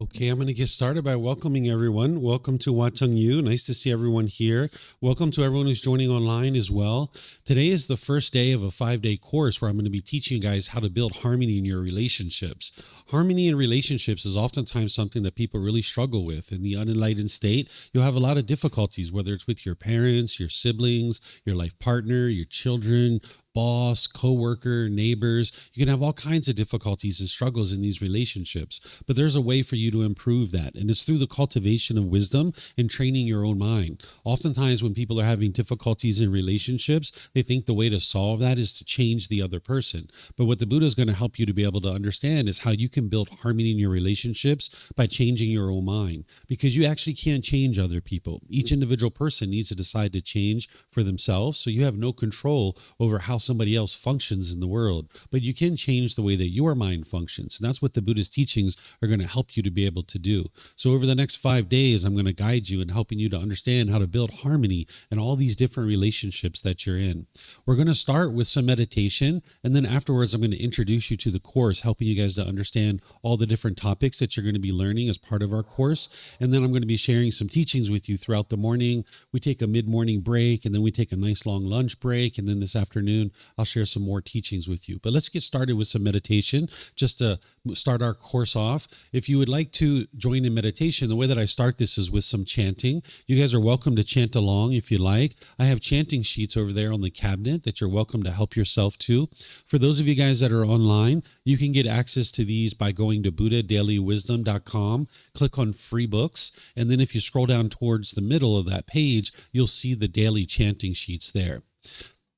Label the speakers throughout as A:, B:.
A: Okay, I'm going to get started by welcoming everyone. Welcome to Watang Yu. Nice to see everyone here. Welcome to everyone who's joining online as well. Today is the first day of a 5-day course where I'm going to be teaching you guys how to build harmony in your relationships. Harmony in relationships is oftentimes something that people really struggle with. In the unenlightened state, you'll have a lot of difficulties, whether it's with your parents, your siblings, your life partner, your children, boss, coworker, neighbors. You can have all kinds of difficulties and struggles in these relationships, but there's a way for you to improve that. And it's through the cultivation of wisdom and training your own mind. Oftentimes when people are having difficulties in relationships, they think the way to solve that is to change the other person. But what the Buddha is going to help you to be able to understand is how you can build harmony in your relationships by changing your own mind, because you actually can't change other people. Each individual person needs to decide to change for themselves. So you have no control over how somebody else functions in the world, but you can change the way that your mind functions. And that's what the Buddha's teachings are going to help you to be able to do. So over the next 5 days, I'm going to guide you in helping you to understand how to build harmony in all these different relationships that you're in. We're going to start with some meditation, and then afterwards, I'm going to introduce you to the course, helping you guys to understand all the different topics that you're going to be learning as part of our course. And then I'm going to be sharing some teachings with you throughout the morning. We take a mid-morning break, and then we take a nice long lunch break, and then this afternoon, I'll share some more teachings with you. But let's get started with some meditation just to start our course off. If you would like to join in meditation, the way that I start this is with some chanting. You guys are welcome to chant along if you like. I have chanting sheets over there on the cabinet that you're welcome to help yourself to. For those of you guys that are online, you can get access to these by going to buddhadailywisdom.com, click on free books, and then if you scroll down towards the middle of that page, you'll see the daily chanting sheets there.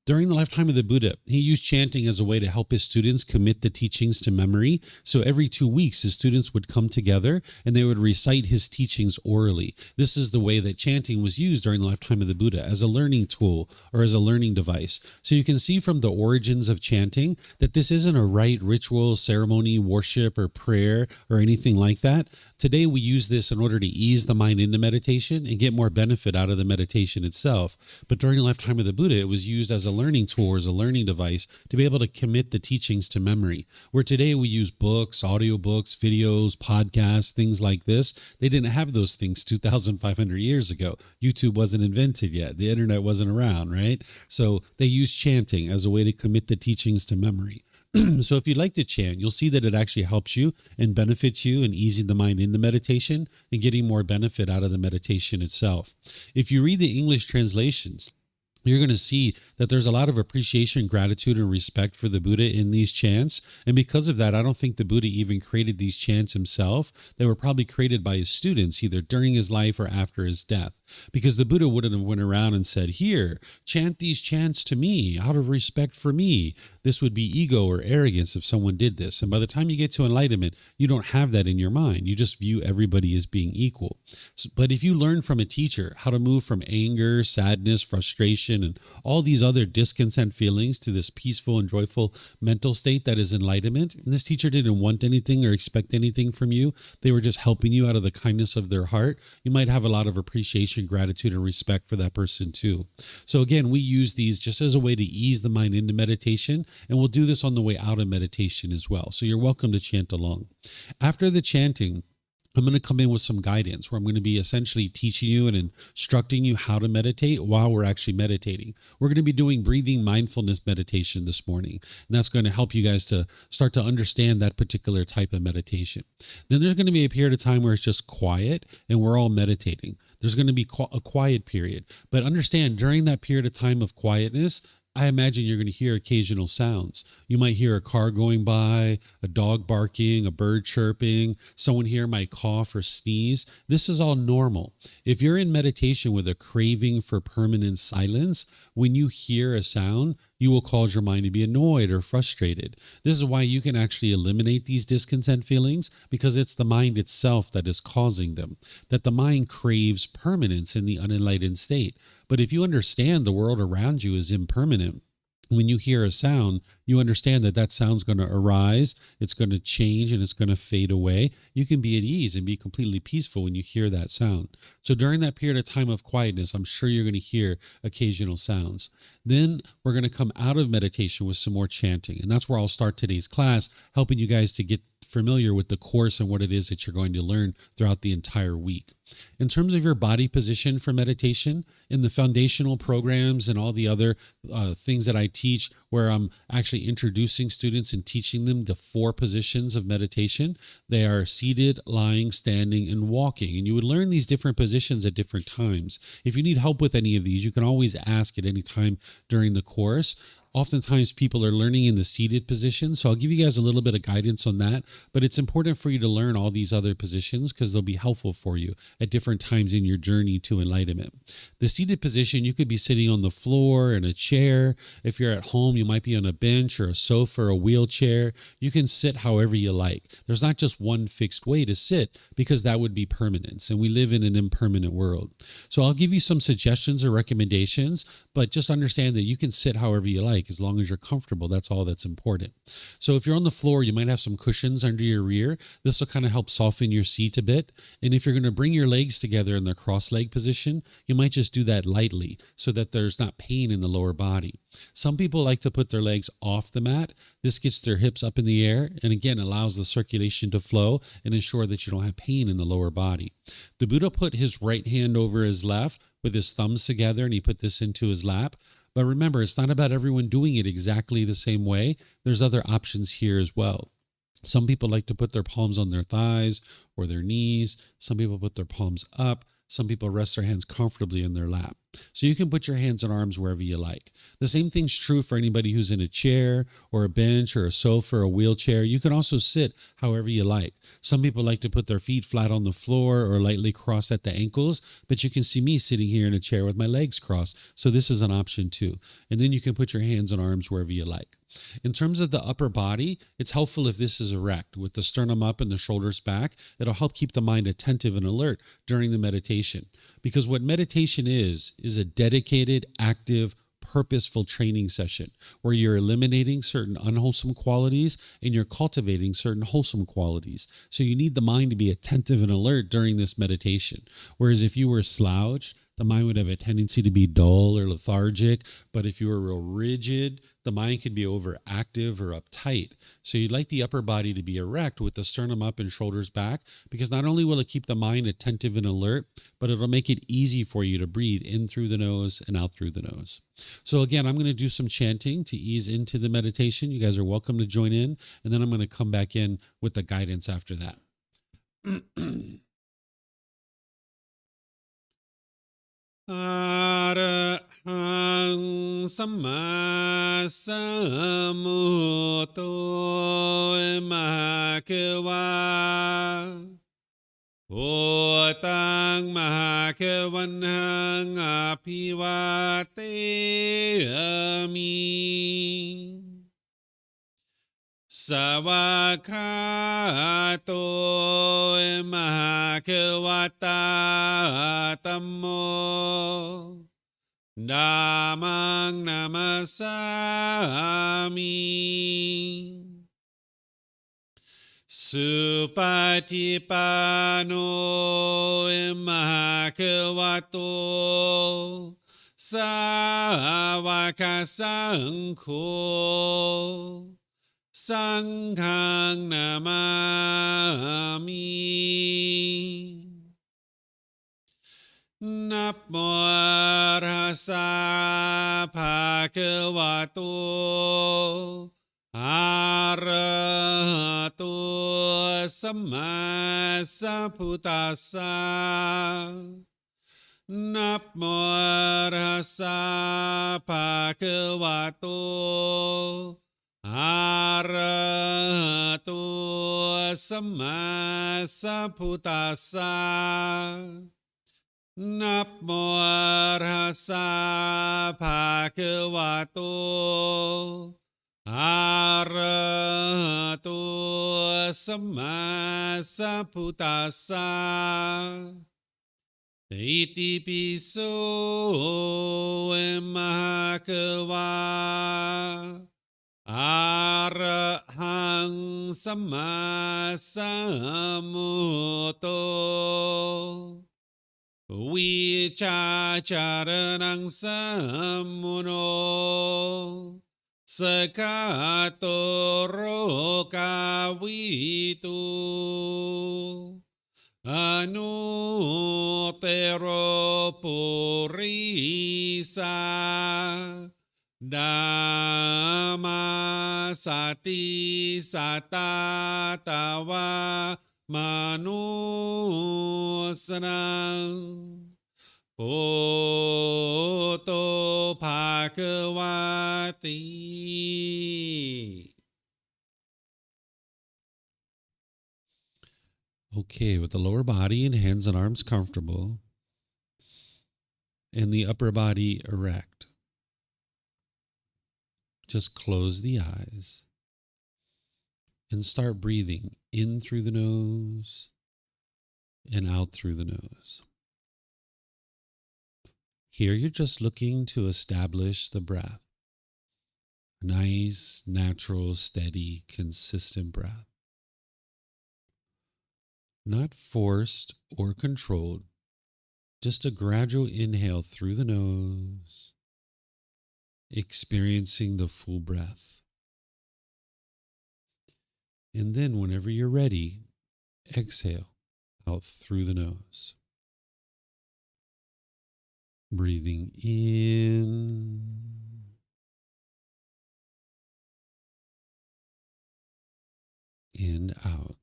A: During the lifetime of the Buddha, he used chanting as a way to help his students commit the teachings to memory. So every 2 weeks, his students would come together and they would recite his teachings orally. This is the way that chanting was used during the lifetime of the Buddha, as a learning tool or as a learning device. So you can see from the origins of chanting that this isn't a rite, ritual, ceremony, worship, or prayer, or anything like that. Today, we use this in order to ease the mind into meditation and get more benefit out of the meditation itself. But during the lifetime of the Buddha, it was used as a learning tool or as a learning device to be able to commit the teachings to memory. Where today we use books, audiobooks, videos, podcasts, things like this. They didn't have those things 2,500 years ago. YouTube wasn't invented yet. The internet wasn't around, right? So they used chanting as a way to commit the teachings to memory. So if you'd like to chant, you'll see that it actually helps you and benefits you in easing the mind into meditation and getting more benefit out of the meditation itself. If you read the English translations, you're going to see that there's a lot of appreciation, gratitude, and respect for the Buddha in these chants. And because of that, I don't think the Buddha even created these chants himself. They were probably created by his students, either during his life or after his death. Because the Buddha wouldn't have went around and said, here, chant these chants to me out of respect for me. This would be ego or arrogance if someone did this. And by the time you get to enlightenment, you don't have that in your mind. You just view everybody as being equal. But if you learn from a teacher how to move from anger, sadness, frustration, and all these other discontent feelings to this peaceful and joyful mental state that is enlightenment, and this teacher didn't want anything or expect anything from you, they were just helping you out of the kindness of their heart, you might have a lot of appreciation, gratitude, and respect for that person too. So again, we use these just as a way to ease the mind into meditation, and we'll do this on the way out of meditation as well. So you're welcome to chant along. After the chanting, I'm going to come in with some guidance where I'm going to be essentially teaching you and instructing you how to meditate while we're actually meditating. We're going to be doing breathing mindfulness meditation this morning, and that's going to help you guys to start to understand that particular type of meditation. Then there's going to be a period of time where it's just quiet and we're all meditating. There's going to be a quiet period, but understand during that period of time of quietness, I imagine you're going to hear occasional sounds. You might hear a car going by, a dog barking, a bird chirping, someone here might cough or sneeze. This is all normal. If you're in meditation with a craving for permanent silence, when you hear a sound, you will cause your mind to be annoyed or frustrated. This is why you can actually eliminate these discontent feelings, because it's the mind itself that is causing them, that the mind craves permanence in the unenlightened state. But if you understand the world around you is impermanent, when you hear a sound, you understand that that sound's going to arise, it's going to change, and it's going to fade away. you can be at ease and be completely peaceful when you hear that sound. So during that period of time of quietness, I'm sure you're going to hear occasional sounds. Then we're going to come out of meditation with some more chanting. And that's where I'll start today's class, helping you guys to get familiar with the course and what it is that you're going to learn throughout the entire week. In terms of your body position for meditation, in the foundational programs and all the other things that I teach, where I'm actually introducing students and teaching them the 4 positions of meditation, they are seated, lying, standing, and walking. And you would learn these different positions at different times. If you need help with any of these, you can always ask at any time during the course. Oftentimes people are learning in the seated position, so I'll give you guys a little bit of guidance on that, but it's important for you to learn all these other positions because they'll be helpful for you at different times in your journey to enlightenment. The seated position, you could be sitting on the floor in a chair. If you're at home, you might be on a bench or a sofa or a wheelchair. You can sit however you like. There's not just one fixed way to sit because that would be permanence, and we live in an impermanent world. So I'll give you some suggestions or recommendations, but just understand that you can sit however you like. As long as you're comfortable, that's all that's important. So if you're on the floor, you might have some cushions under your rear. This will kind of help soften your seat a bit. And if you're going to bring your legs together in the cross-leg position, you might just do that lightly so that there's not pain in the lower body. Some people like to put their legs off the mat. This gets their hips up in the air and again allows the circulation to flow and ensure that you don't have pain in the lower body. The Buddha put his right hand over his left with his thumbs together, and he put this into his lap. But remember, it's not about everyone doing it exactly the same way. There's other options here as well. Some people like to put their palms on their thighs or their knees. Some people put their palms up. Some people rest their hands comfortably in their lap. So you can put your hands and arms wherever you like. The same thing's true for anybody who's in a chair or a bench or a sofa or a wheelchair. You can also sit however you like. Some people like to put their feet flat on the floor or lightly cross at the ankles, but you can see me sitting here in a chair with my legs crossed. So this is an option too. And then you can put your hands and arms wherever you like. In terms of the upper body, it's helpful if this is erect with the sternum up and the shoulders back. It'll help keep the mind attentive and alert during the meditation. Because what meditation is a dedicated, active, purposeful training session where you're eliminating certain unwholesome qualities and you're cultivating certain wholesome qualities. So you need the mind to be attentive and alert during this meditation. Whereas if you were slouched, the mind would have a tendency to be dull or lethargic. But if you were real rigid, the mind could be overactive or uptight. So you'd like the upper body to be erect with the sternum up and shoulders back, because not only will it keep the mind attentive and alert, but it'll make it easy for you to breathe in through the nose and out through the nose. So again, I'm going to do some chanting to ease into the meditation. You guys are welcome to join in, and then I'm going to come back in with the guidance after that. Arahang Samma Sambuddho Mahakeva Bhutang Mahakavanhang Apivateyami Savakato Mahakavata Tammo Namang Namasami Supatipano Mahakavato Savakasangho Sanghang Namami Namo Rasa Bhagavato Arahato Samma Sambuddhassa Namo Rasa Bhagavato Arahato Samma Sambuddhassa Namo Rasa Bhagavato Arahato Samma Sambuddhassa Iti piso Mahakava Arahang สัมมาสัมพุทโธวิชาจารณังสัมมุโนสกาโตโรกาวิตุอนุเตโรปุริสาดามาสติสัตตาตาวามนุสนังปุตโตภาควาติ Okay, with the lower body and hands and arms comfortable, and the upper body erect, just close the eyes and start breathing in through the nose and out through the nose. Here you're just looking to establish the breath. Nice, natural, steady, consistent breath. Not forced or controlled, just a gradual inhale through the nose, experiencing the full breath. And then whenever you're ready, exhale out through the nose. Breathing in and out.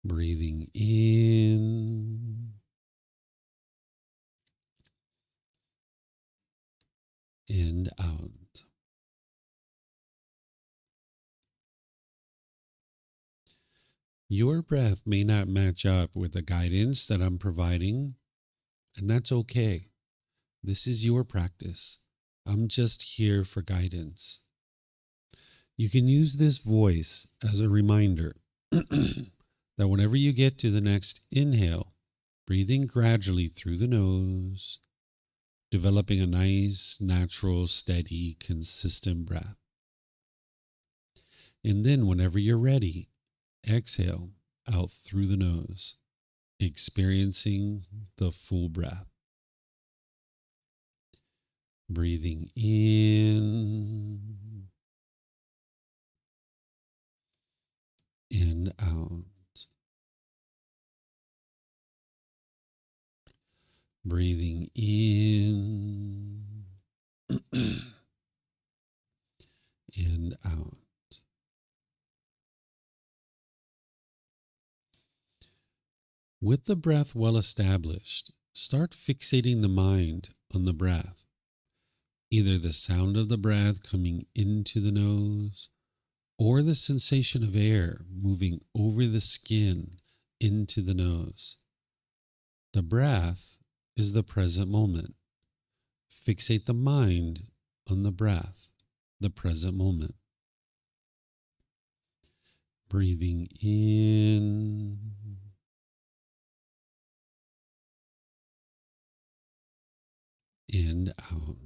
A: Breathing in and out. Your breath may not match up with the guidance that I'm providing, and that's okay. This is your practice. I'm just here for guidance. You can use this voice as a reminder that whenever you get to the next inhale, breathing gradually through the nose, developing a nice, natural, steady, consistent breath. And then whenever you're ready, exhale out through the nose, experiencing the full breath. Breathing in and out. Breathing in and out. With the breath well established, start fixating the mind on the breath, either the sound of the breath coming into the nose or the sensation of air moving over the skin into the nose. The breath is the present moment. Fixate the mind on the breath, the present moment. Breathing in and out.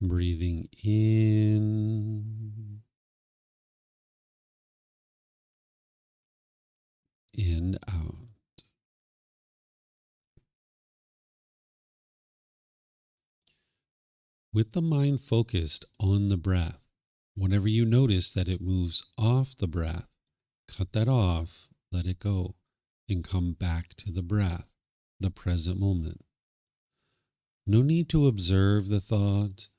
A: Breathing in and out. With the mind focused on the breath, whenever you notice that it moves off the breath, cut that off, let it go, and come back to the breath, the present moment. No need to observe the thought,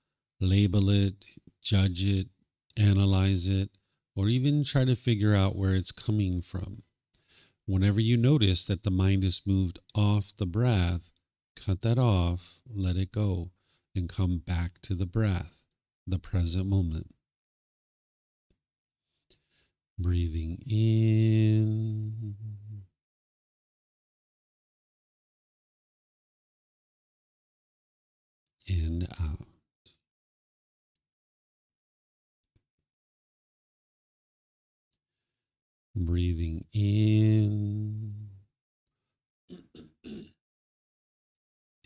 A: label it, judge it, analyze it, or even try to figure out where it's coming from. Whenever you notice that the mind is moved off the breath, cut that off, let it go, and come back to the breath, the present moment. Breathing in and out. Breathing in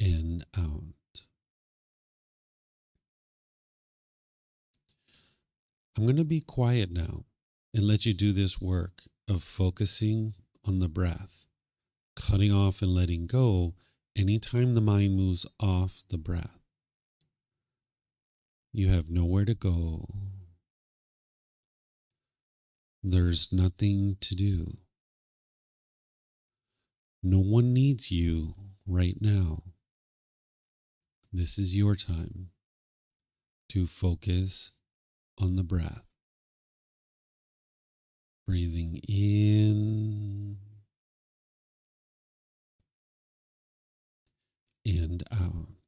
A: and out. I'm going to be quiet now and let you do this work of focusing on the breath, cutting off and letting go anytime the mind moves off the breath. You have nowhere to go. There's nothing to do. No one needs you right now. This is your time to focus on the breath. Breathing in and out.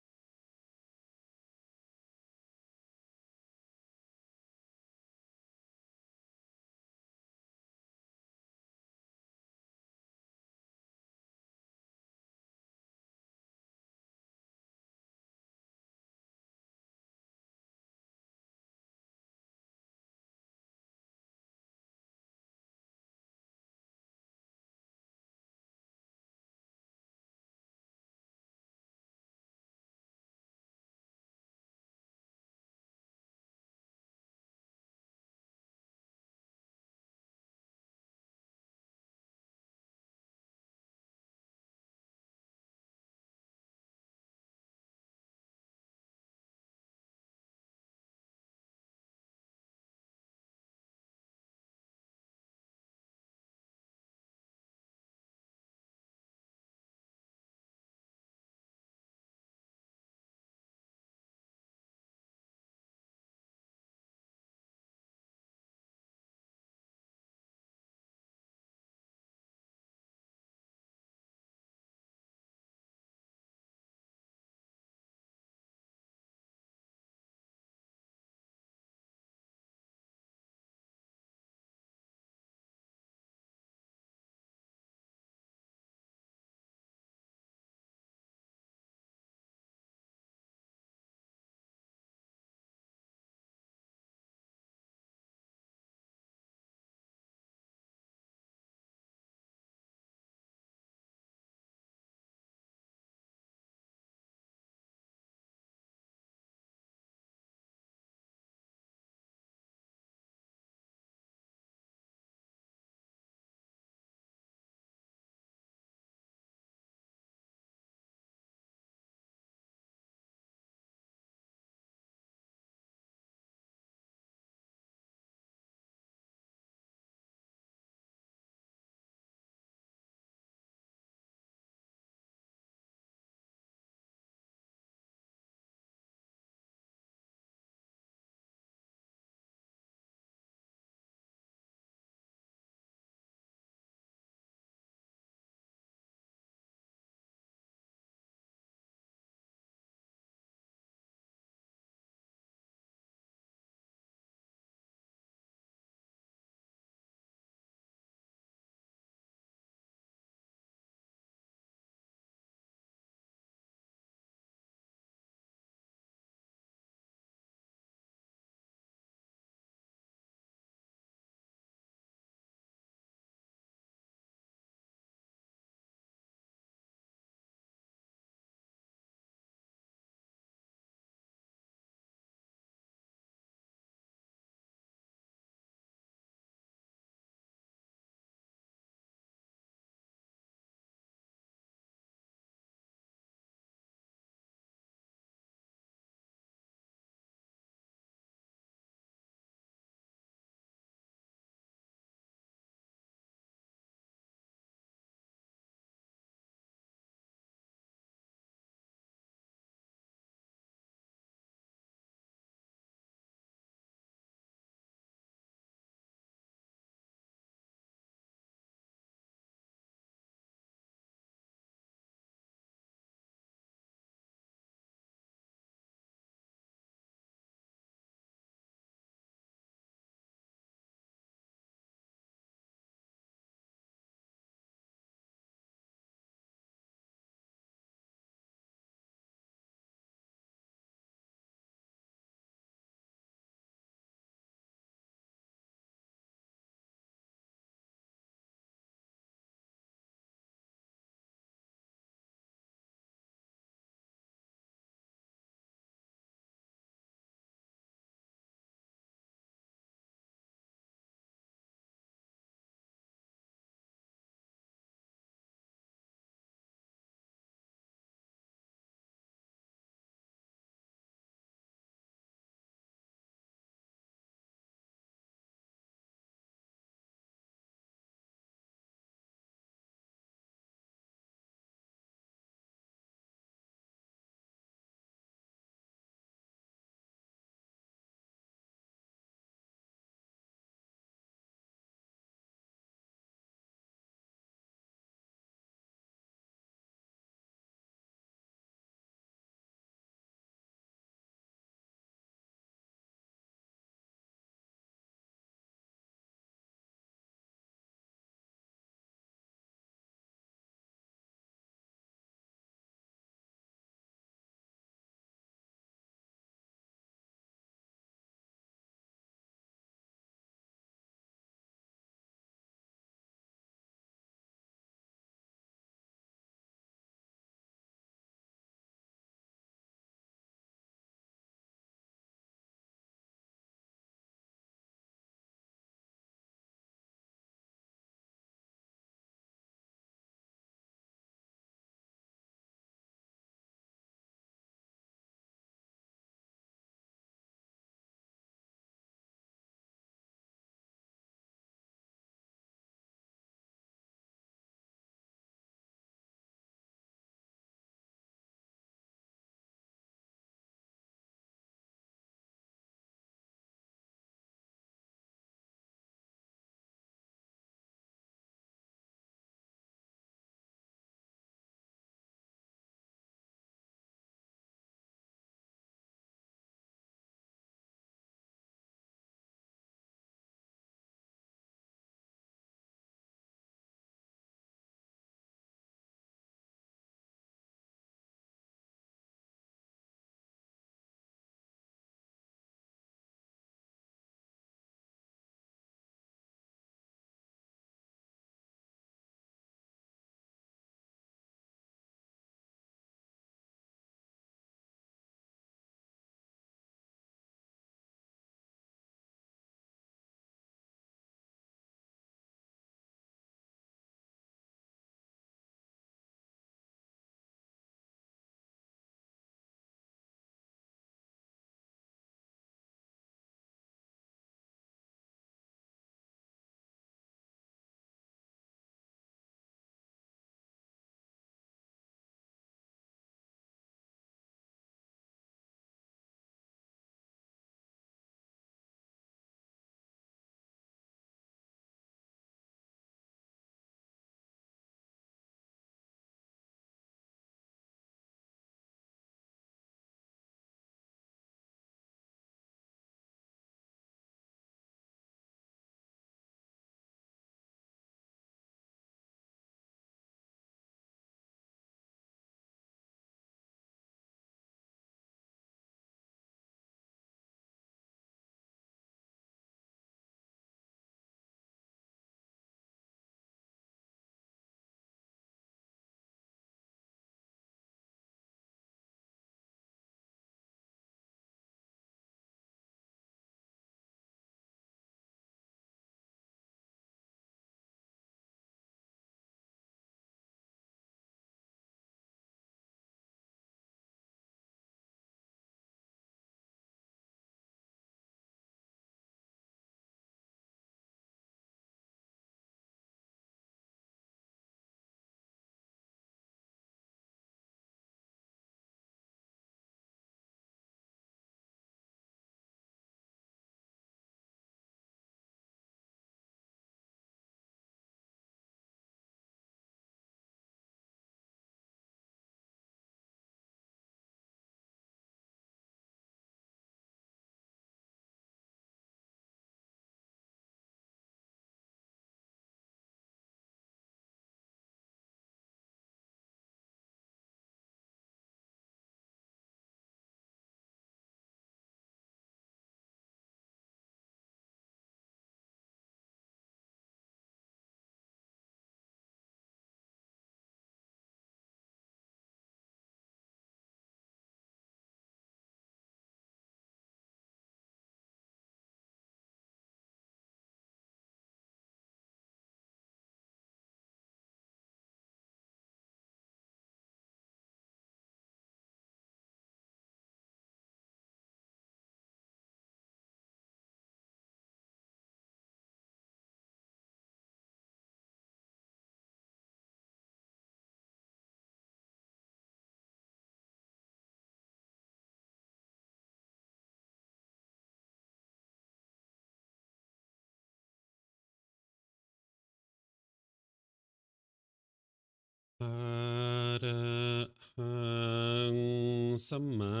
A: สัมมา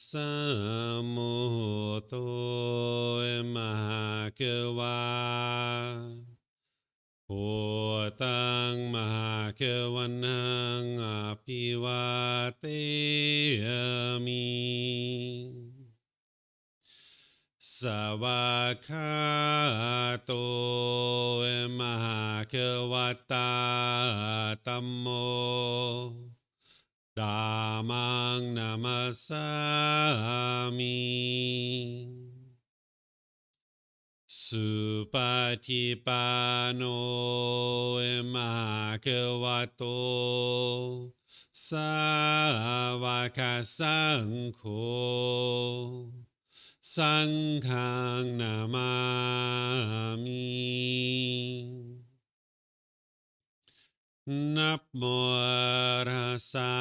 A: สัมพุทโธมหะเกวาพุทธังมหะเกวันังอภิวาเทมิสวากขาโตมหะเกวัตตาธัมโมธัมมังนามัสสามิสุปฏิปันโนมหะเกวะโตสาวกสังโฆสังฆังนามามินะโมตัสสะ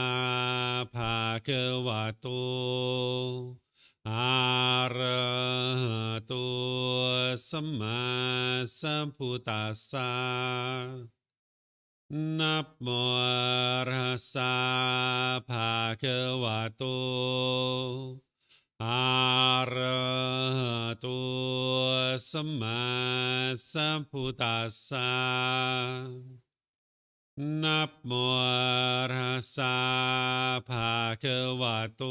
A: ภะคะวะโตอะระหะโตสัมมาสัมพุทธัสสะนะโมตัสสะภะคะวะโตอะระหะโตสัมมาสัมพุทธัสสะนะโมตัสสะภะคะวะโต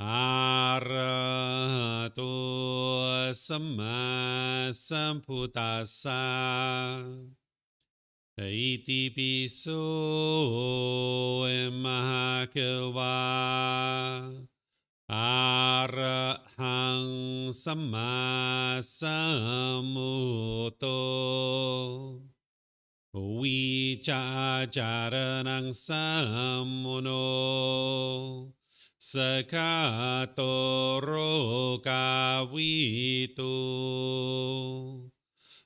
A: อะระหะโตสัมมาสัมพุทธัสสะอิติปิโสมหะเกวาอะระหังสัมมาสัมพุทโธวิจาจารนังสัมมุโนสกาโตโรกาวิตุ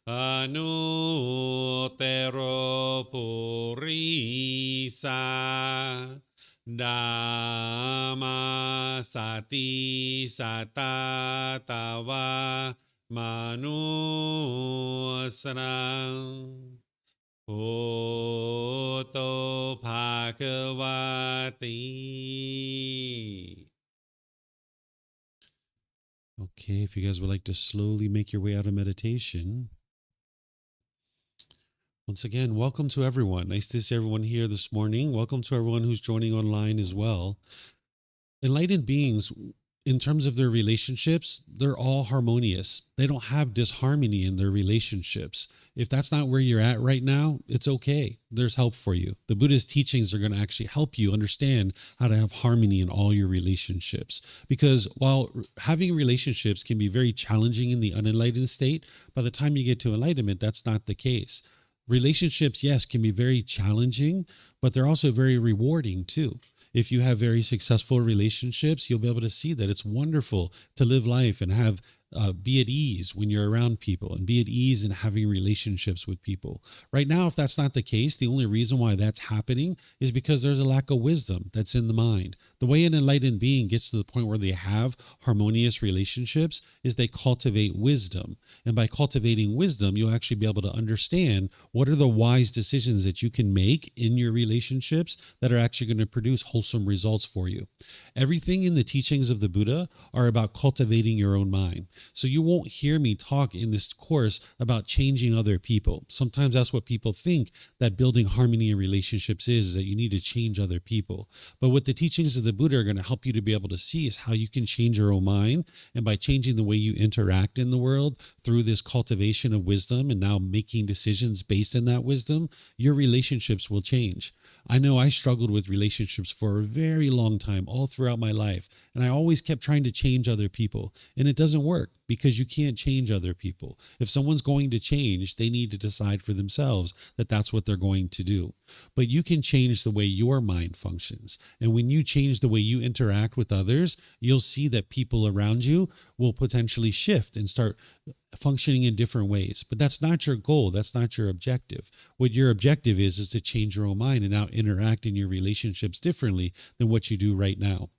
A: อนุเตโรปุริสาดามาสติสัตตาตาวามนุสนังโอโตภาควาติ Okay, if you guys would like to slowly make your way out of meditation. Once again, welcome to everyone. Nice to see everyone here this morning. Welcome to everyone who's joining online as well. Enlightened beings, in terms of their relationships, they're all harmonious. They don't have disharmony in their relationships. If that's not where you're at right now, it's okay. There's help for you. The Buddha's teachings are going to actually help you understand how to have harmony in all your relationships. Because while having relationships can be very challenging in the unenlightened state, by the time you get to enlightenment, that's not the case. Relationships, yes, can be very challenging, but they're also very rewarding too. If you have very successful relationships, you'll be able to see that it's wonderful to live life and have be at ease when you're around people and be at ease in having relationships with people. Right now, if that's not the case, the only reason why that's happening is because there's a lack of wisdom that's in the mind. The way an enlightened being gets to the point where they have harmonious relationships is they cultivate wisdom. And by cultivating wisdom, you'll actually be able to understand what are the wise decisions that you can make in your relationships that are actually going to produce wholesome results for you. Everything in the teachings of the Buddha are about cultivating your own mind. So you won't hear me talk in this course about changing other people. Sometimes that's what people think that building harmony in relationships is that you need to change other people. But what the teachings of the Buddha are going to help you to be able to see is how you can change your own mind. And by changing the way you interact in the world through this cultivation of wisdom and now making decisions based on that wisdom, your relationships will change. I know I struggled with relationships for a very long time, all throughout my life. And I always kept trying to change other people. And it doesn't work because you can't change other people. If someone's going to change, they need to decide for themselves that that's what they're going to do. But you can change the way your mind functions. And when you change the way you interact with others, you'll see that people around you will potentially shift and start functioning in different ways. But that's not your goal. That's not your objective. What your objective is to change your own mind and now interact in your relationships differently than what you do right now.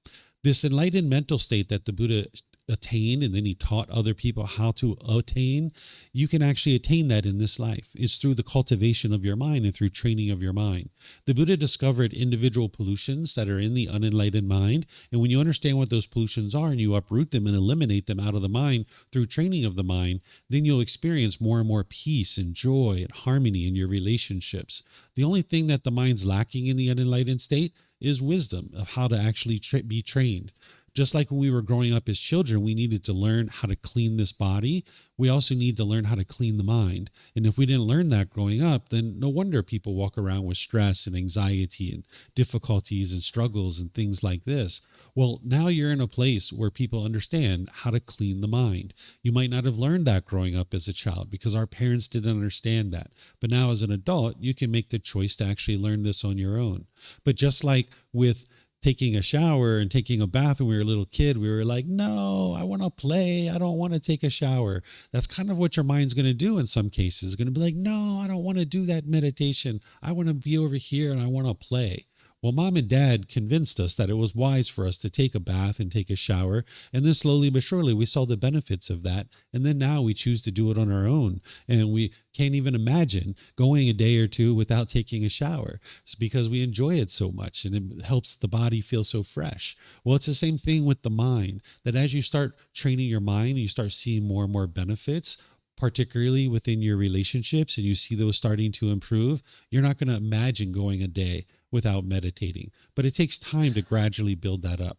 A: This enlightened mental state that the Buddha attained and then he taught other people how to attain, you can actually attain that in this life. It's through the cultivation of your mind and through training of your mind. The Buddha discovered individual pollutions that are in the unenlightened mind. And when you understand what those pollutions are and you uproot them and eliminate them out of the mind through training of the mind, then you'll experience more and more peace and joy and harmony in your relationships. The only thing that the mind's lacking in the unenlightened state is wisdom of how to actually be trained. Just like when we were growing up as children, we needed to learn how to clean this body. We also need to learn how to clean the mind. And if we didn't learn that growing up, then no wonder people walk around with stress and anxiety and difficulties and struggles and things like this. Well, now you're in a place where people understand how to clean the mind. You might not have learned that growing up as a child because our parents didn't understand that. But now as an adult, you can make the choice to actually learn this on your own. But just like with taking a shower and taking a bath when we were a little kid, we were like, no, I want to play. I don't want to take a shower. That's kind of what your mind's going to do in some cases. It's going to be like, no, I don't want to do that meditation. I want to be over here and I want to play. Well, mom and dad convinced us that it was wise for us to take a bath and take a shower. And then slowly but surely we saw the benefits of that. And then now we choose to do it on our own. And we can't even imagine going a day or two without taking a shower. It's because we enjoy it so much and it helps the body feel so fresh. Well, it's the same thing with the mind, that as you start training your mind, you start seeing more and more benefits, particularly within your relationships, and you see those starting to improve. You're not going to imagine going a day without meditating, but it takes time to gradually build that up.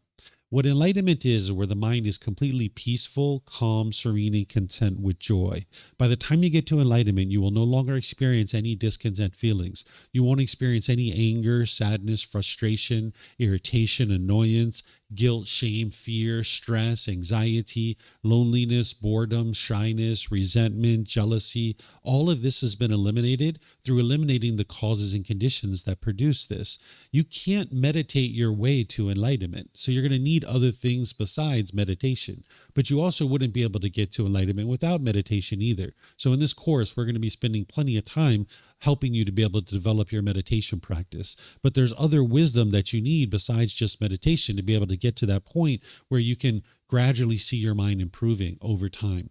A: What enlightenment is where the mind is completely peaceful, calm, serene, and content with joy. By the time you get to enlightenment, you will no longer experience any discontent feelings. You won't experience any anger, sadness, frustration, irritation, annoyance, guilt, shame, fear, stress, anxiety, loneliness, boredom, shyness, resentment, jealousy. All of this has been eliminated through eliminating the causes and conditions that produce this. You can't meditate your way to enlightenment, so you're going to need other things besides meditation. But you also wouldn't be able to get to enlightenment without meditation either. So in this course, we're going to be spending plenty of time helping you to be able to develop your meditation practice. But there's other wisdom that you need besides just meditation to be able to get to that point where you can gradually see your mind improving over time.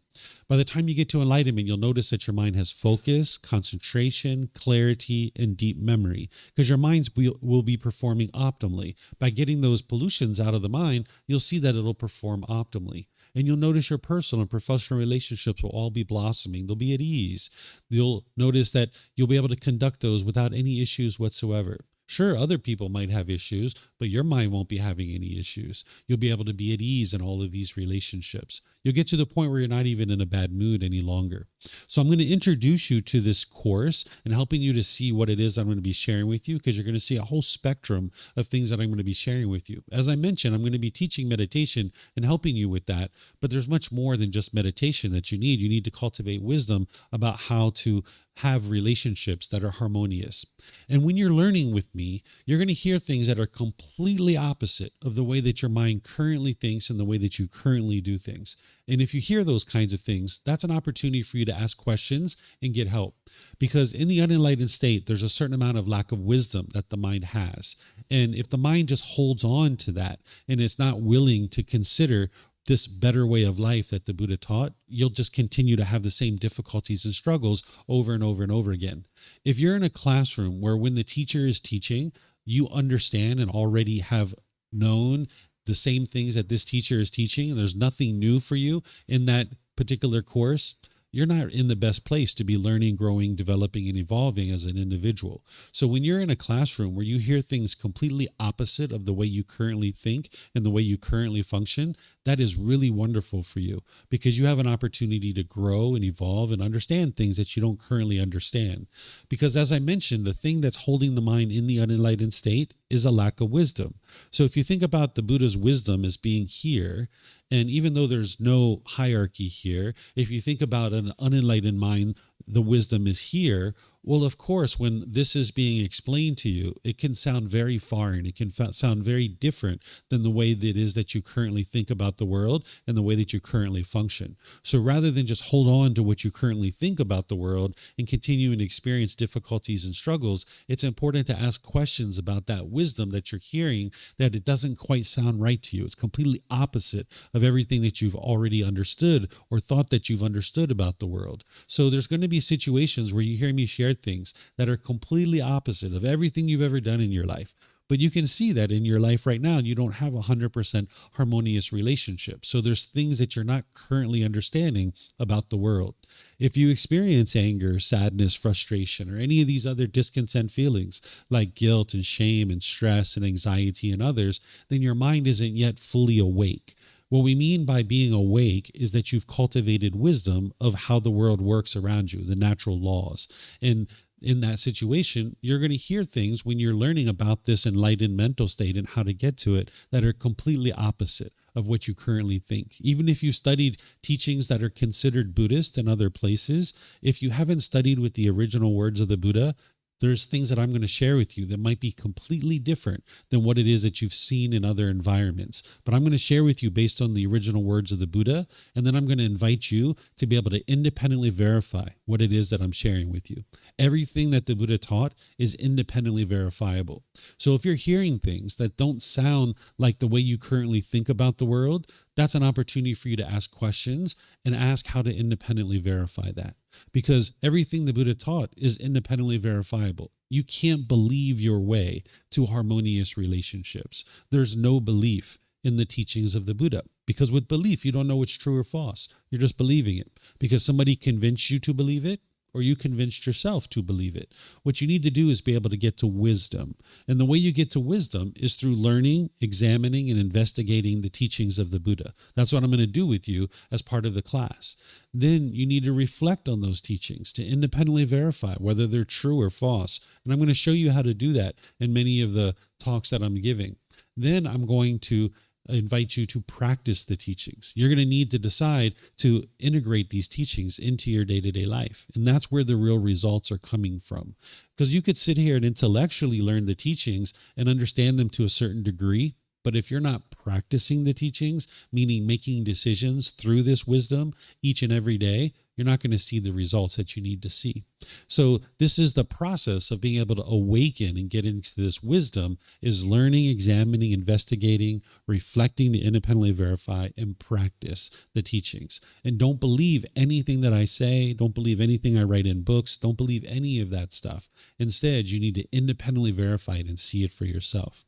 A: By the time you get to enlightenment, you'll notice that your mind has focus, concentration, clarity, and deep memory, because your minds will be performing optimally. By getting those pollutions out of the mind, you'll see that it'll perform optimally. And you'll notice your personal and professional relationships will all be blossoming. They'll be at ease. You'll notice that you'll be able to conduct those without any issues whatsoever. Sure, other people might have issues, but your mind won't be having any issues. You'll be able to be at ease in all of these relationships. You'll get to the point where you're not even in a bad mood any longer. So I'm going to introduce you to this course and helping you to see what it is I'm going to be sharing with you, because you're going to see a whole spectrum of things that I'm going to be sharing with you. As I mentioned, I'm going to be teaching meditation and helping you with that, but there's much more than just meditation that you need. You need to cultivate wisdom about how to have relationships that are harmonious. And when you're learning with me, you're going to hear things that are completely opposite of the way that your mind currently thinks and the way that you currently do things. And if you hear those kinds of things, that's an opportunity for you to ask questions and get help. Because in the unenlightened state, there's a certain amount of lack of wisdom that the mind has. And if the mind just holds on to that and it's not willing to consider this better way of life that the Buddha taught, you'll just continue to have the same difficulties and struggles over and over and over again. If you're in a classroom where when the teacher is teaching, you understand and already have known the same things that this teacher is teaching, and there's nothing new for you in that particular course, you're not in the best place to be learning, growing, developing, and evolving as an individual. So when you're in a classroom where you hear things completely opposite of the way you currently think and the way you currently function, that is really wonderful for you, because you have an opportunity to grow and evolve and understand things that you don't currently understand. Because as I mentioned, the thing that's holding the mind in the unenlightened state is a lack of wisdom. So if you think about the Buddha's wisdom as being here, and even though there's no hierarchy here, if you think about an unenlightened mind, the wisdom is here. Well, of course, when this is being explained to you, it can sound very foreign. It can sound very different than the way that it is that you currently think about the world and the way that you currently function. So rather than just hold on to what you currently think about the world and continue to experience difficulties and struggles, it's important to ask questions about that wisdom that you're hearing, that it doesn't quite sound right to you. It's completely opposite of everything that you've already understood or thought that you've understood about the world. So there's going to be situations where you hear me share things that are completely opposite of everything you've ever done in your life. But you can see that in your life right now, you don't have a 100% harmonious relationship. So there's things that you're not currently understanding about the world. If you experience anger, sadness, frustration, or any of these other discontent feelings like guilt and shame and stress and anxiety and others, then your mind isn't yet fully awake. What we mean by being awake is that you've cultivated wisdom of how the world works around you, the natural laws. And in that situation, you're going to hear things when you're learning about this enlightened mental state and how to get to it that are completely opposite of what you currently think. Even if you studied teachings that are considered Buddhist in other places, if you haven't studied with the original words of the Buddha, there's things that I'm going to share with you that might be completely different than what it is that you've seen in other environments. But I'm going to share with you based on the original words of the Buddha, and then I'm going to invite you to be able to independently verify what it is that I'm sharing with you. Everything that the Buddha taught is independently verifiable. So if you're hearing things that don't sound like the way you currently think about the world, that's an opportunity for you to ask questions and ask how to independently verify that. Because everything the Buddha taught is independently verifiable. You can't believe your way to harmonious relationships. There's no belief in the teachings of the Buddha. Because with belief, you don't know what's true or false. You're just believing it. Because somebody convinced you to believe it, or you convinced yourself to believe it. What you need to do is be able to get to wisdom. And the way you get to wisdom is through learning, examining, and investigating the teachings of the Buddha. That's what I'm going to do with you as part of the class. Then you need to reflect on those teachings to independently verify whether they're true or false. And I'm going to show you how to do that in many of the talks that I'm giving. Then I'm going to invite you to practice the teachings. You're going to need to decide to integrate these teachings into your day-to-day life. And that's where the real results are coming from. Because you could sit here and intellectually learn the teachings and understand them to a certain degree. But if you're not practicing the teachings, meaning making decisions through this wisdom each and every day, you're not going to see the results that you need to see. So this is the process of being able to awaken and get into this wisdom, is learning, examining, investigating, reflecting to independently verify, and practice the teachings. And don't believe anything that I say. Don't believe anything I write in books. Don't believe any of that stuff. Instead, you need to independently verify it and see it for yourself.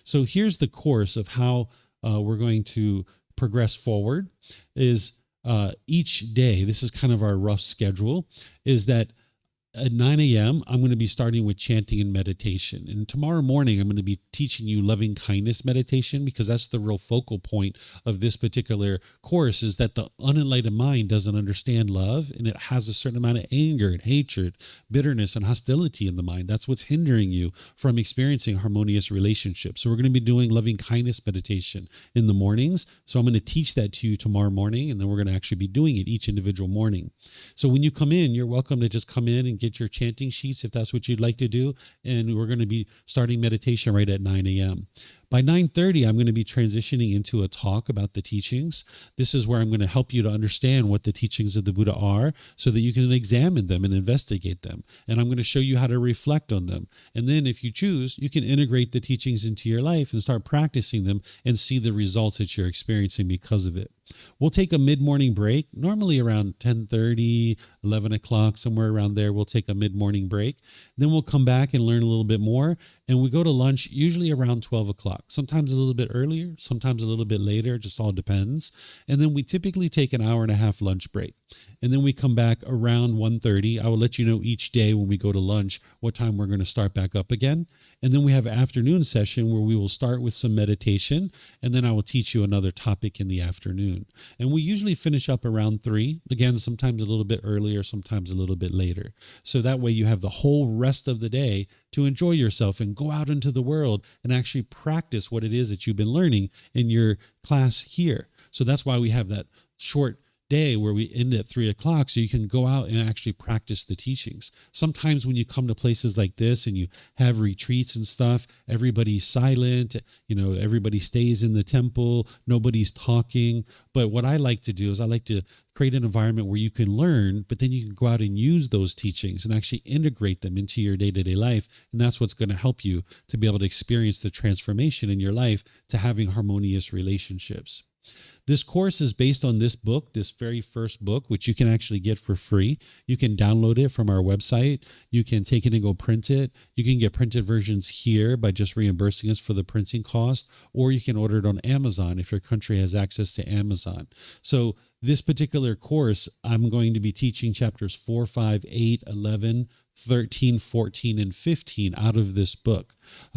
A: So here's the course of how we're going to progress forward is each day, this is kind of our rough schedule, is that at 9 a.m., I'm going to be starting with chanting and meditation. And tomorrow morning, I'm going to be teaching you loving kindness meditation, because that's the real focal point of this particular course, is that the unenlightened mind doesn't understand love, and it has a certain amount of anger and hatred, bitterness, and hostility in the mind. That's what's hindering you from experiencing harmonious relationships. So we're going to be doing loving kindness meditation in the mornings. So I'm going to teach that to you tomorrow morning, and then we're going to actually be doing it each individual morning. So when you come in, you're welcome to just come in and get your chanting sheets if that's what you'd like to do. And we're going to be starting meditation right at 9 a.m. By 9:30, I'm going to be transitioning into a talk about the teachings. This is where I'm going to help you to understand what the teachings of the Buddha are so that you can examine them and investigate them. And I'm going to show you how to reflect on them. And then if you choose, you can integrate the teachings into your life and start practicing them and see the results that you're experiencing because of it. We'll take a mid-morning break, normally around 10:30, 11 o'clock, somewhere around there. We'll take a mid-morning break. Then we'll come back and learn a little bit more. And we go to lunch usually around 12 o'clock, sometimes a little bit earlier, sometimes a little bit later, just all depends. And then we typically take an hour and a half lunch break. And then we come back around 1:30. I will let you know each day when we go to lunch what time we're going to start back up again. And then we have an afternoon session where we will start with some meditation, and then I will teach you another topic in the afternoon. And we usually finish up around 3. Again, sometimes a little bit earlier, sometimes a little bit later. So that way you have the whole rest of the day to enjoy yourself and go out into the world and actually practice what it is that you've been learning in your class here. So that's why we have that short day where we end at 3 o'clock so you can go out and actually practice the teachings. Sometimes when you come to places like this and you have retreats and stuff, everybody's silent, everybody stays in the temple, nobody's talking. But what I like to do is I like to create an environment where you can learn, but then you can go out and use those teachings and actually integrate them into your day-to-day life. And that's what's going to help you to be able to experience the transformation in your life to having harmonious relationships. This course is based on this book, this very first book, which you can actually get for free. You can download it from our website. You can take it and go print it. You can get printed versions here by just reimbursing us for the printing cost, or you can order it on Amazon if your country has access to Amazon. So this particular course, I'm going to be teaching chapters 4, 5, 8, 11, 13, 14, and 15 out of this book.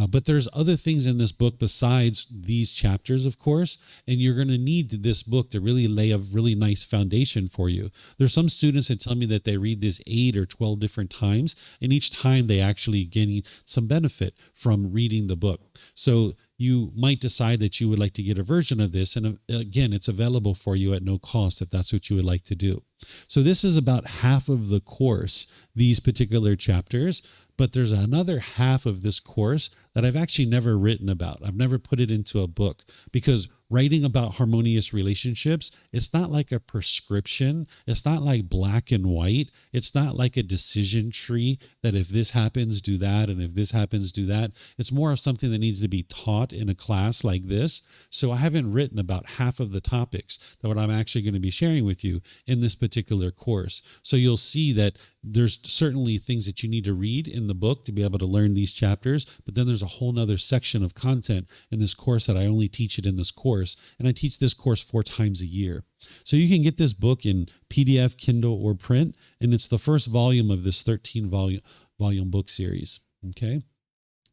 A: But there's other things in this book besides these chapters, of course, and you're going to need this book to really lay a really nice foundation for you. There's some students that tell me that they read this 8 or 12 different times, and each time they actually gain some benefit from reading the book. So you might decide that you would like to get a version of this. And again, it's available for you at no cost if that's what you would like to do. So this is about half of the course, these particular chapters, but there's another half of this course that I've actually never written about. I've never put it into a book because writing about harmonious relationships, it's not like a prescription. It's not like black and white. It's not like a decision tree that if this happens, do that, and if this happens, do that. It's more of something that needs to be taught in a class like this. So I haven't written about half of the topics that what I'm actually going to be sharing with you in this particular course. So you'll see that there's certainly things that you need to read in the book to be able to learn these chapters, but then there's a whole nother section of content in this course that I only teach it in this course. And I teach this course 4 times a year. So you can get this book in PDF, Kindle, or print, and it's the first volume of this 13 volume book series. Okay.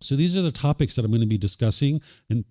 A: So these are the topics that I'm going to be discussing and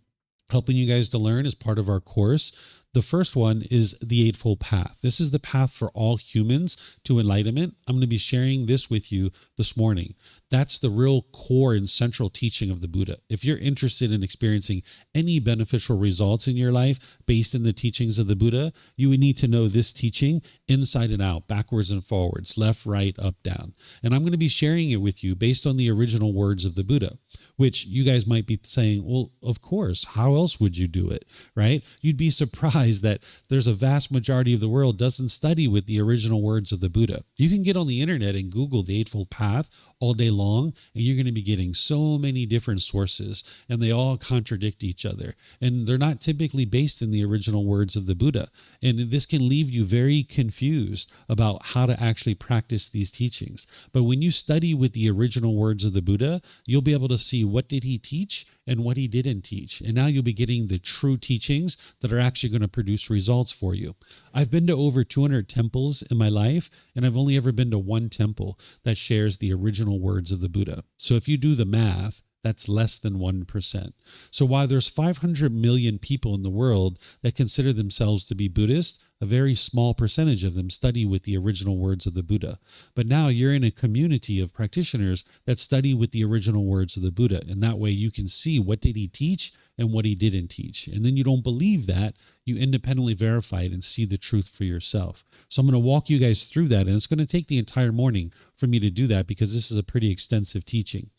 A: helping you guys to learn as part of our course. The first one is the Eightfold Path. This is the path for all humans to enlightenment. I'm going to be sharing this with you this morning. That's the real core and central teaching of the Buddha. If you're interested in experiencing any beneficial results in your life based in the teachings of the Buddha, you would need to know this teaching inside and out, backwards and forwards, left, right, up, down. And I'm going to be sharing it with you based on the original words of the Buddha, which you guys might be saying, well, of course, how else would you do it, right? You'd be surprised that there's a vast majority of the world doesn't study with the original words of the Buddha. You can get on the internet and Google the Eightfold Path all day long, and you're going to be getting so many different sources, and they all contradict each other. And they're not typically based in the original words of the Buddha. And this can leave you very confused about how to actually practice these teachings. But when you study with the original words of the Buddha, you'll be able to see what did he teach and what he didn't teach. And now you'll be getting the true teachings that are actually going to produce results for you. I've been to over 200 temples in my life, and I've only ever been to one temple that shares the original words of the Buddha. So if you do the math, that's less than 1%. So while there's 500 million people in the world that consider themselves to be Buddhist, a very small percentage of them study with the original words of the Buddha. But now you're in a community of practitioners that study with the original words of the Buddha. And that way you can see what did he teach and what he didn't teach. And then you don't believe that, you independently verify it and see the truth for yourself. So I'm going to walk you guys through that. And it's going to take the entire morning for me to do that because this is a pretty extensive teaching.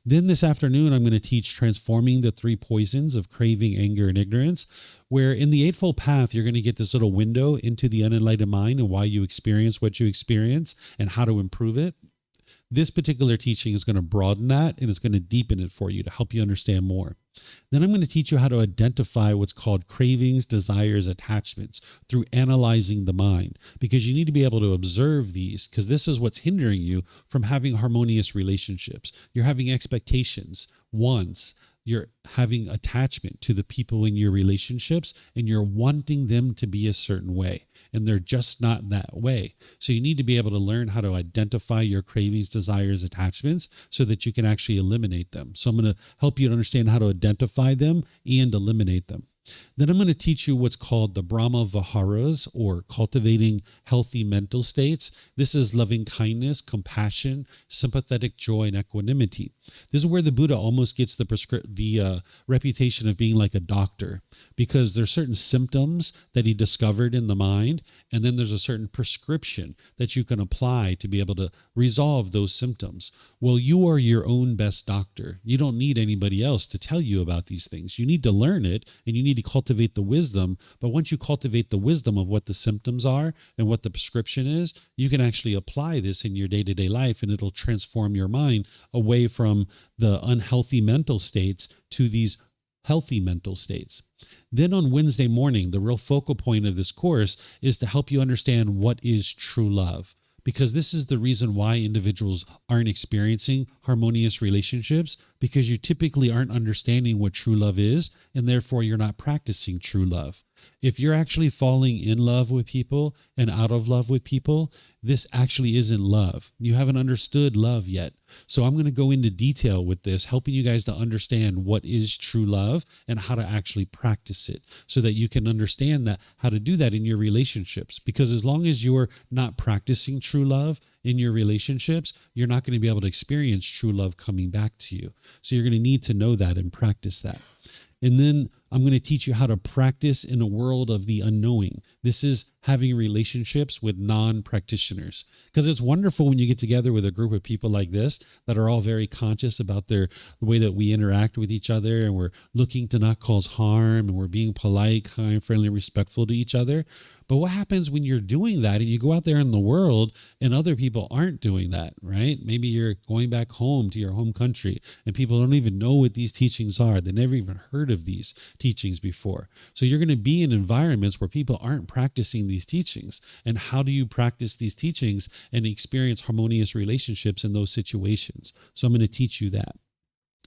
A: Then this afternoon, I'm going to teach transforming the 3 poisons of craving, anger, and ignorance, where in the Eightfold Path, you're going to get this little window into the unenlightened mind and why you experience what you experience and how to improve it. This particular teaching is going to broaden that, and it's going to deepen it for you to help you understand more. Then I'm going to teach you how to identify what's called cravings, desires, attachments through analyzing the mind, because you need to be able to observe these, because this is what's hindering you from having harmonious relationships. You're having expectations, wants, you're having attachment to the people in your relationships, and you're wanting them to be a certain way, and they're just not that way. So you need to be able to learn how to identify your cravings, desires, attachments so that you can actually eliminate them. So I'm going to help you to understand how to identify them and eliminate them. Then I'm going to teach you what's called the Brahma Viharas, or cultivating healthy mental states. This is loving kindness, compassion, sympathetic joy, and equanimity. This is where the Buddha almost gets the reputation of being like a doctor, because there's certain symptoms that he discovered in the mind, and then there's a certain prescription that you can apply to be able to resolve those symptoms. Well, you are your own best doctor. You don't need anybody else to tell you about these things. You need to learn it, and you need to cultivate the wisdom. But once you cultivate the wisdom of what the symptoms are and what the prescription is, you can actually apply this in your day-to-day life, and it'll transform your mind away from the unhealthy mental states to these healthy mental states. Then on Wednesday morning, the real focal point of this course is to help you understand what is true love, because this is the reason why individuals aren't experiencing harmonious relationships, because you typically aren't understanding what true love is, and therefore you're not practicing true love. If you're actually falling in love with people and out of love with people, this actually isn't love. You haven't understood love yet. So I'm going to go into detail with this, helping you guys to understand what is true love and how to actually practice it, so that you can understand that, how to do that in your relationships. Because as long as you're not practicing true love in your relationships, you're not going to be able to experience true love coming back to you. So you're going to need to know that and practice that. And then I'm going to teach you how to practice in a world of the unknowing. This is having relationships with non-practitioners, because it's wonderful when you get together with a group of people like this that are all very conscious about the way that we interact with each other, and we're looking to not cause harm, and we're being polite, kind, friendly, respectful to each other. But what happens when you're doing that and you go out there in the world and other people aren't doing that, right? Maybe you're going back home to your home country and people don't even know what these teachings are. They never even heard of these teachings before. So you're going to be in environments where people aren't practicing these teachings. And how do you practice these teachings and experience harmonious relationships in those situations? So I'm going to teach you that.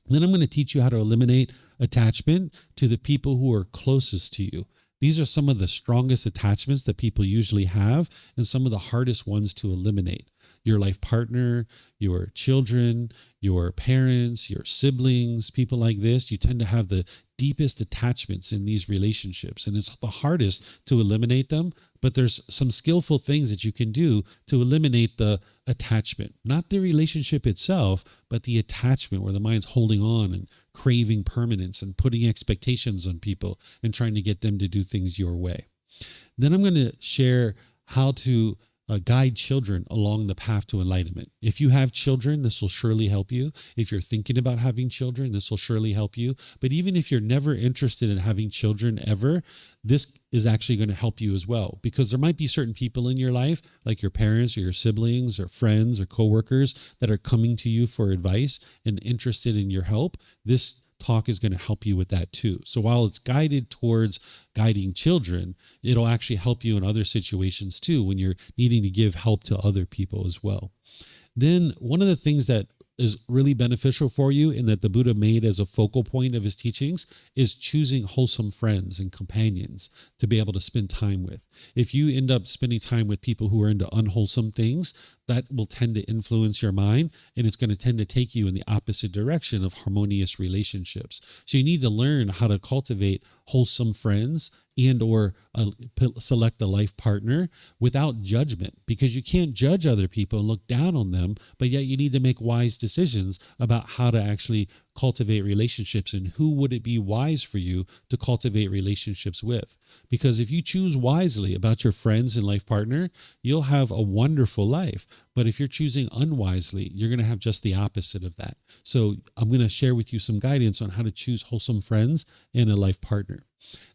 A: Then I'm going to teach you how to eliminate attachment to the people who are closest to you. These are some of the strongest attachments that people usually have, and some of the hardest ones to eliminate. Your life partner, your children, your parents, your siblings, people like this, you tend to have the deepest attachments in these relationships, and it's the hardest to eliminate them. But there's some skillful things that you can do to eliminate the attachment, not the relationship itself, but the attachment where the mind's holding on and craving permanence and putting expectations on people and trying to get them to do things your way. Then I'm going to share how to guide children along the path to enlightenment. If you have children, this will surely help you. If you're thinking about having children, this will surely help you. But even if you're never interested in having children ever, this is actually going to help you as well, because there might be certain people in your life, like your parents or your siblings or friends or coworkers, that are coming to you for advice and interested in your help. This talk is going to help you with that too. So while it's guided towards guiding children, it'll actually help you in other situations too, when you're needing to give help to other people as well. Then one of the things that is really beneficial for you, and that the Buddha made as a focal point of his teachings, is choosing wholesome friends and companions to be able to spend time with. If you end up spending time with people who are into unwholesome things, that will tend to influence your mind, and it's going to tend to take you in the opposite direction of harmonious relationships. So you need to learn how to cultivate wholesome friends and or select a life partner without judgment, because you can't judge other people and look down on them, but yet you need to make wise decisions about how to actually cultivate relationships and who would it be wise for you to cultivate relationships with. Because if you choose wisely about your friends and life partner, you'll have a wonderful life. But if you're choosing unwisely, you're going to have just the opposite of that. So I'm going to share with you some guidance on how to choose wholesome friends and a life partner.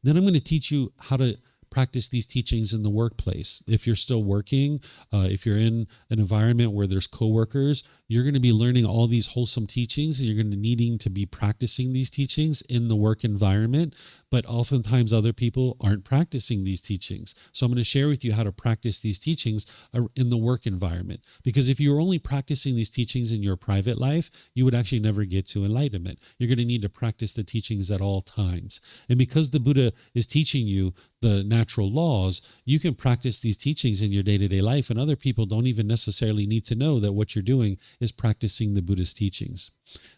A: Then I'm going to teach you how to practice these teachings in the workplace. If you're still working, if you're in an environment where there's coworkers, you're going to be learning all these wholesome teachings, and you're going to needing to be practicing these teachings in the work environment. But oftentimes other people aren't practicing these teachings. So I'm going to share with you how to practice these teachings in the work environment. Because if you're only practicing these teachings in your private life, you would actually never get to enlightenment. You're going to need to practice the teachings at all times. And because the Buddha is teaching you the natural laws, you can practice these teachings in your day-to-day life, and other people don't even necessarily need to know that what you're doing is practicing the Buddhist teachings.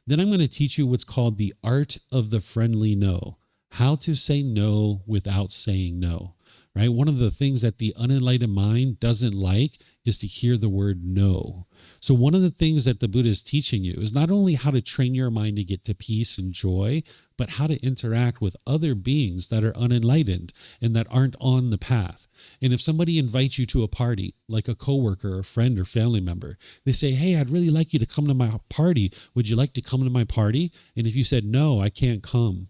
A: Then I'm going to teach you what's called the art of the friendly no. How to say no without saying no, right? One of the things that the unenlightened mind doesn't like is to hear the word no. So one of the things that the Buddha is teaching you is not only how to train your mind to get to peace and joy, but how to interact with other beings that are unenlightened and that aren't on the path. And if somebody invites you to a party, like a coworker or friend or family member, they say, hey, I'd really like you to come to my party. Would you like to come to my party? And if you said, no, I can't come.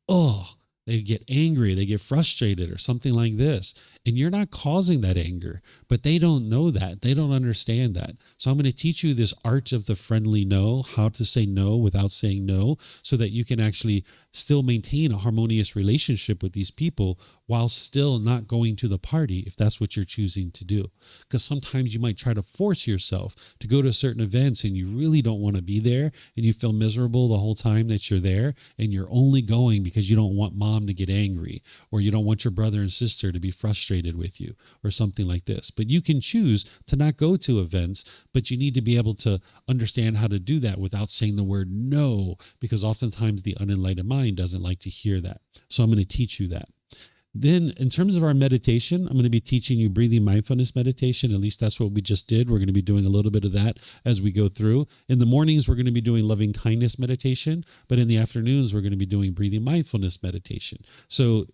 A: Oh, they get angry, they get frustrated or something like this. And you're not causing that anger, but they don't know that. They don't understand that. So I'm going to teach you this art of the friendly no, how to say no without saying no, so that you can actually still maintain a harmonious relationship with these people while still not going to the party if that's what you're choosing to do. Because sometimes you might try to force yourself to go to certain events and you really don't want to be there and you feel miserable the whole time that you're there, and you're only going because you don't want mom to get angry, or you don't want your brother and sister to be frustrated with you, or something like this. But you can choose to not go to events, but you need to be able to understand how to do that without saying the word no, because oftentimes the unenlightened mind doesn't like to hear that. So I'm going to teach you that. Then in terms of our meditation, I'm going to be teaching you breathing mindfulness meditation. At least that's what we just did. We're going to be doing a little bit of that as we go through. In the mornings, we're going to be doing loving kindness meditation, but in the afternoons, we're going to be doing breathing mindfulness meditation. So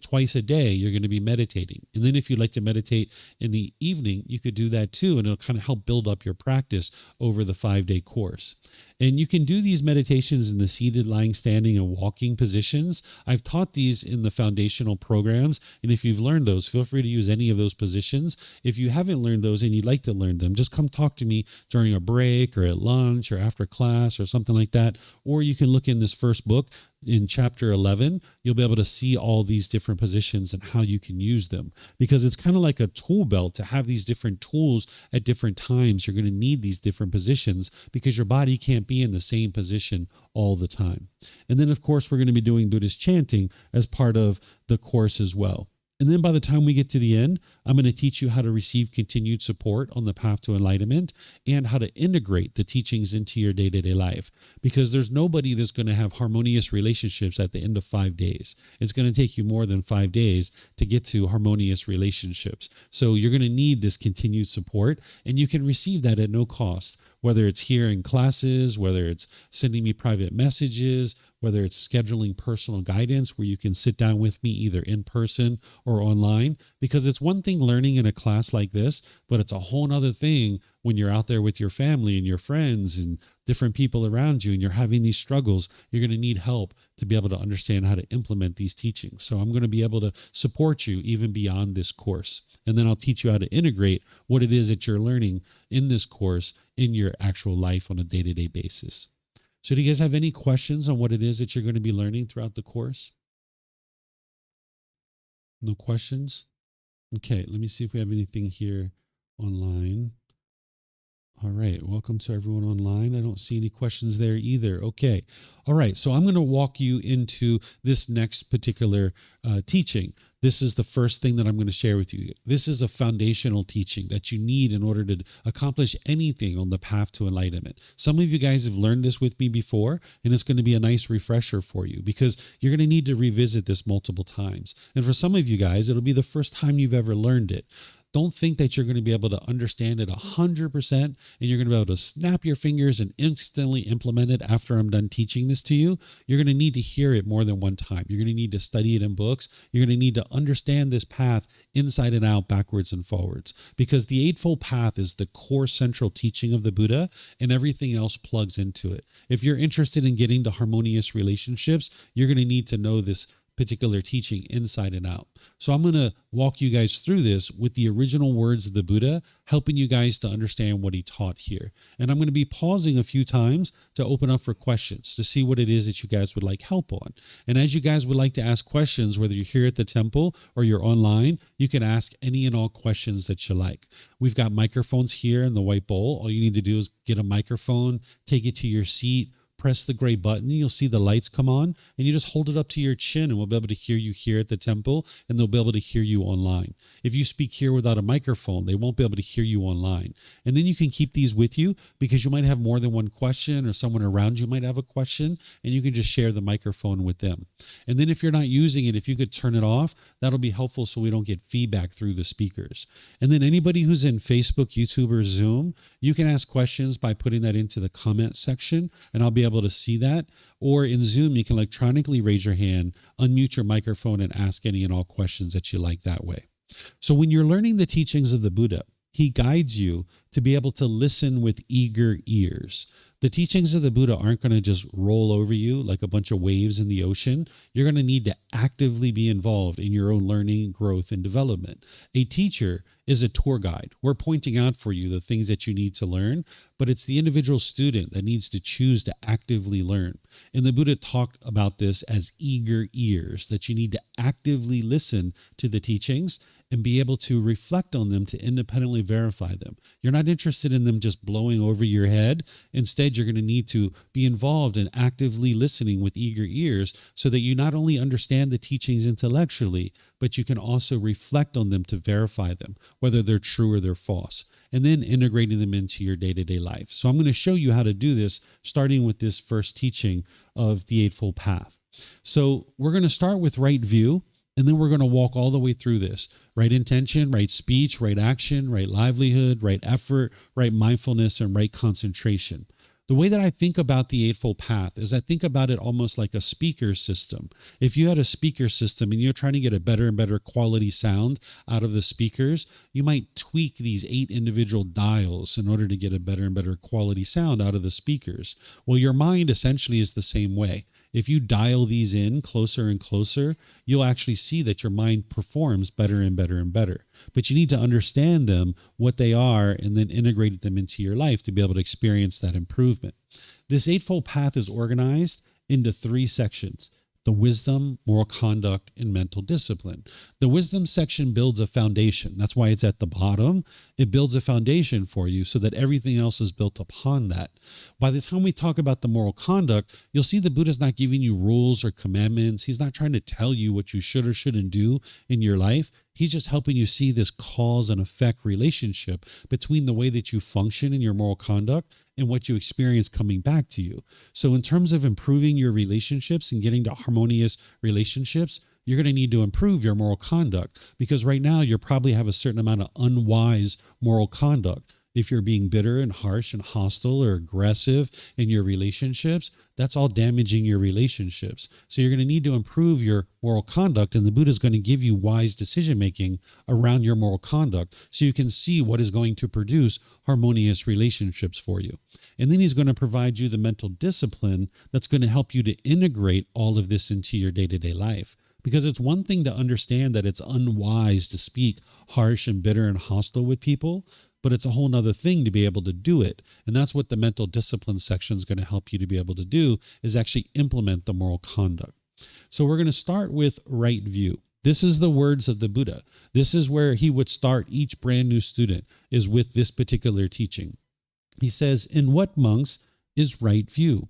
A: twice a day, you're going to be meditating. And then if you'd like to meditate in the evening, you could do that too. And it'll kind of help build up your practice over the 5-day course. And you can do these meditations in the seated, lying, standing, and walking positions. I've taught these in the foundational programs. And if you've learned those, feel free to use any of those positions. If you haven't learned those and you'd like to learn them, just come talk to me during a break or at lunch or after class or something like that. Or you can look in this first book. In chapter 11, you'll be able to see all these different positions and how you can use them, because it's kind of like a tool belt to have these different tools at different times. You're going to need these different positions because your body can't be in the same position all the time. And then, of course, we're going to be doing Buddhist chanting as part of the course as well. And then by the time we get to the end, I'm going to teach you how to receive continued support on the path to enlightenment and how to integrate the teachings into your day-to-day life. Because there's nobody that's going to have harmonious relationships at the end of 5 days. It's going to take you more than 5 days to get to harmonious relationships. So you're going to need this continued support, and you can receive that at no cost, whether it's here in classes, whether it's sending me private messages, whether it's scheduling personal guidance where you can sit down with me either in person or online. Because it's one thing learning in a class like this, but it's a whole other thing when you're out there with your family and your friends and different people around you and you're having these struggles. You're going to need help to be able to understand how to implement these teachings. So I'm going to be able to support you even beyond this course. And then I'll teach you how to integrate what it is that you're learning in this course in your actual life on a day-to-day basis. So do you guys have any questions on what it is that you're going to be learning throughout the course? No questions? Okay, let me see if we have anything here online. All right, welcome to everyone online. I don't see any questions there either. Okay, all right, so I'm going to walk you into this next particular teaching. This is the first thing that I'm going to share with you. This is a foundational teaching that you need in order to accomplish anything on the path to enlightenment. Some of you guys have learned this with me before, and it's going to be a nice refresher for you because you're going to need to revisit this multiple times. And for some of you guys, it'll be the first time you've ever learned it. Don't think that you're going to be able to understand it 100% and you're going to be able to snap your fingers and instantly implement it after I'm done teaching this to you. You're going to need to hear it more than one time. You're going to need to study it in books. You're going to need to understand this path inside and out, backwards and forwards, because the Eightfold Path is the core central teaching of the Buddha and everything else plugs into it. If you're interested in getting to harmonious relationships, you're going to need to know this particular teaching inside and out. So I'm going to walk you guys through this with the original words of the Buddha, helping you guys to understand what he taught here. And I'm going to be pausing a few times to open up for questions to see what it is that you guys would like help on. And as you guys would like to ask questions, whether you're here at the temple or you're online, you can ask any and all questions that you like. We've got microphones here in the white bowl. All you need to do is get a microphone, take it to your seat, press the gray button, you'll see the lights come on, and you just hold it up to your chin, and we'll be able to hear you here at the temple, and they'll be able to hear you online. If you speak here without a microphone, they won't be able to hear you online. And then you can keep these with you because you might have more than one question, or someone around you might have a question, and you can just share the microphone with them. And then if you're not using it, if you could turn it off, that'll be helpful so we don't get feedback through the speakers. And then anybody who's in Facebook, YouTube, or Zoom, you can ask questions by putting that into the comment section, and I'll be able to see that. Or in Zoom, you can electronically raise your hand, unmute your microphone, and ask any and all questions that you like that way. So when you're learning the teachings of the Buddha, he guides you to be able to listen with eager ears. The teachings of the Buddha aren't going to just roll over you like a bunch of waves in the ocean. You're going to need to actively be involved in your own learning, growth, and development. A teacher is a tour guide. We're pointing out for you the things that you need to learn, but it's the individual student that needs to choose to actively learn. And the Buddha talked about this as eager ears, that you need to actively listen to the teachings and be able to reflect on them to independently verify them. You're not interested in them just blowing over your head. Instead, you're going to need to be involved in actively listening with eager ears so that you not only understand the teachings intellectually, but you can also reflect on them to verify them, whether they're true or they're false, and then integrating them into your day-to-day life. So I'm going to show you how to do this, starting with this first teaching of the Eightfold Path. So we're going to start with right view. And then we're going to walk all the way through this. Right intention, right speech, right action, right livelihood, right effort, right mindfulness, and right concentration. The way that I think about the Eightfold Path is I think about it almost like a speaker system. If you had a speaker system and you're trying to get a better and better quality sound out of the speakers, you might tweak these 8 individual dials in order to get a better and better quality sound out of the speakers. Well, your mind essentially is the same way. If you dial these in closer and closer, you'll actually see that your mind performs better and better and better. But you need to understand them, what they are, and then integrate them into your life to be able to experience that improvement. This Eightfold Path is organized into 3 sections: the wisdom, moral conduct, and mental discipline. The wisdom section builds a foundation. That's why it's at the bottom. It builds a foundation for you so that everything else is built upon that. By the time we talk about the moral conduct, you'll see the Buddha's not giving you rules or commandments. He's not trying to tell you what you should or shouldn't do in your life. He's just helping you see this cause and effect relationship between the way that you function in your moral conduct and what you experience coming back to you. So in terms of improving your relationships and getting to harmonious relationships, you're going to need to improve your moral conduct, because right now you probably have a certain amount of unwise moral conduct. If you're being bitter and harsh and hostile or aggressive in your relationships, that's all damaging your relationships. So you're going to need to improve your moral conduct, and the Buddha is going to give you wise decision-making around your moral conduct so you can see what is going to produce harmonious relationships for you. And then he's going to provide you the mental discipline that's going to help you to integrate all of this into your day-to-day life. Because it's one thing to understand that it's unwise to speak harsh and bitter and hostile with people, but it's a whole nother thing to be able to do it. And that's what the mental discipline section is going to help you to be able to do, is actually implement the moral conduct. So we're going to start with right view. This is the words of the Buddha. This is where he would start each brand new student, is with this particular teaching. He says, "In what, monks, is right view?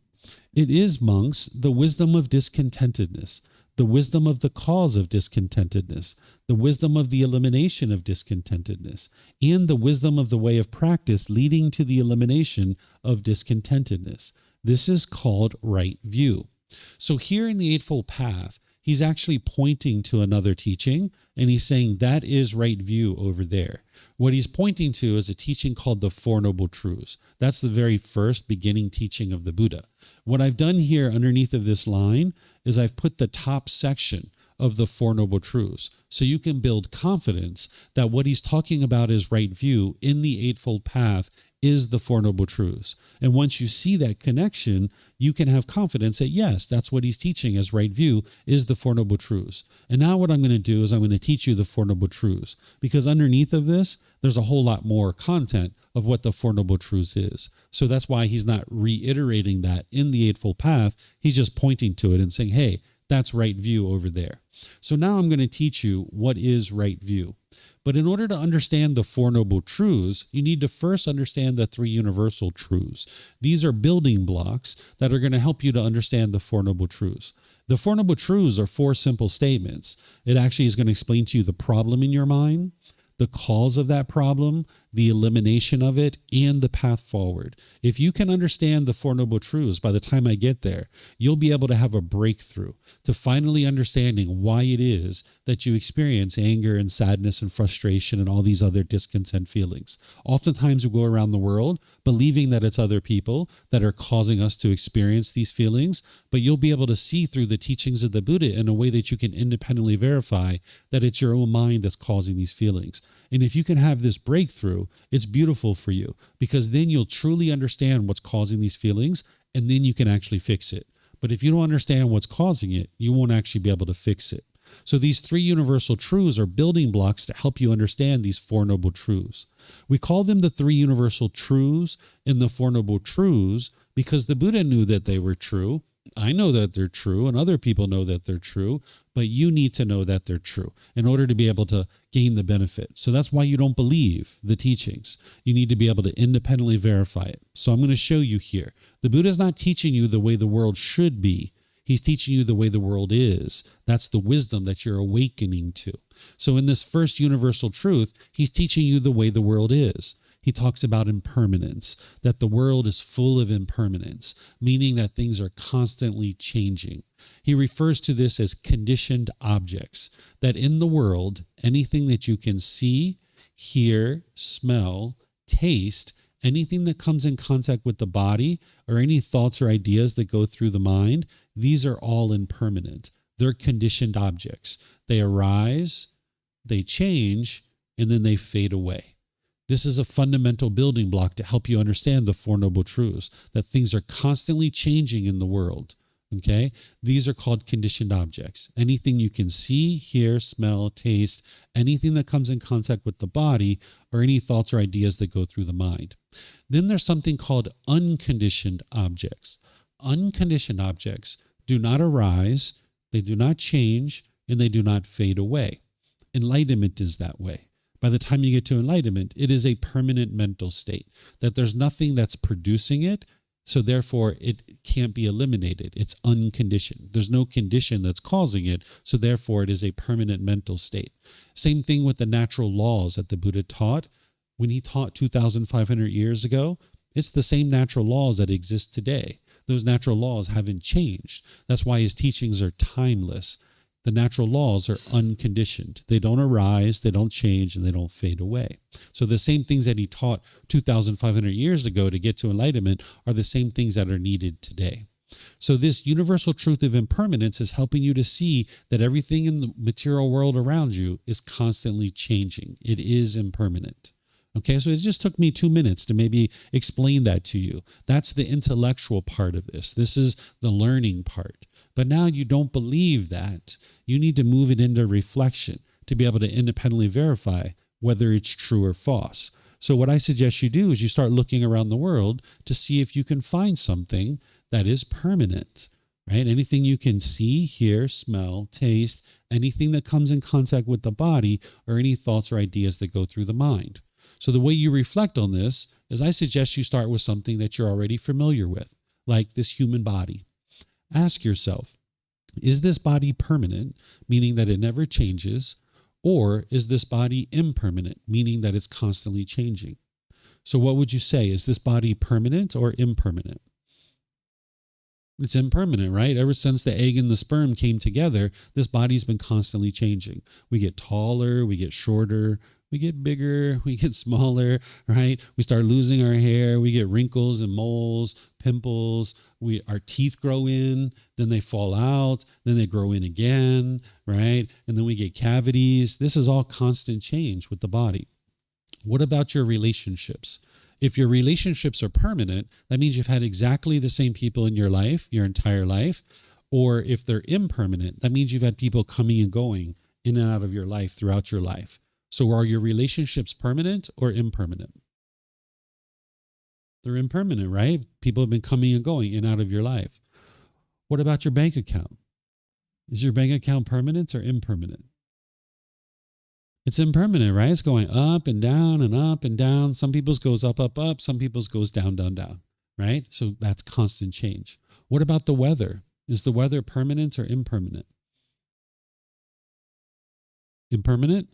A: It is, monks, the wisdom of discontentedness, the wisdom of the cause of discontentedness, the wisdom of the elimination of discontentedness, and the wisdom of the way of practice leading to the elimination of discontentedness. This is called right view." So here in the Eightfold Path, he's actually pointing to another teaching, and he's saying that is right view over there. What he's pointing to is a teaching called the Four Noble Truths. That's the very first beginning teaching of the Buddha. What I've done here underneath of this line is I've put the top section of the Four Noble Truths, so you can build confidence that what he's talking about is right view in the Eightfold Path is the Four Noble Truths. And once you see that connection, you can have confidence that yes, that's what he's teaching as right view is the Four Noble Truths. And now what I'm going to do is I'm going to teach you the Four Noble Truths, because underneath of this, there's a whole lot more content of what the Four Noble Truths is. So that's why he's not reiterating that in the Eightfold Path. He's just pointing to it and saying, hey, that's right view over there. So now I'm going to teach you what is right view. But in order to understand the Four Noble Truths, you need to first understand the three universal truths. These are building blocks that are going to help you to understand the Four Noble Truths. The Four Noble Truths are four simple statements. It actually is going to explain to you the problem in your mind, the cause of that problem, the elimination of it, and the path forward. If you can understand the Four Noble Truths, by the time I get there, you'll be able to have a breakthrough to finally understanding why it is that you experience anger and sadness and frustration and all these other discontent feelings. Oftentimes we go around the world believing that it's other people that are causing us to experience these feelings, but you'll be able to see through the teachings of the Buddha in a way that you can independently verify that it's your own mind that's causing these feelings. And if you can have this breakthrough, it's beautiful for you, because then you'll truly understand what's causing these feelings, and then you can actually fix it. But if you don't understand what's causing it, you won't actually be able to fix it. So these three universal truths are building blocks to help you understand these Four Noble Truths. We call them the three universal truths and the Four Noble Truths because the Buddha knew that they were true. I know that they're true, and other people know that they're true, but you need to know that they're true in order to be able to gain the benefit. So that's why you don't believe the teachings. You need to be able to independently verify it. So I'm going to show you here. The Buddha is not teaching you the way the world should be. He's teaching you the way the world is. That's the wisdom that you're awakening to. So in this first universal truth, he's teaching you the way the world is. He talks about impermanence, that the world is full of impermanence, meaning that things are constantly changing. He refers to this as conditioned objects, that in the world, anything that you can see, hear, smell, taste, anything that comes in contact with the body, or any thoughts or ideas that go through the mind, these are all impermanent. They're conditioned objects. They arise, they change, and then they fade away. This is a fundamental building block to help you understand the Four Noble Truths, that things are constantly changing in the world. Okay? These are called conditioned objects. Anything you can see, hear, smell, taste, anything that comes in contact with the body, or any thoughts or ideas that go through the mind. Then there's something called unconditioned objects. Unconditioned objects do not arise, they do not change, and they do not fade away. Enlightenment is that way. By the time you get to enlightenment, it is a permanent mental state, that there's nothing that's producing it, so therefore it can't be eliminated. It's unconditioned. There's no condition that's causing it, so therefore it is a permanent mental state. Same thing with the natural laws that the Buddha taught. When he taught 2,500 years ago, it's the same natural laws that exist today. Those natural laws haven't changed. That's why his teachings are timeless. The natural laws are unconditioned. They don't arise, they don't change, and they don't fade away. So the same things that he taught 2,500 years ago to get to enlightenment are the same things that are needed today. So this universal truth of impermanence is helping you to see that everything in the material world around you is constantly changing. It is impermanent. Okay, so it just took me 2 minutes to maybe explain that to you. That's the intellectual part of this. This is the learning part. But now you don't believe that. You need to move it into reflection to be able to independently verify whether it's true or false. So what I suggest you do is you start looking around the world to see if you can find something that is permanent, right? Anything you can see, hear, smell, taste, anything that comes in contact with the body, or any thoughts or ideas that go through the mind. So the way you reflect on this is I suggest you start with something that you're already familiar with, like this human body. Ask yourself, is this body permanent, meaning that it never changes, or is this body impermanent, meaning that it's constantly changing? So what would you say? Is this body permanent or impermanent? It's impermanent, right? Ever since the egg and the sperm came together, this body's been constantly changing. We get taller, we get shorter, we get bigger, we get smaller, right? We start losing our hair, we get wrinkles and moles, pimples, our teeth grow in, then they fall out, then they grow in again, right? And then we get cavities. This is all constant change with the body. What about your relationships? If your relationships are permanent, that means you've had exactly the same people in your life, your entire life. Or if they're impermanent, that means you've had people coming and going in and out of your life throughout your life. So are your relationships permanent or impermanent? They're impermanent, right? People have been coming and going in and out of your life. What about your bank account? Is your bank account permanent or impermanent? It's impermanent, right? It's going up and down and up and down. Some people's goes up, up, up. Some people's goes down, down, down, right? So that's constant change. What about the weather? Is the weather permanent or impermanent? Impermanent?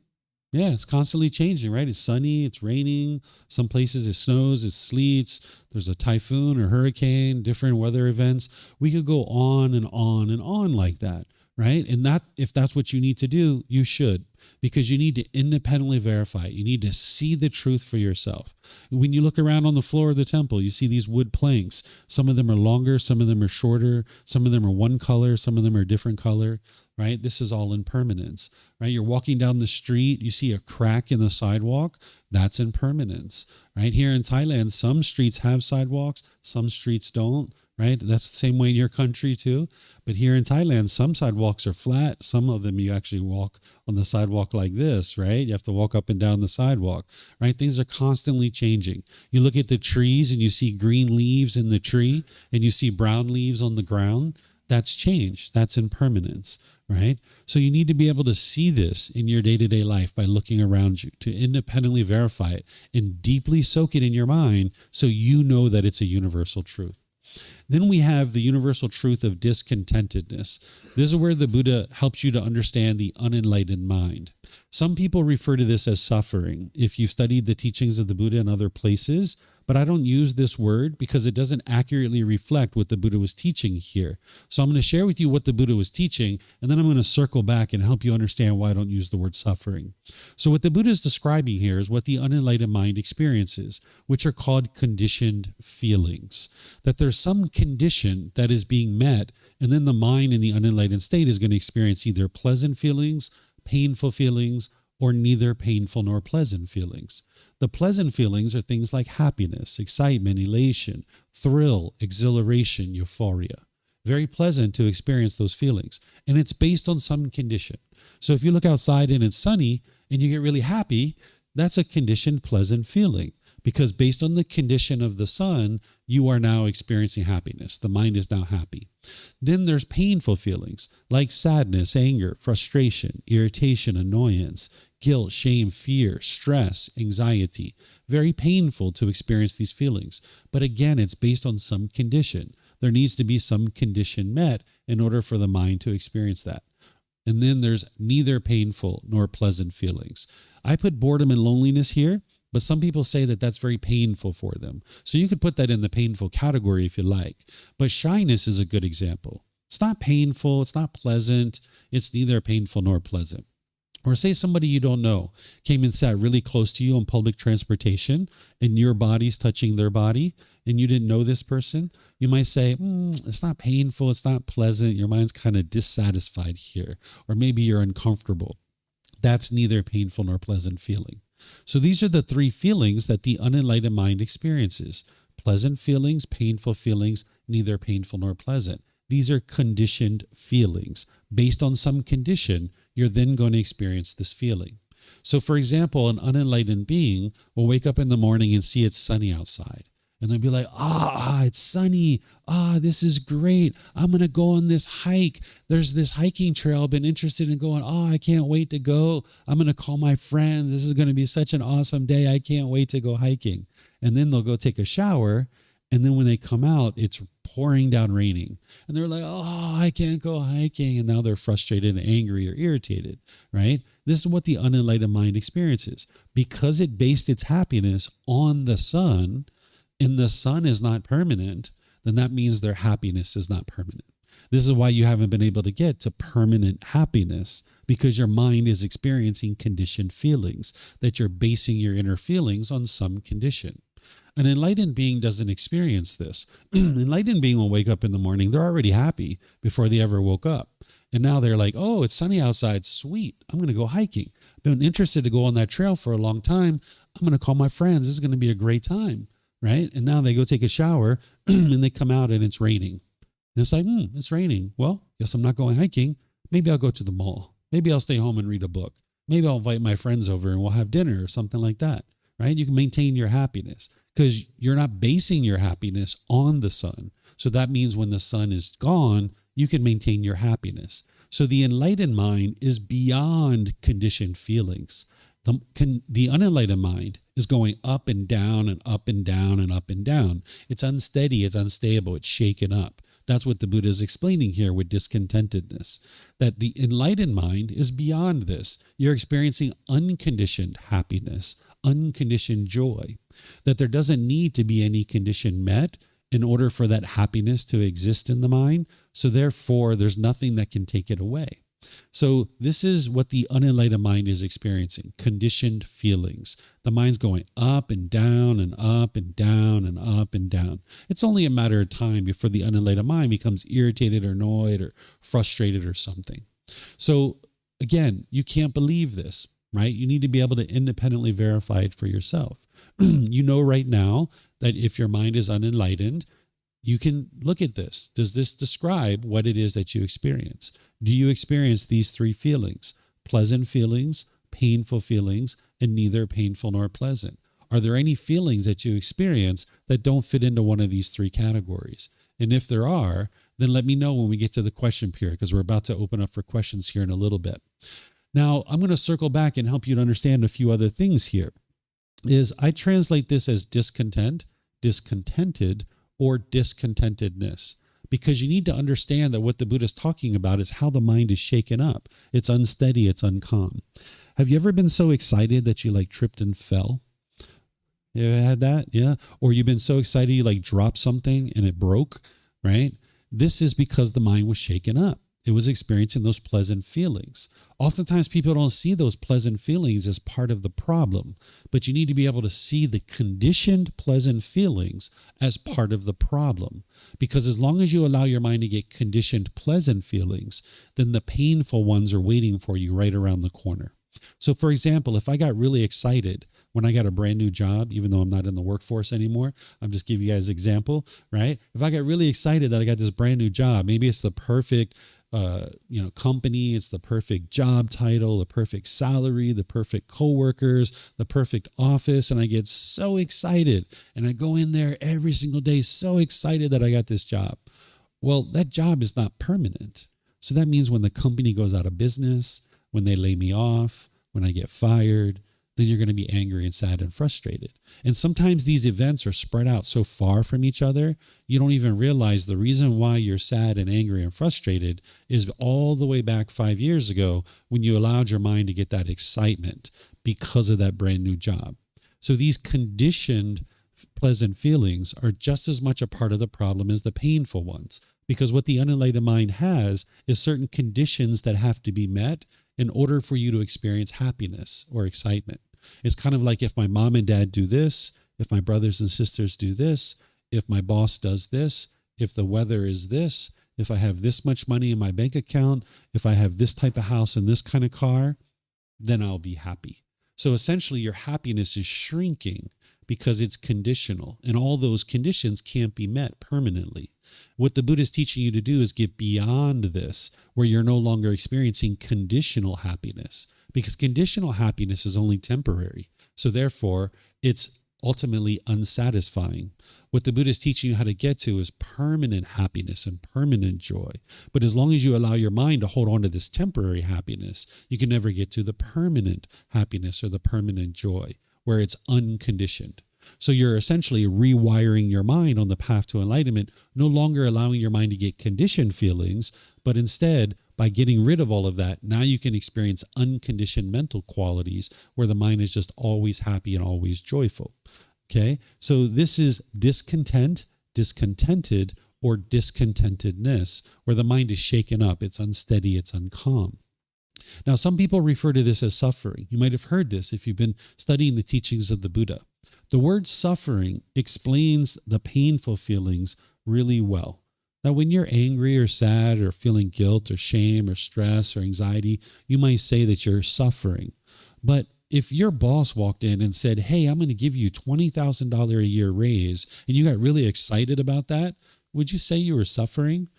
A: Yeah, it's constantly changing, right? It's sunny, it's raining. Some places it snows, it sleets. There's a typhoon or hurricane, different weather events. We could go on and on and on like that, right? And that, if that's what you need to do, you should, because you need to independently verify it. You need to see the truth for yourself. When you look around on the floor of the temple, you see these wood planks. Some of them are longer, some of them are shorter, some of them are one color, some of them are different color, right? This is all impermanence, right? You're walking down the street, you see a crack in the sidewalk, that's impermanence, right? Here in Thailand, some streets have sidewalks, some streets don't, right? That's the same way in your country too. But here in Thailand, some sidewalks are flat. Some of them you actually walk on the sidewalk like this, right? You have to walk up and down the sidewalk, right? Things are constantly changing. You look at the trees and you see green leaves in the tree and you see brown leaves on the ground. That's change. That's impermanence, right? So you need to be able to see this in your day-to-day life by looking around you to independently verify it and deeply soak it in your mind so you know that it's a universal truth. Then we have the universal truth of discontentedness. This is where the Buddha helps you to understand the unenlightened mind. Some people refer to this as suffering. If you've studied the teachings of the Buddha in other places, but I don't use this word because it doesn't accurately reflect what the Buddha was teaching here. So I'm going to share with you what the Buddha was teaching, and then I'm going to circle back and help you understand why I don't use the word suffering. So what the Buddha is describing here is what the unenlightened mind experiences, which are called conditioned feelings. That there's some condition that is being met, and then the mind in the unenlightened state is going to experience either pleasant feelings, painful feelings, or neither painful nor pleasant feelings. The pleasant feelings are things like happiness, excitement, elation, thrill, exhilaration, euphoria. Very pleasant to experience those feelings. And it's based on some condition. So if you look outside and it's sunny and you get really happy, that's a conditioned pleasant feeling. Because based on the condition of the sun, you are now experiencing happiness. The mind is now happy. Then there's painful feelings like sadness, anger, frustration, irritation, annoyance, guilt, shame, fear, stress, anxiety. Very painful to experience these feelings. But again, it's based on some condition. There needs to be some condition met in order for the mind to experience that. And then there's neither painful nor pleasant feelings. I put boredom and loneliness here, but some people say that that's very painful for them. So you could put that in the painful category if you like. But shyness is a good example. It's not painful. It's not pleasant. It's neither painful nor pleasant. Or say somebody you don't know came and sat really close to you on public transportation and your body's touching their body and you didn't know this person. You might say, it's not painful. It's not pleasant. Your mind's kind of dissatisfied here. Or maybe you're uncomfortable. That's neither painful nor pleasant feeling. So these are the three feelings that the unenlightened mind experiences. Pleasant feelings, painful feelings, neither painful nor pleasant. These are conditioned feelings. Based on some condition, you're then going to experience this feeling. So for example, an unenlightened being will wake up in the morning and see it's sunny outside. And they'll be like, it's sunny. This is great. I'm going to go on this hike. There's this hiking trail I've been interested in going. I can't wait to go. I'm going to call my friends. This is going to be such an awesome day. I can't wait to go hiking. And then they'll go take a shower. And then when they come out, it's pouring down raining. And they're like, I can't go hiking. And now they're frustrated and angry or irritated, right? This is what the unenlightened mind experiences. Because it based its happiness on the sun, and the sun is not permanent, then that means their happiness is not permanent. This is why you haven't been able to get to permanent happiness, because your mind is experiencing conditioned feelings, that you're basing your inner feelings on some condition. An enlightened being doesn't experience this. An enlightened being will wake up in the morning, they're already happy before they ever woke up. And now they're like, it's sunny outside, sweet, I'm going to go hiking. Been interested to go on that trail for a long time. I'm going to call my friends. This is going to be a great time. Right? And now they go take a shower and they come out and it's raining. And it's like, it's raining. Well, guess I'm not going hiking. Maybe I'll go to the mall. Maybe I'll stay home and read a book. Maybe I'll invite my friends over and we'll have dinner or something like that. Right? You can maintain your happiness because you're not basing your happiness on the sun. So that means when the sun is gone, you can maintain your happiness. So the enlightened mind is beyond conditioned feelings. The unenlightened mind is going up and down and up and down and up and down. It's unsteady, it's unstable, it's shaken up. That's what the Buddha is explaining here with discontentedness, that the enlightened mind is beyond this. You're experiencing unconditioned happiness, unconditioned joy, that there doesn't need to be any condition met in order for that happiness to exist in the mind. So therefore, there's nothing that can take it away. So this is what the unenlightened mind is experiencing, conditioned feelings. The mind's going up and down and up and down and up and down. It's only a matter of time before the unenlightened mind becomes irritated or annoyed or frustrated or something. So again, you can't believe this, right? You need to be able to independently verify it for yourself. You know right now that if your mind is unenlightened, you can look at this. Does this describe what it is that you experience? Do you experience these three feelings? Pleasant feelings, painful feelings, and neither painful nor pleasant. Are there any feelings that you experience that don't fit into one of these three categories? And if there are, then let me know when we get to the question period, because we're about to open up for questions here in a little bit. Now, I'm going to circle back and help you to understand a few other things here. I translate this as discontent, discontented, or discontentedness, because you need to understand that what the Buddha is talking about is how the mind is shaken up. It's unsteady, it's uncalm. Have you ever been so excited that you tripped and fell? You ever had that? Yeah. Or you've been so excited you dropped something and it broke, right? This is because the mind was shaken up. It was experiencing those pleasant feelings. Oftentimes people don't see those pleasant feelings as part of the problem, but you need to be able to see the conditioned pleasant feelings as part of the problem. Because as long as you allow your mind to get conditioned pleasant feelings, then the painful ones are waiting for you right around the corner. So for example, if I got really excited when I got a brand new job, even though I'm not in the workforce anymore, I'm just giving you guys an example, right? If I got really excited that I got this brand new job, maybe it's the perfect company, it's the perfect job title, the perfect salary, the perfect coworkers, the perfect office. And I get so excited and I go in there every single day, so excited that I got this job. Well, that job is not permanent. So that means when the company goes out of business, when they lay me off, when I get fired, then you're going to be angry and sad and frustrated. And sometimes these events are spread out so far from each other, you don't even realize the reason why you're sad and angry and frustrated is all the way back 5 years ago when you allowed your mind to get that excitement because of that brand new job. So these conditioned pleasant feelings are just as much a part of the problem as the painful ones, because what the unenlightened mind has is certain conditions that have to be met in order for you to experience happiness or excitement. It's kind of like if my mom and dad do this, if my brothers and sisters do this, if my boss does this, if the weather is this, if I have this much money in my bank account, if I have this type of house and this kind of car, then I'll be happy. So essentially your happiness is shrinking because it's conditional, and all those conditions can't be met permanently. What the Buddha is teaching you to do is get beyond this, where you're no longer experiencing conditional happiness, because conditional happiness is only temporary. So therefore, it's ultimately unsatisfying. What the Buddha is teaching you how to get to is permanent happiness and permanent joy. But as long as you allow your mind to hold on to this temporary happiness, you can never get to the permanent happiness or the permanent joy, where it's unconditioned. So you're essentially rewiring your mind on the path to enlightenment, no longer allowing your mind to get conditioned feelings, but instead, by getting rid of all of that, now you can experience unconditioned mental qualities where the mind is just always happy and always joyful. Okay? So this is discontent, discontented, or discontentedness, where the mind is shaken up, it's unsteady, it's uncalm. Now, some people refer to this as suffering. You might have heard this if you've been studying the teachings of the Buddha. The word suffering explains the painful feelings really well. Now, when you're angry or sad or feeling guilt or shame or stress or anxiety, you might say that you're suffering. But if your boss walked in and said, hey, I'm going to give you $20,000 a year raise, and you got really excited about that, would you say you were suffering?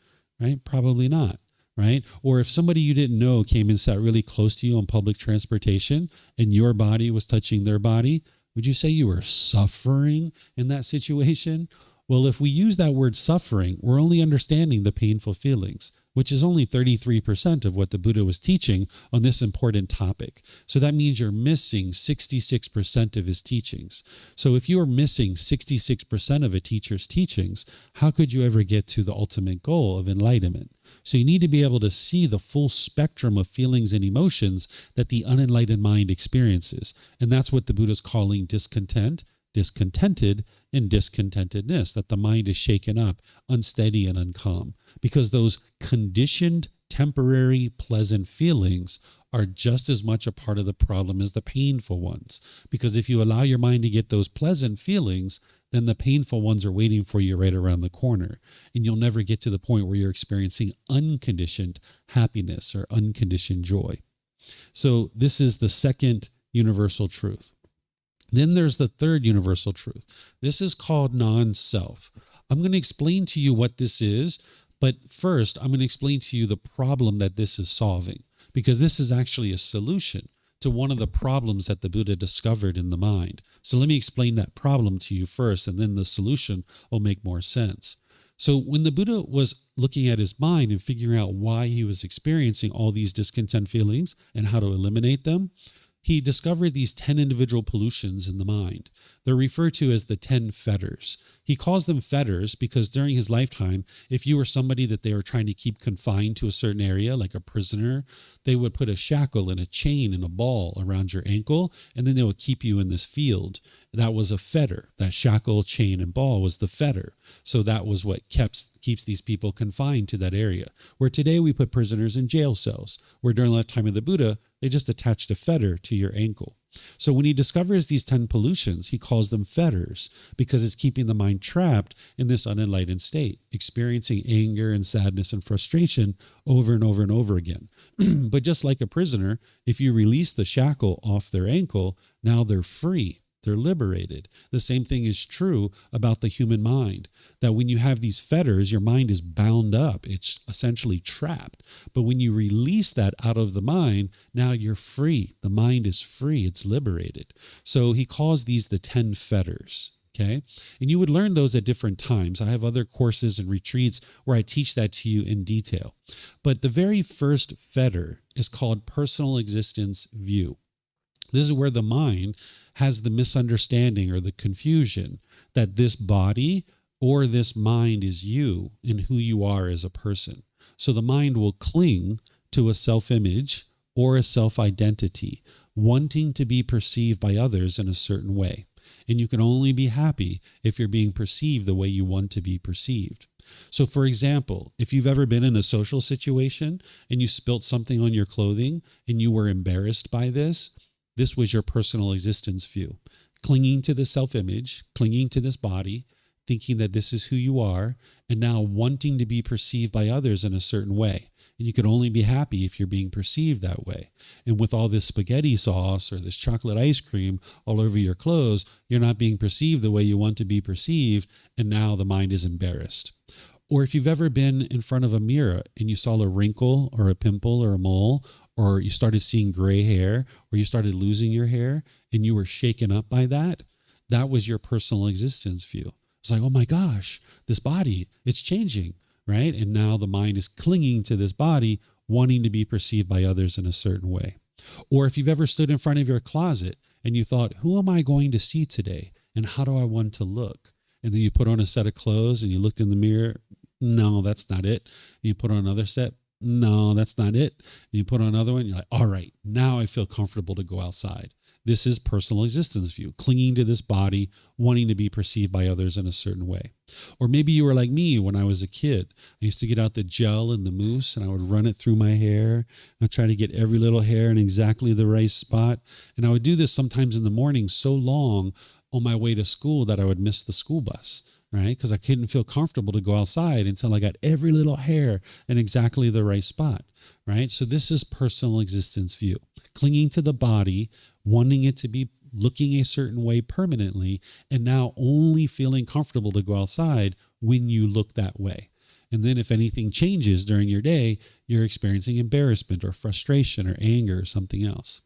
A: Right? Probably not. Right? Or if somebody you didn't know came and sat really close to you on public transportation and your body was touching their body, would you say you were suffering in that situation? Well, if we use that word suffering, we're only understanding the painful feelings. which is only 33% of what the Buddha was teaching on this important topic. So that means you're missing 66% of his teachings. So if you are missing 66% of a teacher's teachings, how could you ever get to the ultimate goal of enlightenment? So you need to be able to see the full spectrum of feelings and emotions that the unenlightened mind experiences. And that's what the Buddha is calling discontent, discontented, and discontentedness, that the mind is shaken up, unsteady, and uncalm. Because those conditioned, temporary, pleasant feelings are just as much a part of the problem as the painful ones. Because if you allow your mind to get those pleasant feelings, then the painful ones are waiting for you right around the corner. And you'll never get to the point where you're experiencing unconditioned happiness or unconditioned joy. So this is the second universal truth. Then there's the third universal truth. This is called non-self. I'm going to explain to you what this is, but first I'm going to explain to you the problem that this is solving, because this is actually a solution to one of the problems that the Buddha discovered in the mind. So let me explain that problem to you first, and then the solution will make more sense. So when the Buddha was looking at his mind and figuring out why he was experiencing all these discontent feelings and how to eliminate them, he discovered these 10 individual pollutions in the mind. They're referred to as the 10 fetters. He calls them fetters because during his lifetime, if you were somebody that they were trying to keep confined to a certain area, like a prisoner, they would put a shackle and a chain and a ball around your ankle, and then they would keep you in this field. That was a fetter. That shackle, chain, and ball was the fetter. So that was what keeps these people confined to that area. Where today we put prisoners in jail cells, where during the lifetime of the Buddha, they just attached a fetter to your ankle. So when he discovers these 10 pollutions, he calls them fetters because it's keeping the mind trapped in this unenlightened state, experiencing anger and sadness and frustration over and over and over again. But just like a prisoner, if you release the shackle off their ankle, now they're free. They're liberated. The same thing is true about the human mind, that when you have these fetters, your mind is bound up. It's essentially trapped. But when you release that out of the mind, now you're free. The mind is free. It's liberated. So he calls these the 10 fetters. Okay. And you would learn those at different times. I have other courses and retreats where I teach that to you in detail. But the very first fetter is called personal existence view. This is where the mind has the misunderstanding or the confusion that this body or this mind is you and who you are as a person. So the mind will cling to a self-image or a self-identity, wanting to be perceived by others in a certain way. And you can only be happy if you're being perceived the way you want to be perceived. So for example, if you've ever been in a social situation and you spilt something on your clothing and you were embarrassed by this was your personal existence view. Clinging to the self-image, clinging to this body, thinking that this is who you are, and now wanting to be perceived by others in a certain way. And you can only be happy if you're being perceived that way. And with all this spaghetti sauce or this chocolate ice cream all over your clothes, you're not being perceived the way you want to be perceived, and now the mind is embarrassed. Or if you've ever been in front of a mirror and you saw a wrinkle or a pimple or a mole, or you started seeing gray hair, or you started losing your hair, and you were shaken up by that, that was your personal existence view. It's like, oh my gosh, this body, it's changing, right? And now the mind is clinging to this body, wanting to be perceived by others in a certain way. Or if you've ever stood in front of your closet and you thought, who am I going to see today? And how do I want to look? And then you put on a set of clothes and you looked in the mirror. No, that's not it. You put on another set. No, that's not it. And you put on another one. You're like, all right, now I feel comfortable to go outside. This is personal existence view, clinging to this body, wanting to be perceived by others in a certain way. Or maybe you were like me when I was a kid. I used to get out the gel and the mousse and I would run it through my hair. I'd try to get every little hair in exactly the right spot. And I would do this sometimes in the morning so long on my way to school that I would miss the school bus. Right? Because I couldn't feel comfortable to go outside until I got every little hair in exactly the right spot. Right? So this is personal existence view. Clinging to the body, wanting it to be looking a certain way permanently, and now only feeling comfortable to go outside when you look that way. And then if anything changes during your day, you're experiencing embarrassment or frustration or anger or something else.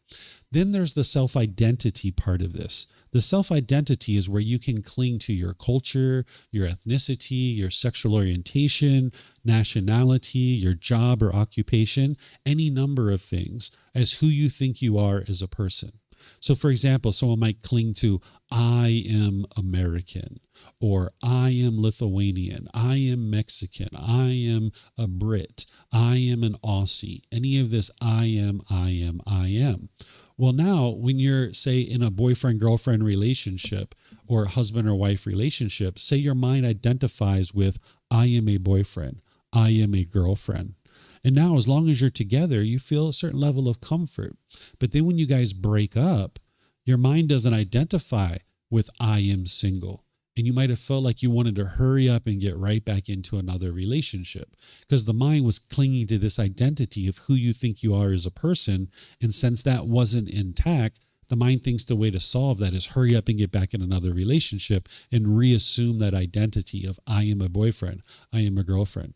A: Then there's the self-identity part of this. The self-identity is where you can cling to your culture, your ethnicity, your sexual orientation, nationality, your job or occupation, any number of things as who you think you are as a person. So, for example, someone might cling to, I am American, or I am Lithuanian, I am Mexican, I am a Brit, I am an Aussie, any of this I am. Well, now when you're, say, in a boyfriend-girlfriend relationship or husband or wife relationship, say your mind identifies with, I am a boyfriend, I am a girlfriend. And now, as long as you're together, you feel a certain level of comfort. But then when you guys break up, your mind doesn't identify with I am single. And you might have felt like you wanted to hurry up and get right back into another relationship because the mind was clinging to this identity of who you think you are as a person. And since that wasn't intact, the mind thinks the way to solve that is hurry up and get back in another relationship and reassume that identity of I am a boyfriend, I am a girlfriend.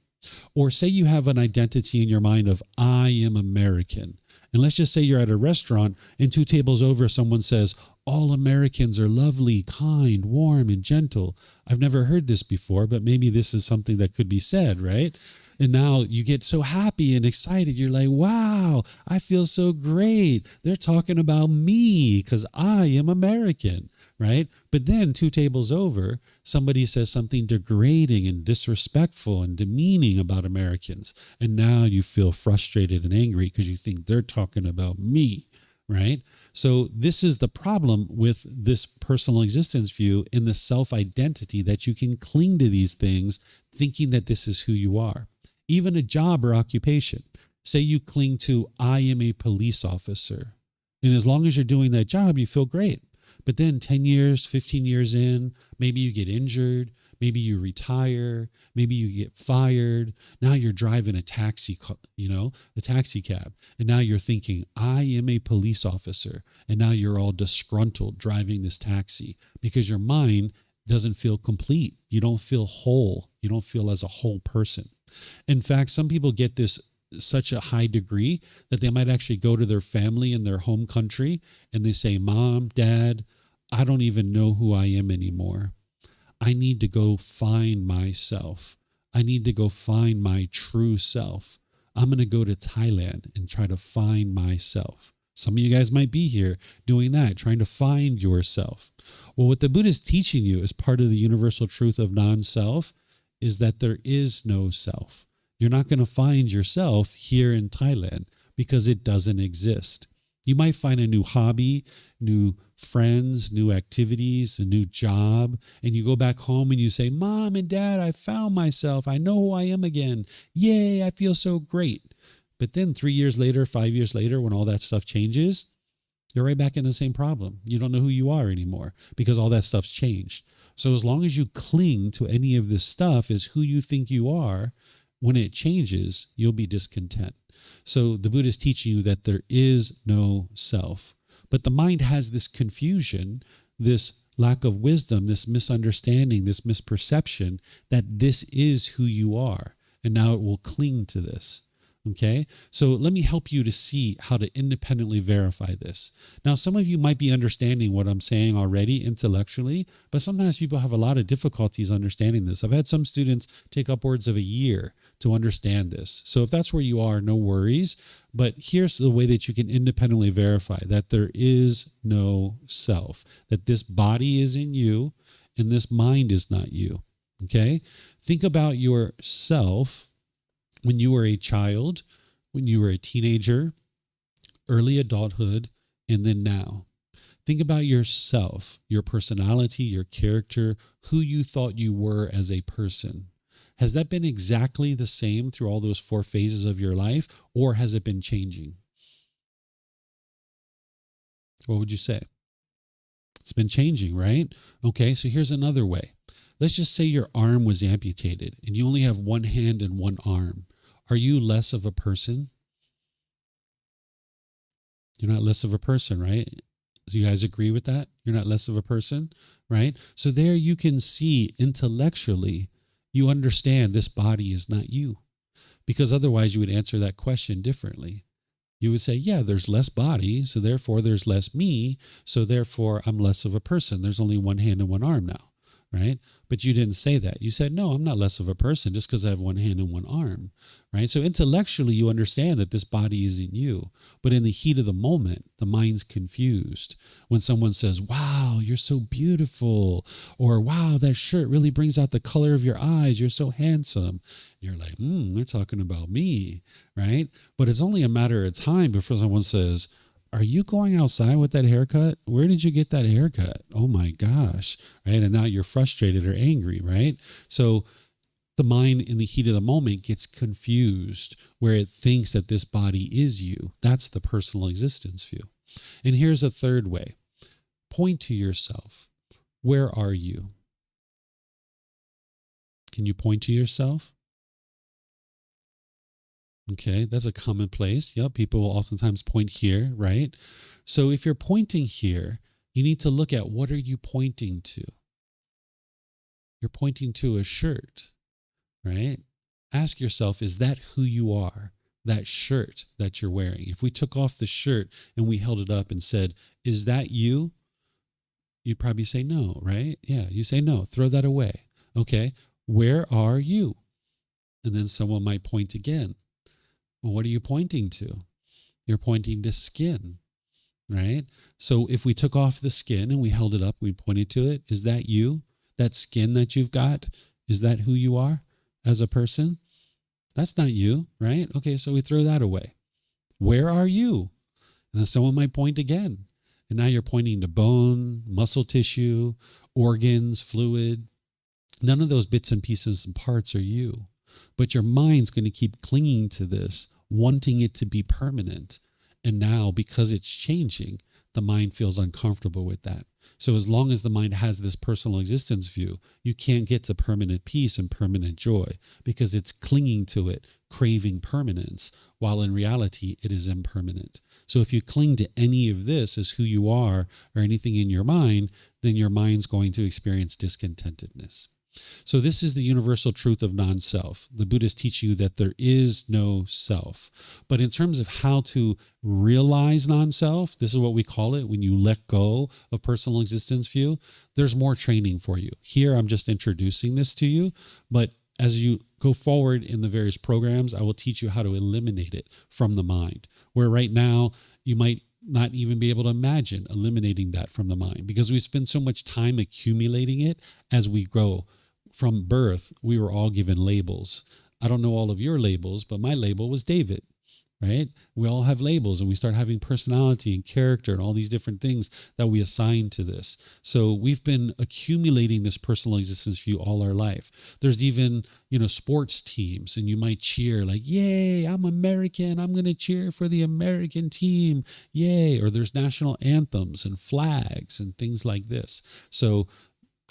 A: Or say you have an identity in your mind of I am American. And let's just say you're at a restaurant and 2 tables over, someone says, all Americans are lovely, kind, warm, and gentle. I've never heard this before, but maybe this is something that could be said, right? And now you get so happy and excited. You're like, wow, I feel so great. They're talking about me because I am American, right? But then 2 tables over, somebody says something degrading and disrespectful and demeaning about Americans. And now you feel frustrated and angry because you think they're talking about me, right? So this is the problem with this personal existence view in the self-identity, that you can cling to these things thinking that this is who you are. Even a job or occupation. Say you cling to, I am a police officer. And as long as you're doing that job, you feel great. But then 10 years, 15 years in, maybe you get injured, maybe you retire, maybe you get fired. Now you're driving a taxi, a taxi cab. And now you're thinking, I am a police officer. And now you're all disgruntled driving this taxi because your mind doesn't feel complete. You don't feel whole. You don't feel as a whole person. In fact, some people get this such a high degree that they might actually go to their family in their home country and they say, Mom, Dad, I don't even know who I am anymore. I need to go find myself. I need to go find my true self. I'm going to go to Thailand and try to find myself. Some of you guys might be here doing that, trying to find yourself. Well, what the Buddha is teaching you as part of the universal truth of non-self is that there is no self. You're not going to find yourself here in Thailand because it doesn't exist. You might find a new hobby, new friends, new activities, a new job, and you go back home and you say, Mom and Dad, I found myself. I know who I am again. Yay, I feel so great. But then 3 years later, 5 years later, when all that stuff changes, you're right back in the same problem. You don't know who you are anymore because all that stuff's changed. So as long as you cling to any of this stuff as who you think you are, when it changes, you'll be discontent. So the Buddha is teaching you that there is no self. But the mind has this confusion, this lack of wisdom, this misunderstanding, this misperception that this is who you are. And now it will cling to this. Okay, so let me help you to see how to independently verify this. Now, some of you might be understanding what I'm saying already intellectually, but sometimes people have a lot of difficulties understanding this. I've had some students take upwards of a year to understand this. So if that's where you are, no worries. But here's the way that you can independently verify that there is no self, that this body is in you and this mind is not you. Okay, think about yourself when you were a child, when you were a teenager, early adulthood, and then now. Think about yourself, your personality, your character, who you thought you were as a person. Has that been exactly the same through all those 4 phases of your life, or has it been changing? What would you say? It's been changing, right? Okay, so here's another way. Let's just say your arm was amputated and you only have 1 hand and 1 arm. Are you less of a person? You're not less of a person, right? Do you guys agree with that? You're not less of a person, right? So there you can see intellectually you understand this body is not you. Because otherwise you would answer that question differently. You would say, yeah, there's less body, so therefore there's less me, so therefore I'm less of a person. There's only one hand and one arm now, right? But you didn't say that. You said, no, I'm not less of a person just because I have one hand and one arm, right? So intellectually you understand that this body isn't you, but in the heat of the moment, the mind's confused. When someone says, wow, you're so beautiful, or wow, that shirt really brings out the color of your eyes, you're so handsome. You're like, they're talking about me, right? But it's only a matter of time before someone says, are you going outside with that haircut? Where did you get that haircut? Oh my gosh, right? And now you're frustrated or angry, right? So the mind in the heat of the moment gets confused where it thinks that this body is you. That's the personal existence view. And here's a third way. Point to yourself. Where are you? Can you point to yourself? Okay, that's a common place. Yep, people will oftentimes point here, right? So if you're pointing here, you need to look at what are you pointing to? You're pointing to a shirt, right? Ask yourself, is that who you are? That shirt that you're wearing. If we took off the shirt and we held it up and said, is that you? You'd probably say no, right? Yeah, you say no, throw that away. Okay, where are you? And then someone might point again. Well, what are you pointing to? You're pointing to skin, right? So if we took off the skin and we held it up, we pointed to it, is that you? That skin that you've got, is that who you are as a person? That's not you, right? Okay, so we throw that away. Where are you? And then someone might point again. And now you're pointing to bone, muscle tissue, organs, fluid. None of those bits and pieces and parts are you. But your mind's going to keep clinging to this, wanting it to be permanent. And now, because it's changing, the mind feels uncomfortable with that. So as long as the mind has this personal existence view, you can't get to permanent peace and permanent joy because it's clinging to it, craving permanence, while in reality, it is impermanent. So if you cling to any of this as who you are or anything in your mind, then your mind's going to experience discontentedness. So this is the universal truth of non-self. The Buddhists teach you that there is no self. But in terms of how to realize non-self, this is what we call it when you let go of personal existence view, there's more training for you. Here, I'm just introducing this to you, but as you go forward in the various programs, I will teach you how to eliminate it from the mind. Where right now, you might not even be able to imagine eliminating that from the mind because we spend so much time accumulating it as we grow. From birth, we were all given labels. I don't know all of your labels, but my label was David, right? We all have labels and we start having personality and character and all these different things that we assign to this. So we've been accumulating this personal existence view all our life. There's even, sports teams and you might cheer like, yay, I'm American. I'm going to cheer for the American team. Yay. Or there's national anthems and flags and things like this. So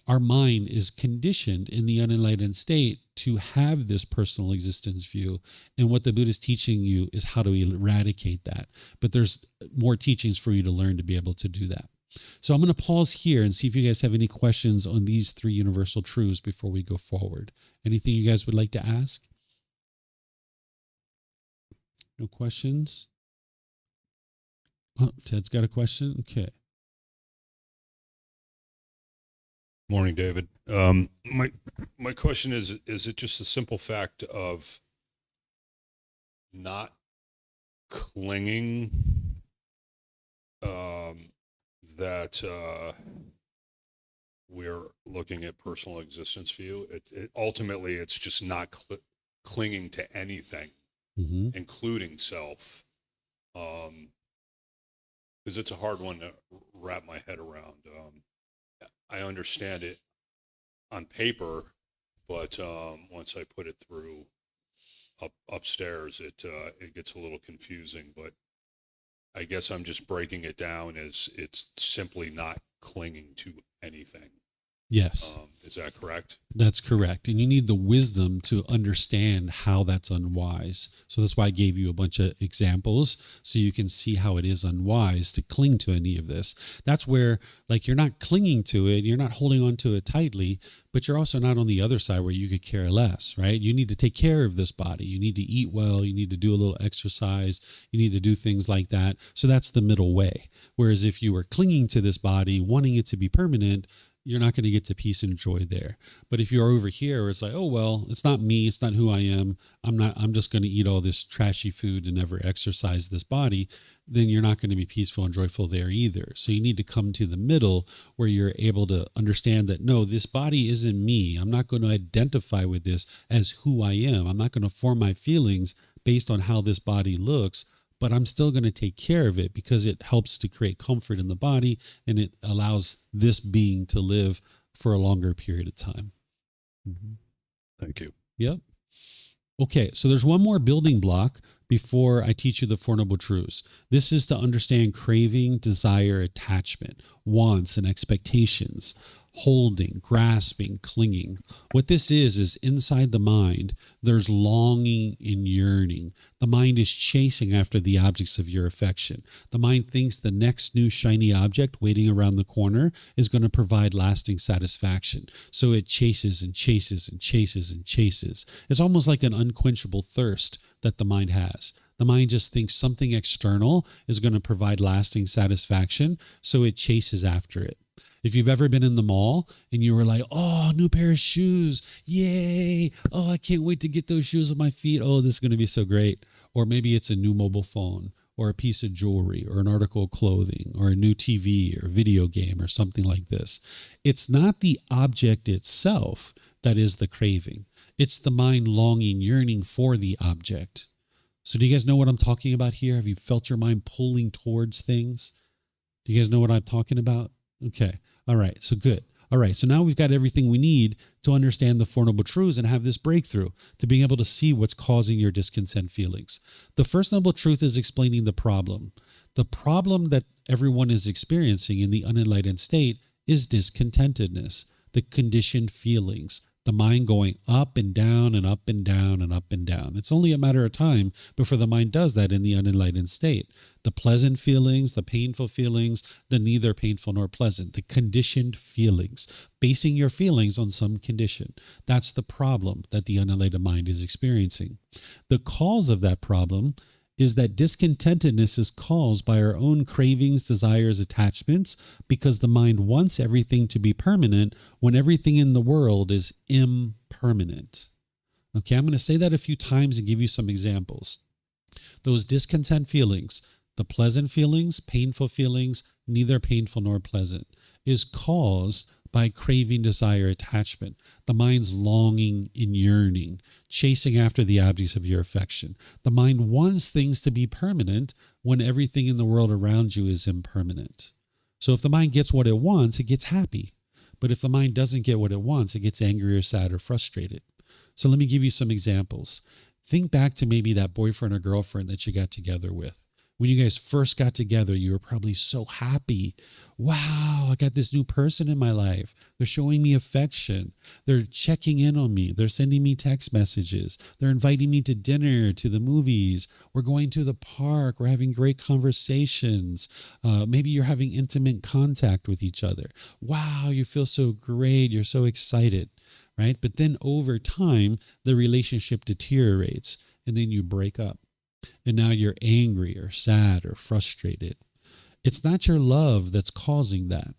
A: our mind is conditioned in the unenlightened state to have this personal existence view. And what the Buddha is teaching you is how to eradicate that. But there's more teachings for you to learn to be able to do that. So I'm going to pause here and see if you guys have any questions on these three universal truths before we go forward. Anything you guys would like to ask? No questions? Oh, Ted's got a question? Okay.
B: Morning, David. My question is it just the simple fact of not clinging that we're looking at personal existence view? Ultimately, it's just not clinging to anything, including self, because it's a hard one to wrap my head around. I understand it on paper, but once I put it through upstairs, it gets a little confusing. But I guess I'm just breaking it down as it's simply not clinging to anything.
A: Yes.
B: Is that correct?
A: That's correct. And you need the wisdom to understand how that's unwise. So that's why I gave you a bunch of examples so you can see how it is unwise to cling to any of this. That's where, like, you're not clinging to it, you're not holding on to it tightly, but you're also not on the other side where you could care less, right? You need to take care of this body. You need to eat well. You need to do a little exercise. You need to do things like that. So that's the middle way. Whereas if you were clinging to this body, wanting it to be permanent, you're not going to get to peace and joy there. But if you're over here, it's like, oh, well, it's not me. It's not who I am. I'm just going to eat all this trashy food and never exercise this body. Then you're not going to be peaceful and joyful there either. So you need to come to the middle where you're able to understand that, no, this body isn't me. I'm not going to identify with this as who I am. I'm not going to form my feelings based on how this body looks, but I'm still going to take care of it because it helps to create comfort in the body and it allows this being to live for a longer period of time. Mm-hmm.
B: Thank you.
A: Yep. Okay, so there's one more building block before I teach you the Four Noble Truths. This is to understand craving, desire, attachment, wants, and expectations, holding, grasping, clinging. What this is inside the mind, there's longing and yearning. The mind is chasing after the objects of your affection. The mind thinks the next new shiny object waiting around the corner is going to provide lasting satisfaction. So it chases and chases and chases and chases. It's almost like an unquenchable thirst that the mind has. The mind just thinks something external is going to provide lasting satisfaction, so it chases after it. If you've ever been in the mall and you were like, oh, new pair of shoes, yay, oh, I can't wait to get those shoes on my feet, oh, this is going to be so great. Or maybe it's a new mobile phone or a piece of jewelry or an article of clothing or a new TV or video game or something like this. It's not the object itself that is the craving. It's the mind longing, yearning for the object. So do you guys know what I'm talking about here? Have you felt your mind pulling towards things? Do you guys know what I'm talking about? Okay. All right. So good. All right. So now we've got everything we need to understand the Four Noble Truths and have this breakthrough to being able to see what's causing your discontent feelings. The first noble truth is explaining the problem. The problem that everyone is experiencing in the unenlightened state is discontentedness, the conditioned feelings, the mind going up and down and up and down and up and down. It's only a matter of time before the mind does that in the unenlightened state. The pleasant feelings, the painful feelings, the neither painful nor pleasant, the conditioned feelings, basing your feelings on some condition. That's the problem that the unenlightened mind is experiencing. The cause of that problem is that discontentedness is caused by our own cravings, desires, attachments, because the mind wants everything to be permanent when everything in the world is impermanent. Okay, I'm going to say that a few times and give you some examples. Those discontent feelings, the pleasant feelings, painful feelings, neither painful nor pleasant, is caused by craving, desire, attachment, the mind's longing and yearning, chasing after the objects of your affection. The mind wants things to be permanent when everything in the world around you is impermanent. So if the mind gets what it wants, it gets happy. But if the mind doesn't get what it wants, it gets angry or sad or frustrated. So let me give you some examples. Think back to maybe that boyfriend or girlfriend that you got together with. When you guys first got together, you were probably so happy. Wow, I got this new person in my life. They're showing me affection. They're checking in on me. They're sending me text messages. They're inviting me to dinner, to the movies. We're going to the park. We're having great conversations. Maybe you're having intimate contact with each other. Wow, you feel so great. You're so excited, right? But then over time, the relationship deteriorates and then you break up. And now you're angry or sad or frustrated. It's not your love that's causing that.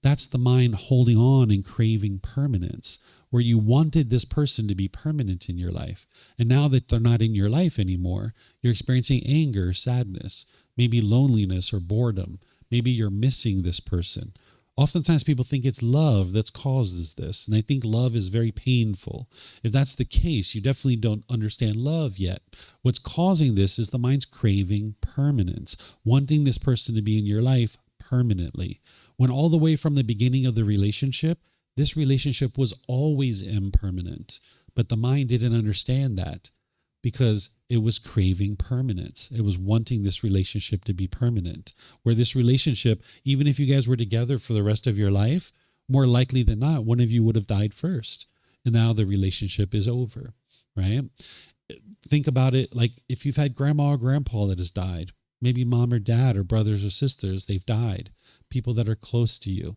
A: That's the mind holding on and craving permanence, where you wanted this person to be permanent in your life. And now that they're not in your life anymore, you're experiencing anger, sadness, maybe loneliness or boredom. Maybe you're missing this person. Oftentimes people think it's love that causes this, and they think love is very painful. If that's the case, you definitely don't understand love yet. What's causing this is the mind's craving permanence, wanting this person to be in your life permanently. When all the way from the beginning of the relationship, this relationship was always impermanent, but the mind didn't understand that because it was craving permanence. It was wanting this relationship to be permanent, where this relationship, even if you guys were together for the rest of your life, more likely than not, one of you would have died first. And now the relationship is over, right? Think about it like if you've had grandma or grandpa that has died, maybe mom or dad or brothers or sisters, they've died, people that are close to you.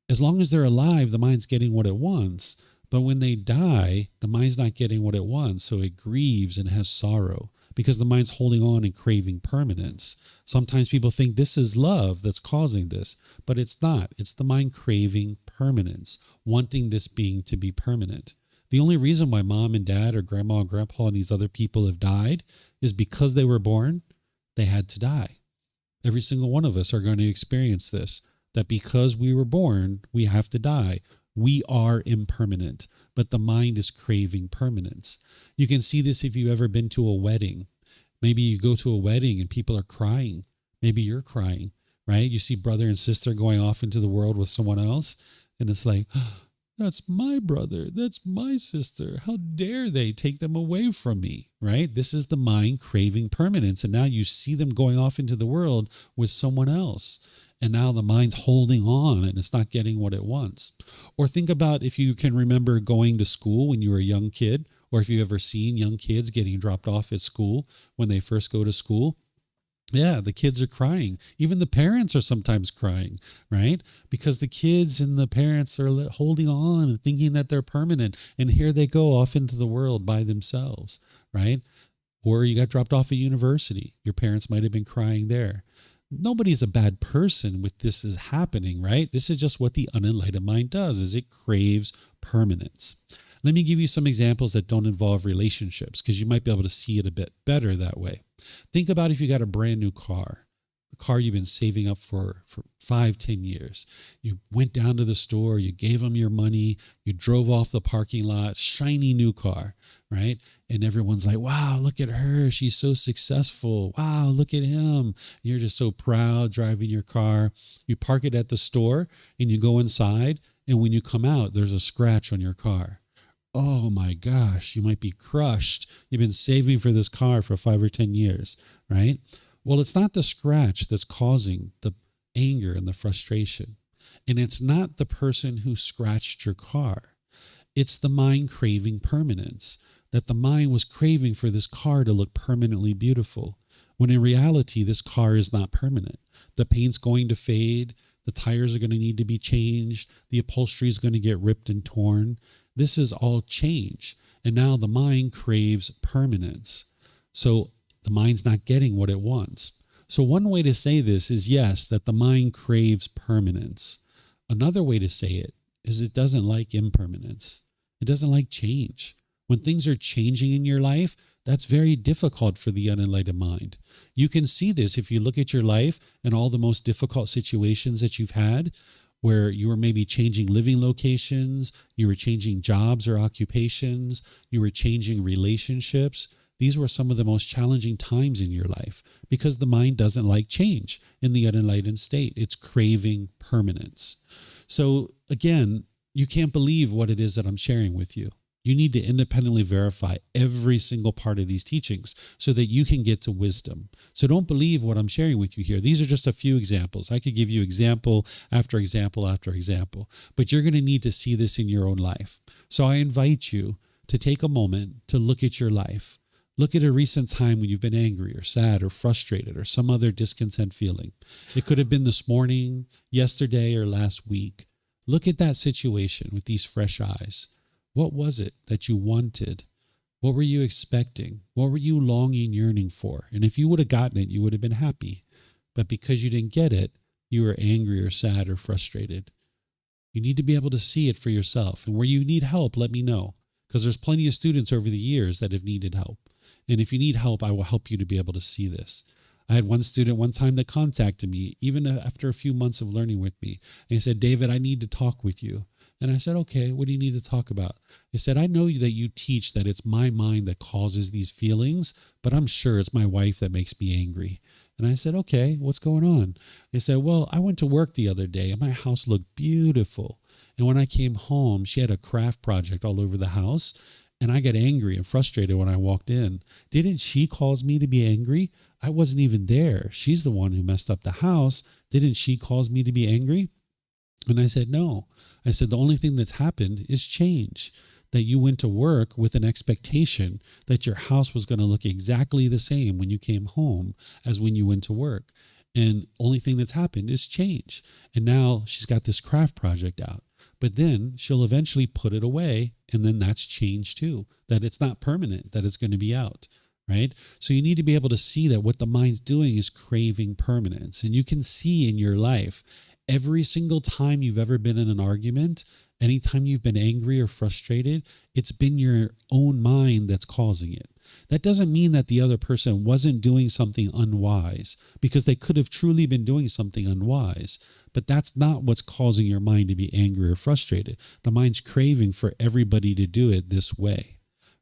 A: As long as they're alive, the mind's getting what it wants. But when they die, the mind's not getting what it wants. So it grieves and has sorrow because the mind's holding on and craving permanence. Sometimes people think this is love that's causing this, but it's not. It's the mind craving permanence, wanting this being to be permanent. The only reason why mom and dad or grandma and grandpa and these other people have died is because they were born, they had to die. Every single one of us are going to experience this, that because we were born, we have to die. We are impermanent, but the mind is craving permanence. You can see this if you've ever been to a wedding. Maybe you go to a wedding and people are crying. Maybe you're crying, right? You see brother and sister going off into the world with someone else, and it's like, that's my brother, that's my sister. How dare they take them away from me, right? This is the mind craving permanence, and now you see them going off into the world with someone else. And now the mind's holding on and it's not getting what it wants. Or think about if you can remember going to school when you were a young kid, or if you've ever seen young kids getting dropped off at school when they first go to school. Yeah, the kids are crying. Even the parents are sometimes crying, right? Because the kids and the parents are holding on and thinking that they're permanent. And here they go off into the world by themselves, right? Or you got dropped off at university. Your parents might have been crying there. Nobody's a bad person with this is happening, right? This is just what the unenlightened mind does, is it craves permanence. Let me give you some examples that don't involve relationships because you might be able to see it a bit better that way. Think about if you got a brand new car, a car you've been saving up for 5-10 years. You went down to the store, you gave them your money, you drove off the parking lot, shiny new car, right? And everyone's like, wow, look at her. She's so successful. Wow, look at him. You're just so proud driving your car. You park it at the store and you go inside. And when you come out, there's a scratch on your car. Oh my gosh, you might be crushed. You've been saving for this car for 5 or 10 years, right? Well, it's not the scratch that's causing the anger and the frustration. And it's not the person who scratched your car. It's the mind craving permanence, that the mind was craving for this car to look permanently beautiful, when in reality, this car is not permanent. The paint's going to fade. The tires are going to need to be changed. The upholstery is going to get ripped and torn. This is all change. And now the mind craves permanence. So the mind's not getting what it wants. So one way to say this is, yes, that the mind craves permanence. Another way to say it is it doesn't like impermanence. It doesn't like change. When things are changing in your life, that's very difficult for the unenlightened mind. You can see this if you look at your life and all the most difficult situations that you've had, where you were maybe changing living locations, you were changing jobs or occupations, you were changing relationships. These were some of the most challenging times in your life because the mind doesn't like change in the unenlightened state. It's craving permanence. So again, you can't believe what it is that I'm sharing with you. You need to independently verify every single part of these teachings so that you can get to wisdom. So don't believe what I'm sharing with you here. These are just a few examples. I could give you example after example after example, but you're going to need to see this in your own life. So I invite you to take a moment to look at your life. Look at a recent time when you've been angry or sad or frustrated or some other discontent feeling. It could have been this morning, yesterday, or last week. Look at that situation with these fresh eyes. What was it that you wanted? What were you expecting? What were you longing, yearning for? And if you would have gotten it, you would have been happy. But because you didn't get it, you were angry or sad or frustrated. You need to be able to see it for yourself. And where you need help, let me know. Because there's plenty of students over the years that have needed help. And if you need help, I will help you to be able to see this. I had one student one time that contacted me, even after a few months of learning with me. And he said, David, I need to talk with you. And I said, okay, what do you need to talk about? He said, I know that you teach that it's my mind that causes these feelings, but I'm sure it's my wife that makes me angry. And I said, okay, what's going on? He said, well, I went to work the other day and my house looked beautiful. And when I came home, she had a craft project all over the house. And I got angry and frustrated when I walked in. Didn't she cause me to be angry? I wasn't even there. She's the one who messed up the house. Didn't she cause me to be angry? And I said, no. I said, the only thing that's happened is change. That you went to work with an expectation that your house was going to look exactly the same when you came home as when you went to work. And only thing that's happened is change. And now she's got this craft project out. But then she'll eventually put it away. And then that's change too. That it's not permanent, that it's going to be out. Right? So you need to be able to see that what the mind's doing is craving permanence. And you can see in your life, every single time you've ever been in an argument, anytime you've been angry or frustrated, it's been your own mind that's causing it. That doesn't mean that the other person wasn't doing something unwise, because they could have truly been doing something unwise. But that's not what's causing your mind to be angry or frustrated. The mind's craving for everybody to do it this way.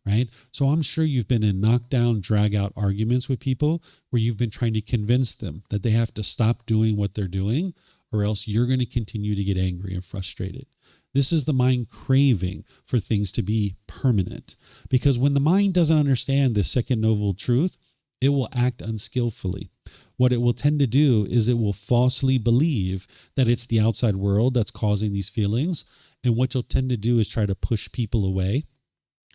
A: Right? So I'm sure you've been in knockdown, drag out arguments with people where you've been trying to convince them that they have to stop doing what they're doing, or else you're going to continue to get angry and frustrated. This is the mind craving for things to be permanent. Because when the mind doesn't understand this second noble truth, it will act unskillfully. What it will tend to do is it will falsely believe that it's the outside world that's causing these feelings. And what you'll tend to do is try to push people away,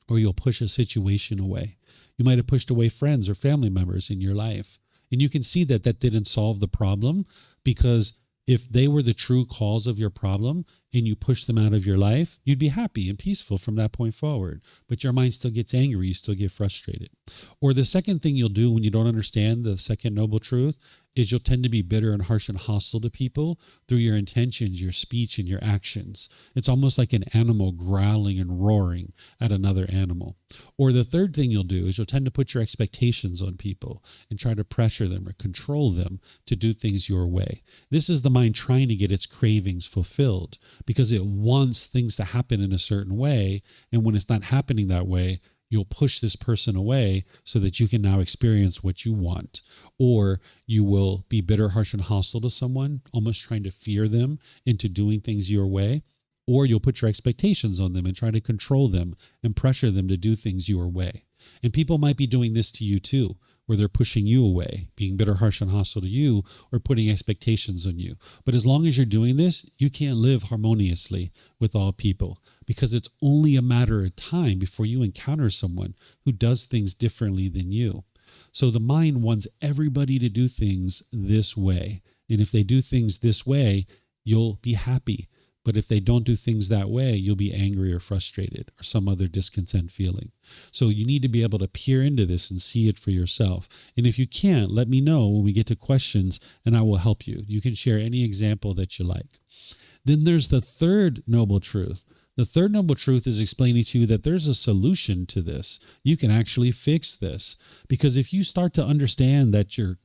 A: or you'll push a situation away. You might have pushed away friends or family members in your life. And you can see that that didn't solve the problem, because if they were the true cause of your problem and you push them out of your life, you'd be happy and peaceful from that point forward. But your mind still gets angry. You still get frustrated. Or the second thing you'll do when you don't understand the second noble truth is you'll tend to be bitter and harsh and hostile to people through your intentions, your speech, and your actions. It's almost like an animal growling and roaring at another animal. Or the third thing you'll do is you'll tend to put your expectations on people and try to pressure them or control them to do things your way. This is the mind trying to get its cravings fulfilled, because it wants things to happen in a certain way. And when it's not happening that way, you'll push this person away so that you can now experience what you want. Or you will be bitter, harsh, and hostile to someone, almost trying to fear them into doing things your way. Or you'll put your expectations on them and try to control them and pressure them to do things your way. And people might be doing this to you too, where they're pushing you away, being bitter, harsh, and hostile to you, or putting expectations on you. But as long as you're doing this, you can't live harmoniously with all people, because it's only a matter of time before you encounter someone who does things differently than you. So the mind wants everybody to do things this way. And if they do things this way, you'll be happy. But if they don't do things that way, you'll be angry or frustrated or some other discontent feeling. So you need to be able to peer into this and see it for yourself. And if you can't, let me know when we get to questions and I will help you. You can share any example that you like. Then there's the third noble truth. The third noble truth is explaining to you that there's a solution to this. You can actually fix this. Because if you start to understand that your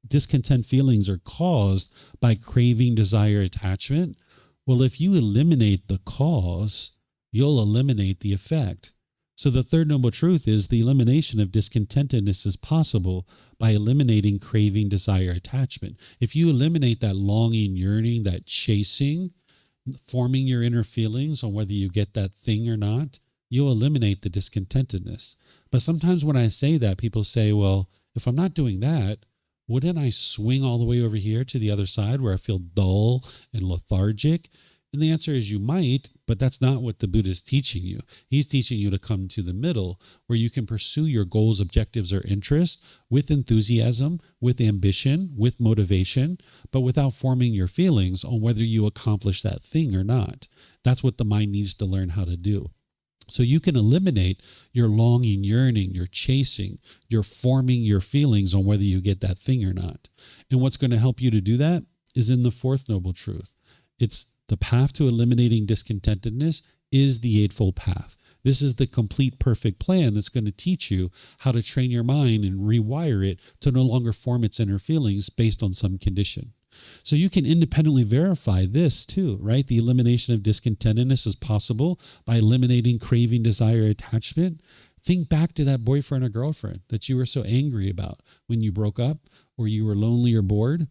A: discontent feelings are caused by craving, desire, attachment, well, if you eliminate the cause, you'll eliminate the effect. So the third noble truth is the elimination of discontentedness is possible by eliminating craving, desire, attachment. If you eliminate that longing, yearning, that chasing, forming your inner feelings on whether you get that thing or not, you'll eliminate the discontentedness. But sometimes when I say that, people say, well, if I'm not doing that, wouldn't I swing all the way over here to the other side where I feel dull and lethargic? And the answer is you might, but that's not what the Buddha is teaching you. He's teaching you to come to the middle where you can pursue your goals, objectives, or interests with enthusiasm, with ambition, with motivation, but without forming your feelings on whether you accomplish that thing or not. That's what the mind needs to learn how to do. So you can eliminate your longing, yearning, your chasing, your forming your feelings on whether you get that thing or not. And what's going to help you to do that is in the fourth noble truth. It's the path to eliminating discontentedness is the Eightfold Path. This is the complete perfect plan that's going to teach you how to train your mind and rewire it to no longer form its inner feelings based on some condition. So you can independently verify this too, right? The elimination of discontentedness is possible by eliminating craving, desire, attachment. Think back to that boyfriend or girlfriend that you were so angry about when you broke up or you were lonely or bored.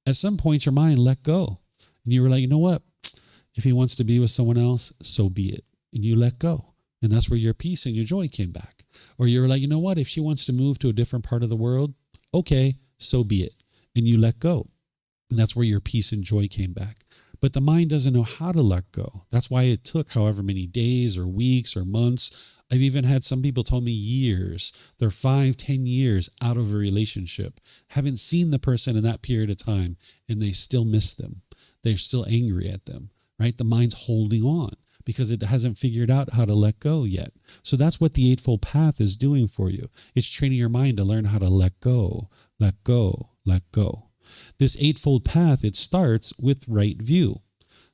A: At some point, your mind let go. And you were like, you know what? If he wants to be with someone else, so be it. And you let go. And that's where your peace and your joy came back. Or you were like, you know what? If she wants to move to a different part of the world, okay, so be it. And you let go. And that's where your peace and joy came back. But the mind doesn't know how to let go. That's why it took however many days or weeks or months. I've even had some people tell me years. They're 5, 10 years out of a relationship, haven't seen the person in that period of time, and they still miss them. They're still angry at them, right? The mind's holding on because it hasn't figured out how to let go yet. So that's what the Eightfold Path is doing for you. It's training your mind to learn how to let go, let go, let go. This Eightfold Path, it starts with right view.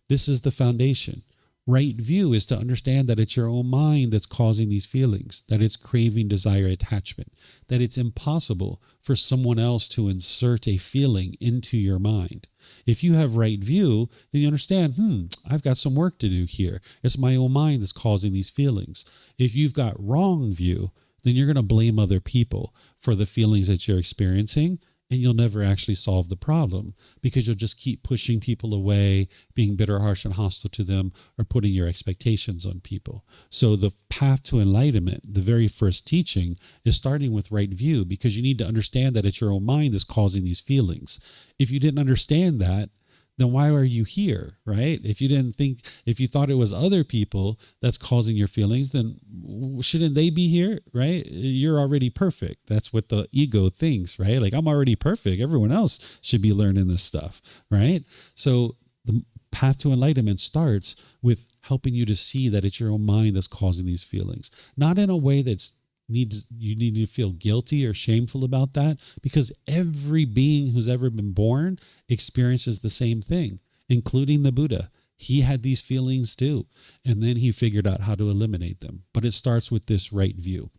A: This is the foundation. Right view is to understand that it's your own mind that's causing these feelings, that it's craving, desire, attachment, that it's impossible for someone else to insert a feeling into your mind. If you have right view, then you understand, I've got some work to do here. It's my own mind that's causing these feelings. If you've got wrong view, then you're going to blame other people for the feelings that you're experiencing, and you'll never actually solve the problem because you'll just keep pushing people away, being bitter, harsh, and hostile to them, or putting your expectations on people. So the path to enlightenment, the very first teaching, is starting with right view because you need to understand that it's your own mind that's causing these feelings. If you didn't understand that, then why are you here, right? If you thought it was other people that's causing your feelings, then shouldn't they be here, right? You're already perfect. That's what the ego thinks, right? Like, I'm already perfect. Everyone else should be learning this stuff, right? So the path to enlightenment starts with helping you to see that it's your own mind that's causing these feelings, not in a way you need to feel guilty or shameful about that, because every being who's ever been born experiences the same thing, including the Buddha. He had these feelings too, and then he figured out how to eliminate them. But it starts with this right view.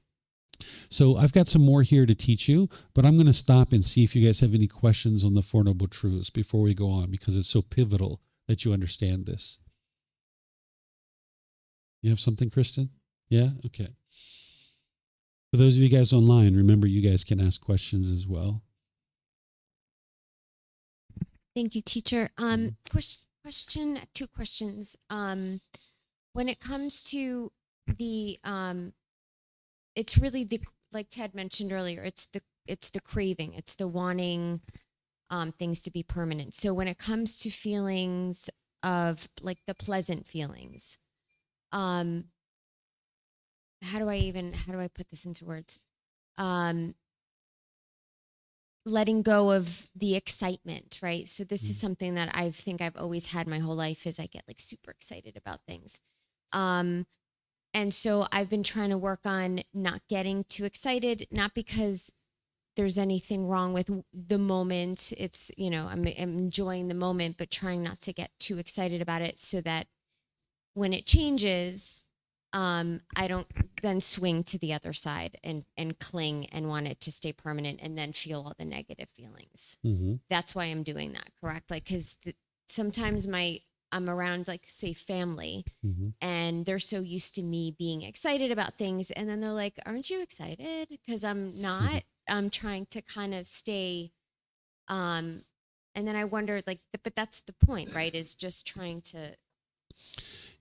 A: So I've got some more here to teach you, but I'm going to stop and see if you guys have any questions on the Four Noble Truths before we go on, because it's so pivotal that you understand this. You have something, Kristen? Yeah? Okay. For those of you guys online, remember you guys can ask questions as well.
C: Thank you, teacher. Question, 2 questions. When it comes to the, it's really the, like Ted mentioned earlier, it's the craving, it's the wanting things to be permanent. So when it comes to feelings of like the pleasant feelings, how do I put this into words? Letting go of the excitement, right? So this is something that I think I've always had my whole life, is I get like super excited about things. And so I've been trying to work on not getting too excited, not because there's anything wrong with the moment. It's, I'm enjoying the moment, but trying not to get too excited about it so that when it changes, I don't then swing to the other side and cling and want it to stay permanent and then feel all the negative feelings. Mm-hmm. That's why I'm doing that, correct? Like, because sometimes I'm around, like, say, family, mm-hmm. and they're so used to me being excited about things. And then they're like, aren't you excited? Because I'm not. Mm-hmm. I'm trying to kind of stay. And then I wonder, like, but that's the point, right? Is just trying to.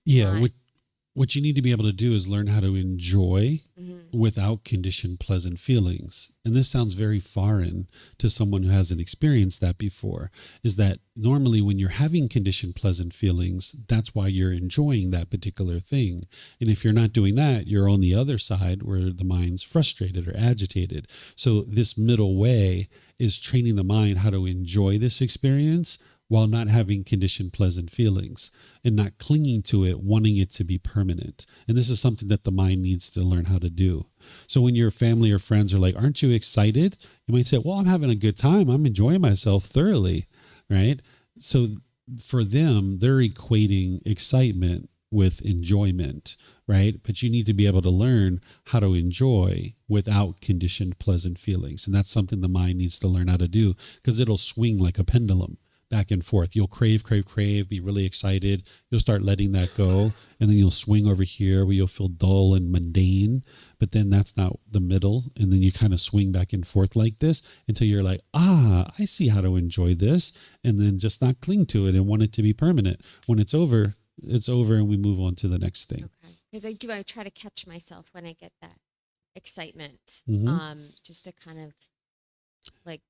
A: Yeah. What you need to be able to do is learn how to enjoy mm-hmm. without conditioned pleasant feelings. And this sounds very foreign to someone who hasn't experienced that before, is that normally when you're having conditioned pleasant feelings, that's why you're enjoying that particular thing. And if you're not doing that, you're on the other side where the mind's frustrated or agitated. So this middle way is training the mind how to enjoy this experience while not having conditioned pleasant feelings and not clinging to it, wanting it to be permanent. And this is something that the mind needs to learn how to do. So when your family or friends are like, aren't you excited? You might say, well, I'm having a good time. I'm enjoying myself thoroughly, right? So for them, they're equating excitement with enjoyment, right? But you need to be able to learn how to enjoy without conditioned pleasant feelings. And that's something the mind needs to learn how to do, because it'll swing like a pendulum back and forth. You'll crave, be really excited. You'll start letting that go. And then you'll swing over here where you'll feel dull and mundane. But then that's not the middle. And then you kind of swing back and forth like this until you're like, I see how to enjoy this. And then just not cling to it and want it to be permanent. When it's over, and we move on to the next thing.
C: Okay. Because I try to catch myself when I get that excitement, mm-hmm. Just to kind of like,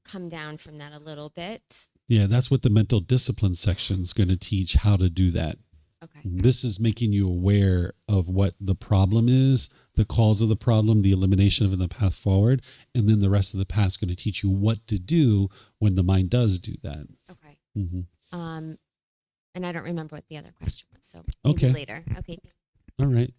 C: come down from that a little bit.
A: Yeah, that's what the mental discipline section is going to teach, how to do that.
C: Okay.
A: This is making you aware of what the problem is, the cause of the problem, the elimination of it, and the path forward. And then the rest of the path is going to teach you what to do when the mind does do that.
C: Okay.
A: Mm-hmm.
C: And I don't remember what the other question was. So maybe later. Okay.
A: All right.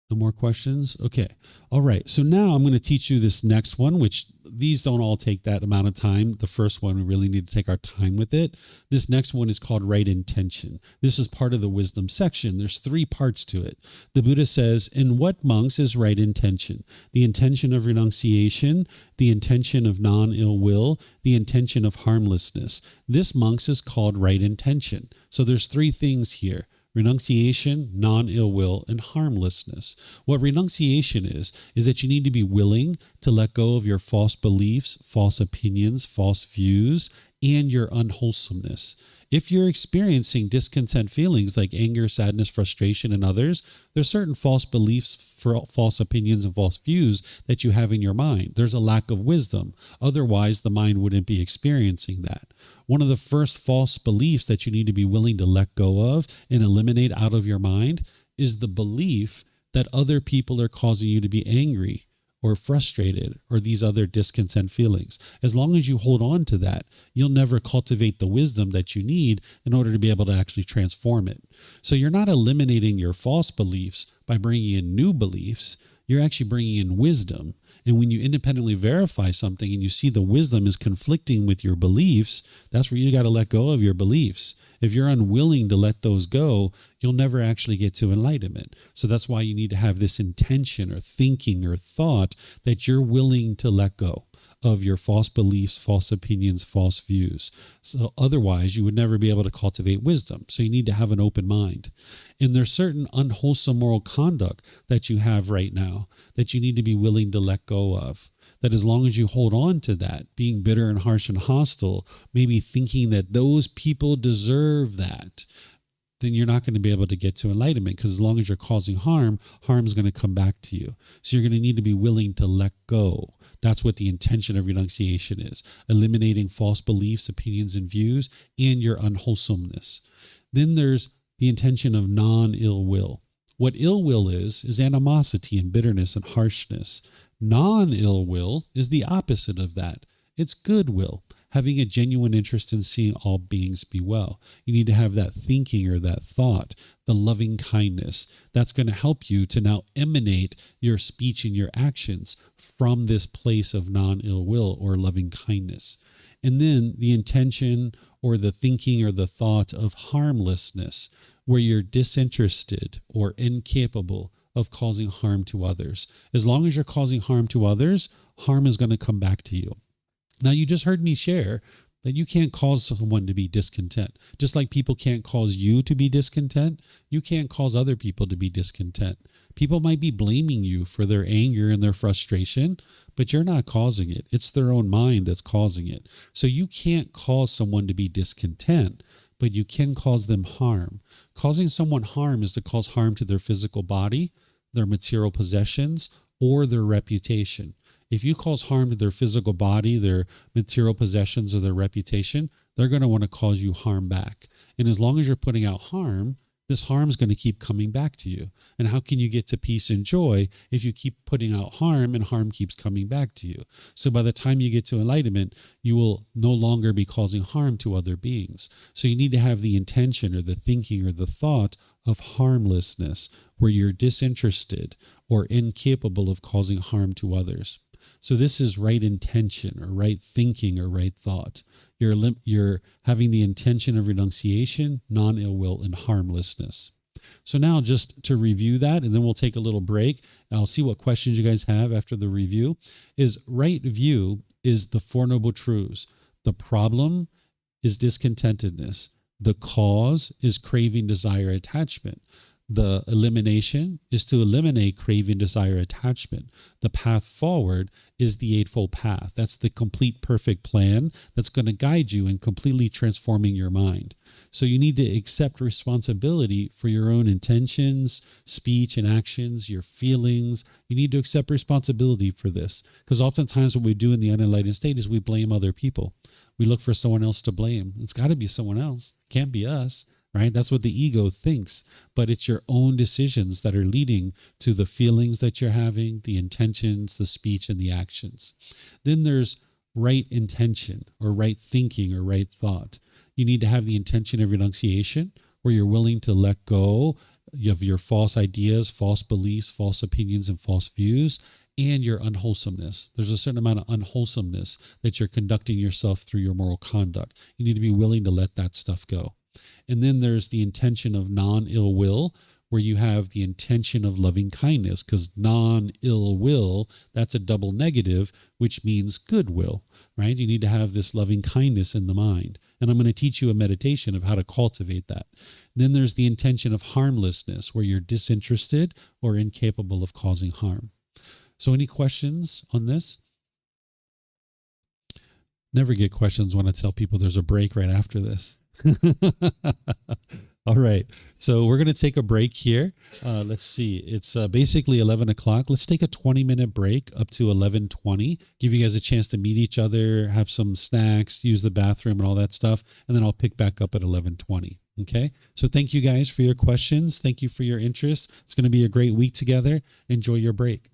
A: No more questions? Okay. All right. So now I'm going to teach you this next one, which these don't all take that amount of time. The first one, we really need to take our time with it. This next one is called right intention. This is part of the wisdom section. There's 3 parts to it. The Buddha says, in what, monks, is right intention? The intention of renunciation, the intention of non-ill will, the intention of harmlessness. This, monks, is called right intention. So there's 3 things here. Renunciation, non-ill will, and harmlessness. What renunciation is that you need to be willing to let go of your false beliefs, false opinions, false views, and your unwholesomeness. If you're experiencing discontent feelings like anger, sadness, frustration, and others, there's certain false beliefs, false opinions, and false views that you have in your mind. There's a lack of wisdom. Otherwise, the mind wouldn't be experiencing that. One of the first false beliefs that you need to be willing to let go of and eliminate out of your mind is the belief that other people are causing you to be angry or frustrated or these other discontent feelings. As long as you hold on to that, you'll never cultivate the wisdom that you need in order to be able to actually transform it. So you're not eliminating your false beliefs by bringing in new beliefs. You're actually bringing in wisdom. And when you independently verify something and you see the wisdom is conflicting with your beliefs, that's where you got to let go of your beliefs. If you're unwilling to let those go, you'll never actually get to enlightenment. So that's why you need to have this intention or thinking or thought that you're willing to let go of your false beliefs, false opinions, false views. So otherwise, you would never be able to cultivate wisdom. So you need to have an open mind. And there's certain unwholesome moral conduct that you have right now that you need to be willing to let go of. That as long as you hold on to that, being bitter and harsh and hostile, maybe thinking that those people deserve that, then you're not going to be able to get to enlightenment, because as long as you're causing harm, harm is going to come back to you. So you're going to need to be willing to let go. That's what the intention of renunciation is, eliminating false beliefs, opinions, and views, and your unwholesomeness. Then there's the intention of non-ill will. What ill will is animosity and bitterness and harshness. Non-ill will is the opposite of that. It's goodwill, having a genuine interest in seeing all beings be well. You need to have that thinking or that thought, the loving kindness. That's going to help you to now emanate your speech and your actions from this place of non-ill will or loving kindness. And then the intention or the thinking or the thought of harmlessness, where you're disinterested or incapable of causing harm to others. As long as you're causing harm to others, harm is going to come back to you. Now, you just heard me share that you can't cause someone to be discontent. Just like people can't cause you to be discontent, you can't cause other people to be discontent. People might be blaming you for their anger and their frustration, but you're not causing it. It's their own mind that's causing it. So you can't cause someone to be discontent, but you can cause them harm. Causing someone harm is to cause harm to their physical body, their material possessions, or their reputation. If you cause harm to their physical body, their material possessions, or their reputation, they're going to want to cause you harm back. And as long as you're putting out harm, this harm is going to keep coming back to you. And how can you get to peace and joy if you keep putting out harm and harm keeps coming back to you? So by the time you get to enlightenment, you will no longer be causing harm to other beings. So you need to have the intention or the thinking or the thought of harmlessness, where you're disinterested or incapable of causing harm to others. So this is right intention or right thinking or right thought. You're having the intention of renunciation, non-ill will, and harmlessness. So now just to review that, and then we'll take a little break. I'll see what questions you guys have after the review. Is right view is the Four Noble Truths. The problem is discontentedness. The cause is craving, desire, attachment. The elimination is to eliminate craving, desire, attachment. The path forward is the Eightfold Path. That's the complete perfect plan that's going to guide you in completely transforming your mind. So you need to accept responsibility for your own intentions, speech and actions, your feelings. You need to accept responsibility for this, because oftentimes what we do in the unenlightened state is we blame other people. We look for someone else to blame. It's got to be someone else. It can't be us. Right? That's what the ego thinks, but it's your own decisions that are leading to the feelings that you're having, the intentions, the speech, and the actions. Then there's right intention or right thinking or right thought. You need to have the intention of renunciation, where you're willing to let go of your false ideas, false beliefs, false opinions, and false views, and your unwholesomeness. There's a certain amount of unwholesomeness that you're conducting yourself through your moral conduct. You need to be willing to let that stuff go. And then there's the intention of non-ill will, where you have the intention of loving kindness, because non-ill will, that's a double negative, which means goodwill, right? You need to have this loving kindness in the mind. And I'm going to teach you a meditation of how to cultivate that. Then there's the intention of harmlessness, where you're disinterested or incapable of causing harm. So any questions on this? Never get questions when I tell people there's a break right after this. All right. So we're going to take a break here. Let's see. It's basically 11 o'clock. Let's take a 20-minute break up to 11:20. Give you guys a chance to meet each other, have some snacks, use the bathroom and all that stuff. And then I'll pick back up at 11:20. Okay. So thank you guys for your questions. Thank you for your interest. It's going to be a great week together. Enjoy your break.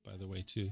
A: by the way, too.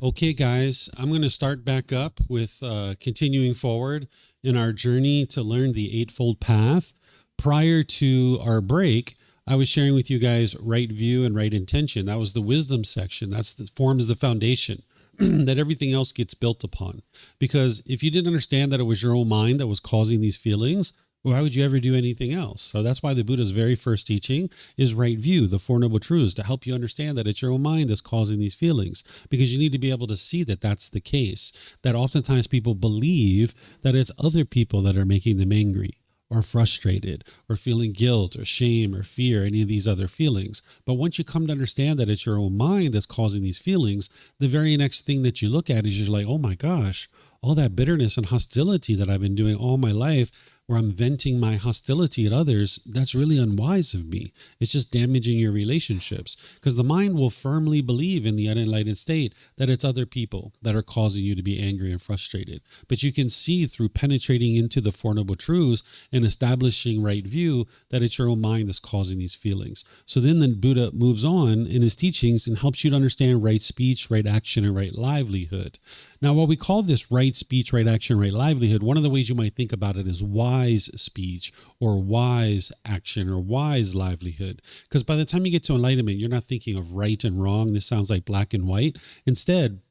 A: Okay, guys, I'm going to start back up with continuing forward in our journey to learn the Eightfold Path. Prior to our break, I was sharing with you guys right view and right intention. That was the wisdom section. Forms the foundation that everything else gets built upon. Because if you didn't understand that it was your own mind that was causing these feelings, why would you ever do anything else? So that's why the Buddha's very first teaching is right view, the Four Noble Truths, to help you understand that it's your own mind that's causing these feelings, because you need to be able to see that that's the case, that oftentimes people believe that it's other people that are making them angry or frustrated or feeling guilt or shame or fear, any of these other feelings. But once you come to understand that it's your own mind that's causing these feelings, the very next thing that you look at is you're like, oh my gosh, all that bitterness and hostility that I've been doing all my life, where I'm venting my hostility at others, that's really unwise of me. It's just damaging your relationships, because the mind will firmly believe in the unenlightened state that it's other people that are causing you to be angry and frustrated. But you can see through penetrating into the Four Noble Truths and establishing right view that it's your own mind that's causing these feelings. So then the Buddha moves on in his teachings and helps you to understand right speech, right action, and right livelihood. Now, what we call this right speech, right action, right livelihood, one of the ways you might think about it is wise speech or wise action or wise livelihood. Because by the time you get to enlightenment, you're not thinking of right and wrong. This sounds like black and white. Instead,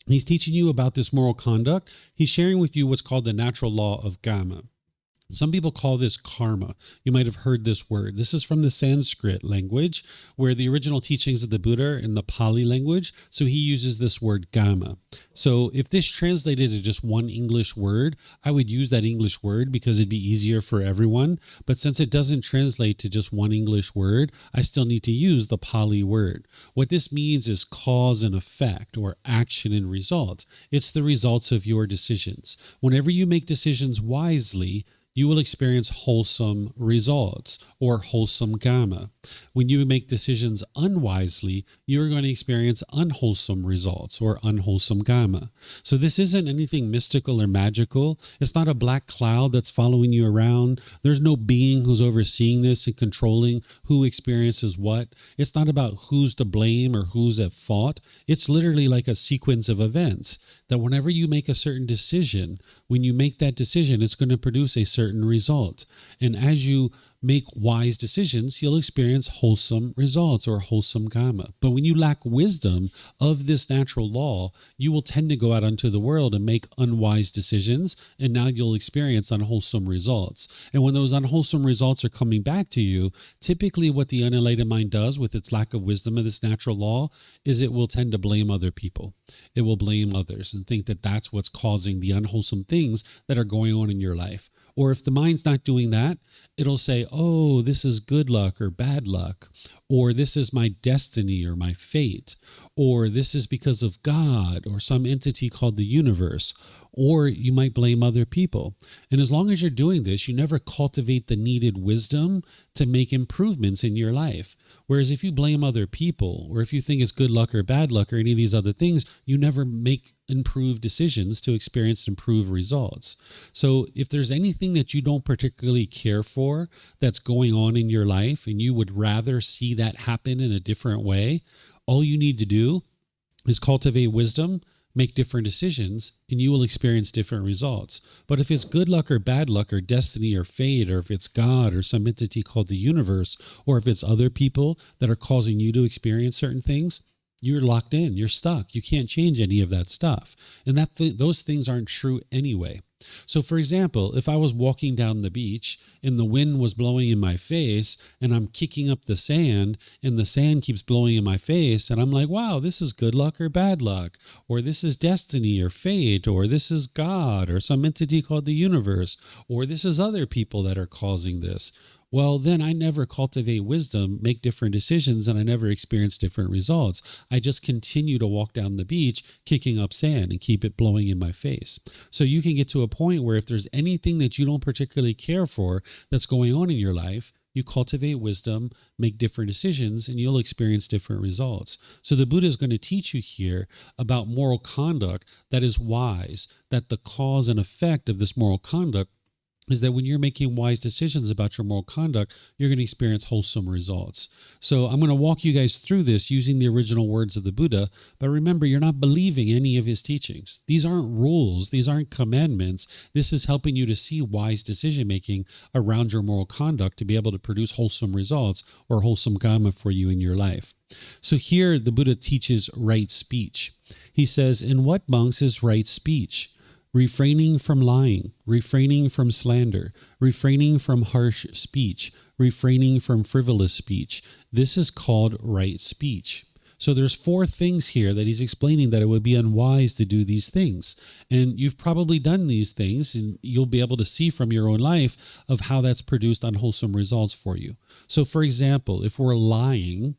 A: he's teaching you about this moral conduct. He's sharing with you what's called the natural law of karma. Some people call this karma. You might have heard this word. This is from the Sanskrit language, where the original teachings of the Buddha are in the Pali language. So he uses this word karma. So if this translated to just one English word, I would use that English word because it'd be easier for everyone. But since it doesn't translate to just one English word, I still need to use the Pali word. What this means is cause and effect, or action and result. It's the results of your decisions. Whenever you make decisions wisely, you will experience wholesome results, or wholesome karma. When you make decisions unwisely, you're going to experience unwholesome results, or unwholesome karma. So this isn't anything mystical or magical. It's not a black cloud that's following you around. There's no being who's overseeing this and controlling who experiences what. It's not about who's to blame or who's at fault. It's literally like a sequence of events that whenever you make a certain decision, when you make that decision, it's going to produce a certain result. And as you make wise decisions, you'll experience wholesome results, or wholesome karma. But when you lack wisdom of this natural law, you will tend to go out into the world and make unwise decisions, and now you'll experience unwholesome results. And when those unwholesome results are coming back to you, typically what the unenlightened mind does with its lack of wisdom of this natural law is it will tend to blame other people. It will blame others and think that that's what's causing the unwholesome things that are going on in your life. Or if the mind's not doing that, it'll say, oh, this is good luck or bad luck, or this is my destiny or my fate, or this is because of God or some entity called the universe, or you might blame other people. And as long as you're doing this, you never cultivate the needed wisdom to make improvements in your life. Whereas if you blame other people, or if you think it's good luck or bad luck or any of these other things, you never make improved decisions to experience improved results. So if there's anything that you don't particularly care for that's going on in your life, and you would rather see that happen in a different way, all you need to do is cultivate wisdom, make different decisions, and you will experience different results. But if it's good luck or bad luck or destiny or fate, or if it's God or some entity called the universe, or if it's other people that are causing you to experience certain things, you're locked in, you're stuck. You can't change any of that stuff. And those things aren't true anyway. So for example, if I was walking down the beach and the wind was blowing in my face and I'm kicking up the sand and the sand keeps blowing in my face and I'm like, wow, this is good luck or bad luck, or this is destiny or fate, or this is God or some entity called the universe, or this is other people that are causing this. Well, then I never cultivate wisdom, make different decisions, and I never experience different results. I just continue to walk down the beach, kicking up sand and keep it blowing in my face. So you can get to a point where if there's anything that you don't particularly care for that's going on in your life, you cultivate wisdom, make different decisions, and you'll experience different results. So the Buddha is going to teach you here about moral conduct that is wise, that the cause and effect of this moral conduct is that when you're making wise decisions about your moral conduct, you're going to experience wholesome results. So I'm going to walk you guys through this using the original words of the Buddha. But remember, you're not believing any of his teachings. These aren't rules. These aren't commandments. This is helping you to see wise decision making around your moral conduct to be able to produce wholesome results or wholesome karma for you in your life. So here the Buddha teaches right speech. He says, in what, monks, is right speech? Refraining from lying, refraining from slander, refraining from harsh speech, refraining from frivolous speech. This is called right speech. So there's 4 things here that he's explaining that it would be unwise to do these things. And you've probably done these things, and you'll be able to see from your own life of how that's produced unwholesome results for you. So for example, if we're lying,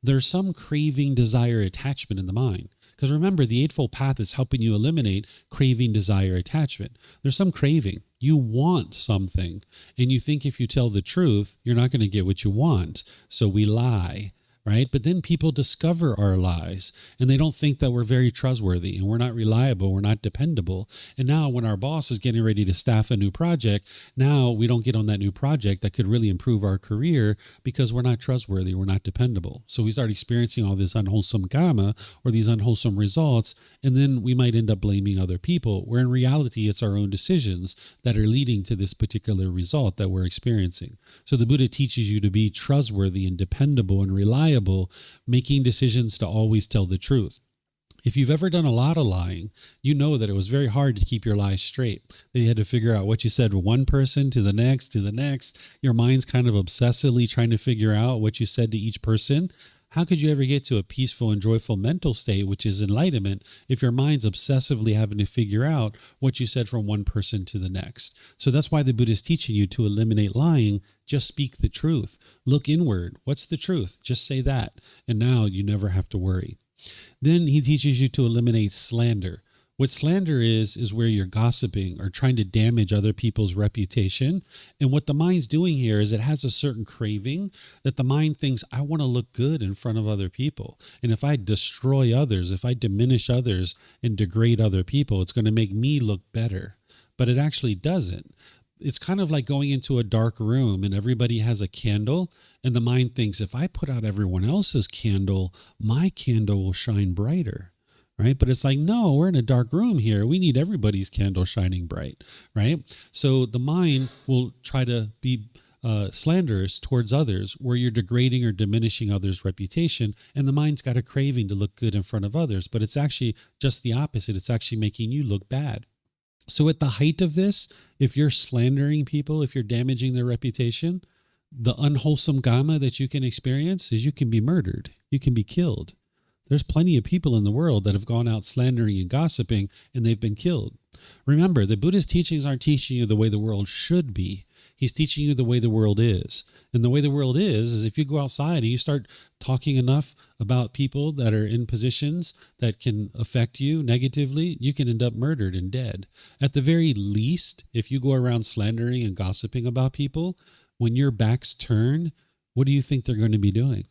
A: there's some craving, desire, attachment in the mind. Because remember, the Eightfold Path is helping you eliminate craving, desire, attachment. There's some craving. You want something, and you think if you tell the truth, you're not going to get what you want. So we lie, right? But then people discover our lies, and they don't think that we're very trustworthy, and we're not reliable, we're not dependable. And now when our boss is getting ready to staff a new project, now we don't get on that new project that could really improve our career because we're not trustworthy, we're not dependable. So we start experiencing all this unwholesome karma or these unwholesome results, and then we might end up blaming other people, where in reality it's our own decisions that are leading to this particular result that we're experiencing. So the Buddha teaches you to be trustworthy and dependable and reliable, making decisions to always tell the truth. If you've ever done a lot of lying, you know that it was very hard to keep your lies straight. That you had to figure out what you said to one person, to the next, to the next. Your mind's kind of obsessively trying to figure out what you said to each person. How could you ever get to a peaceful and joyful mental state, which is enlightenment, if your mind's obsessively having to figure out what you said from one person to the next? So that's why the Buddha is teaching you to eliminate lying. Just speak the truth. Look inward. What's the truth? Just say that. And now you never have to worry. Then he teaches you to eliminate slander. What slander is where you're gossiping or trying to damage other people's reputation. And what the mind's doing here is it has a certain craving that the mind thinks, I want to look good in front of other people. And if I destroy others, if I diminish others and degrade other people, it's going to make me look better. But it actually doesn't. It's kind of like going into a dark room and everybody has a candle, and the mind thinks, if I put out everyone else's candle, my candle will shine brighter. Right? But it's like, no, we're in a dark room here. We need everybody's candle shining bright, right? So the mind will try to be slanderous towards others, where you're degrading or diminishing others' reputation, and the mind's got a craving to look good in front of others, but it's actually just the opposite. It's actually making you look bad. So at the height of this, if you're slandering people, if you're damaging their reputation, the unwholesome karma that you can experience is you can be murdered. You can be killed. There's plenty of people in the world that have gone out slandering and gossiping, and they've been killed. Remember, the Buddha's teachings aren't teaching you the way the world should be. He's teaching you the way the world is. And the way the world is if you go outside and you start talking enough about people that are in positions that can affect you negatively, you can end up murdered and dead. At the very least, if you go around slandering and gossiping about people, when your back's turned, what do you think they're going to be doing?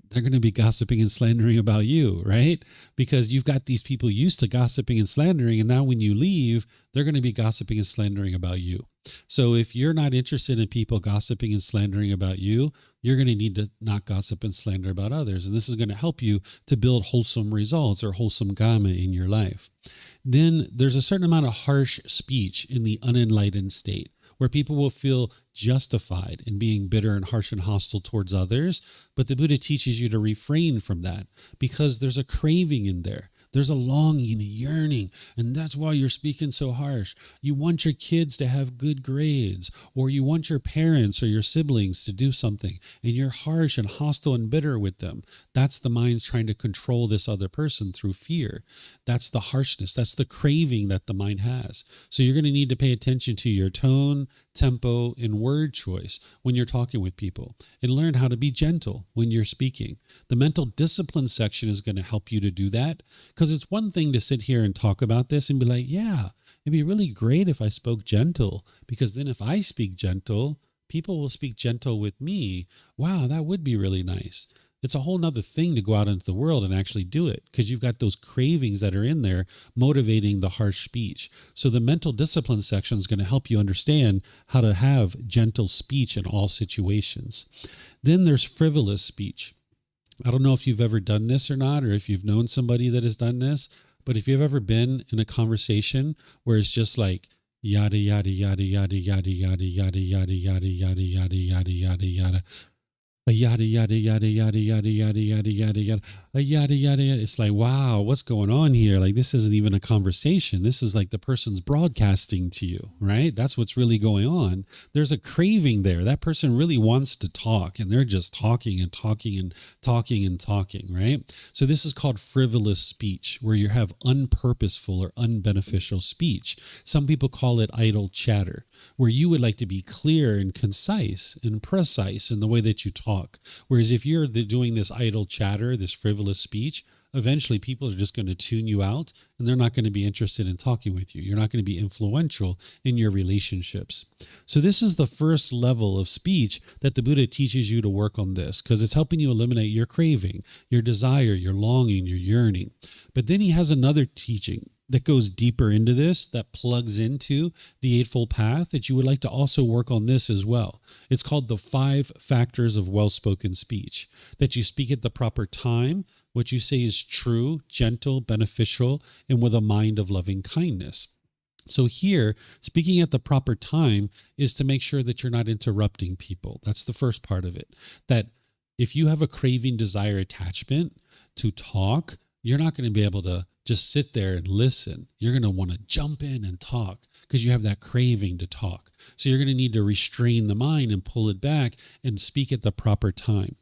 A: They're going to be gossiping and slandering about you, right? Because you've got these people used to gossiping and slandering, and now when you leave, they're going to be gossiping and slandering about you. So if you're not interested in people gossiping and slandering about you, you're going to need to not gossip and slander about others. And this is going to help you to build wholesome results or wholesome karma in your life. Then there's a certain amount of harsh speech in the unenlightened state, where people will feel justified in being bitter and harsh and hostile towards others. But the Buddha teaches you to refrain from that because there's a craving in there. There's a longing, a yearning, and that's why you're speaking so harsh. You want your kids to have good grades, or you want your parents or your siblings to do something, and you're harsh and hostile and bitter with them. That's the mind trying to control this other person through fear. That's the harshness. That's the craving that the mind has. So you're going to need to pay attention to your tone, tempo, and word choice when you're talking with people, and learn how to be gentle when you're speaking. The mental discipline section is going to help you to do that, because it's one thing to sit here and talk about this and be like, yeah, it'd be really great if I spoke gentle, because then if I speak gentle, people will speak gentle with me. Wow, that would be really nice. It's a whole nother thing to go out into the world and actually do it, because you've got those cravings that are in there motivating the harsh speech. So the mental discipline section is going to help you understand how to have gentle speech in all situations. Then there's frivolous speech. I don't know if you've ever done this or not, or if you've known somebody that has done this, but if you've ever been in a conversation where it's just like yada, yada, yada, yada, yada, yada, yada, yada, yada, yada, yada, yada, yada, yada, a yada, yada, yada, yada, yada, yada, yada, yada, yada, a yada, yada, yada. It's like, wow, what's going on here? Like, this isn't even a conversation. This is like the person's broadcasting to you, right? That's what's really going on. There's a craving there. That person really wants to talk, and they're just talking and talking and talking and talking, right? So this is called frivolous speech, where you have unpurposeful or unbeneficial speech. Some people call it idle chatter, where you would like to be clear and concise and precise in the way that you talk. Whereas if you're doing this idle chatter, this frivolous speech, eventually people are just going to tune you out, and they're not going to be interested in talking with you. You're not going to be influential in your relationships. So this is the first level of speech that the Buddha teaches you to work on this, because it's helping you eliminate your craving, your desire, your longing, your yearning. But then he has another teaching that goes deeper into this, that plugs into the Eightfold Path, that you would like to also work on this as well. It's called the 5 factors of well-spoken speech, that you speak at the proper time, what you say is true, gentle, beneficial, and with a mind of loving kindness. So here, speaking at the proper time is to make sure that you're not interrupting people. That's the first part of it. That if you have a craving, desire, attachment to talk, you're not going to be able to just sit there and listen. You're going to want to jump in and talk because you have that craving to talk. So you're going to need to restrain the mind and pull it back and speak at the proper time.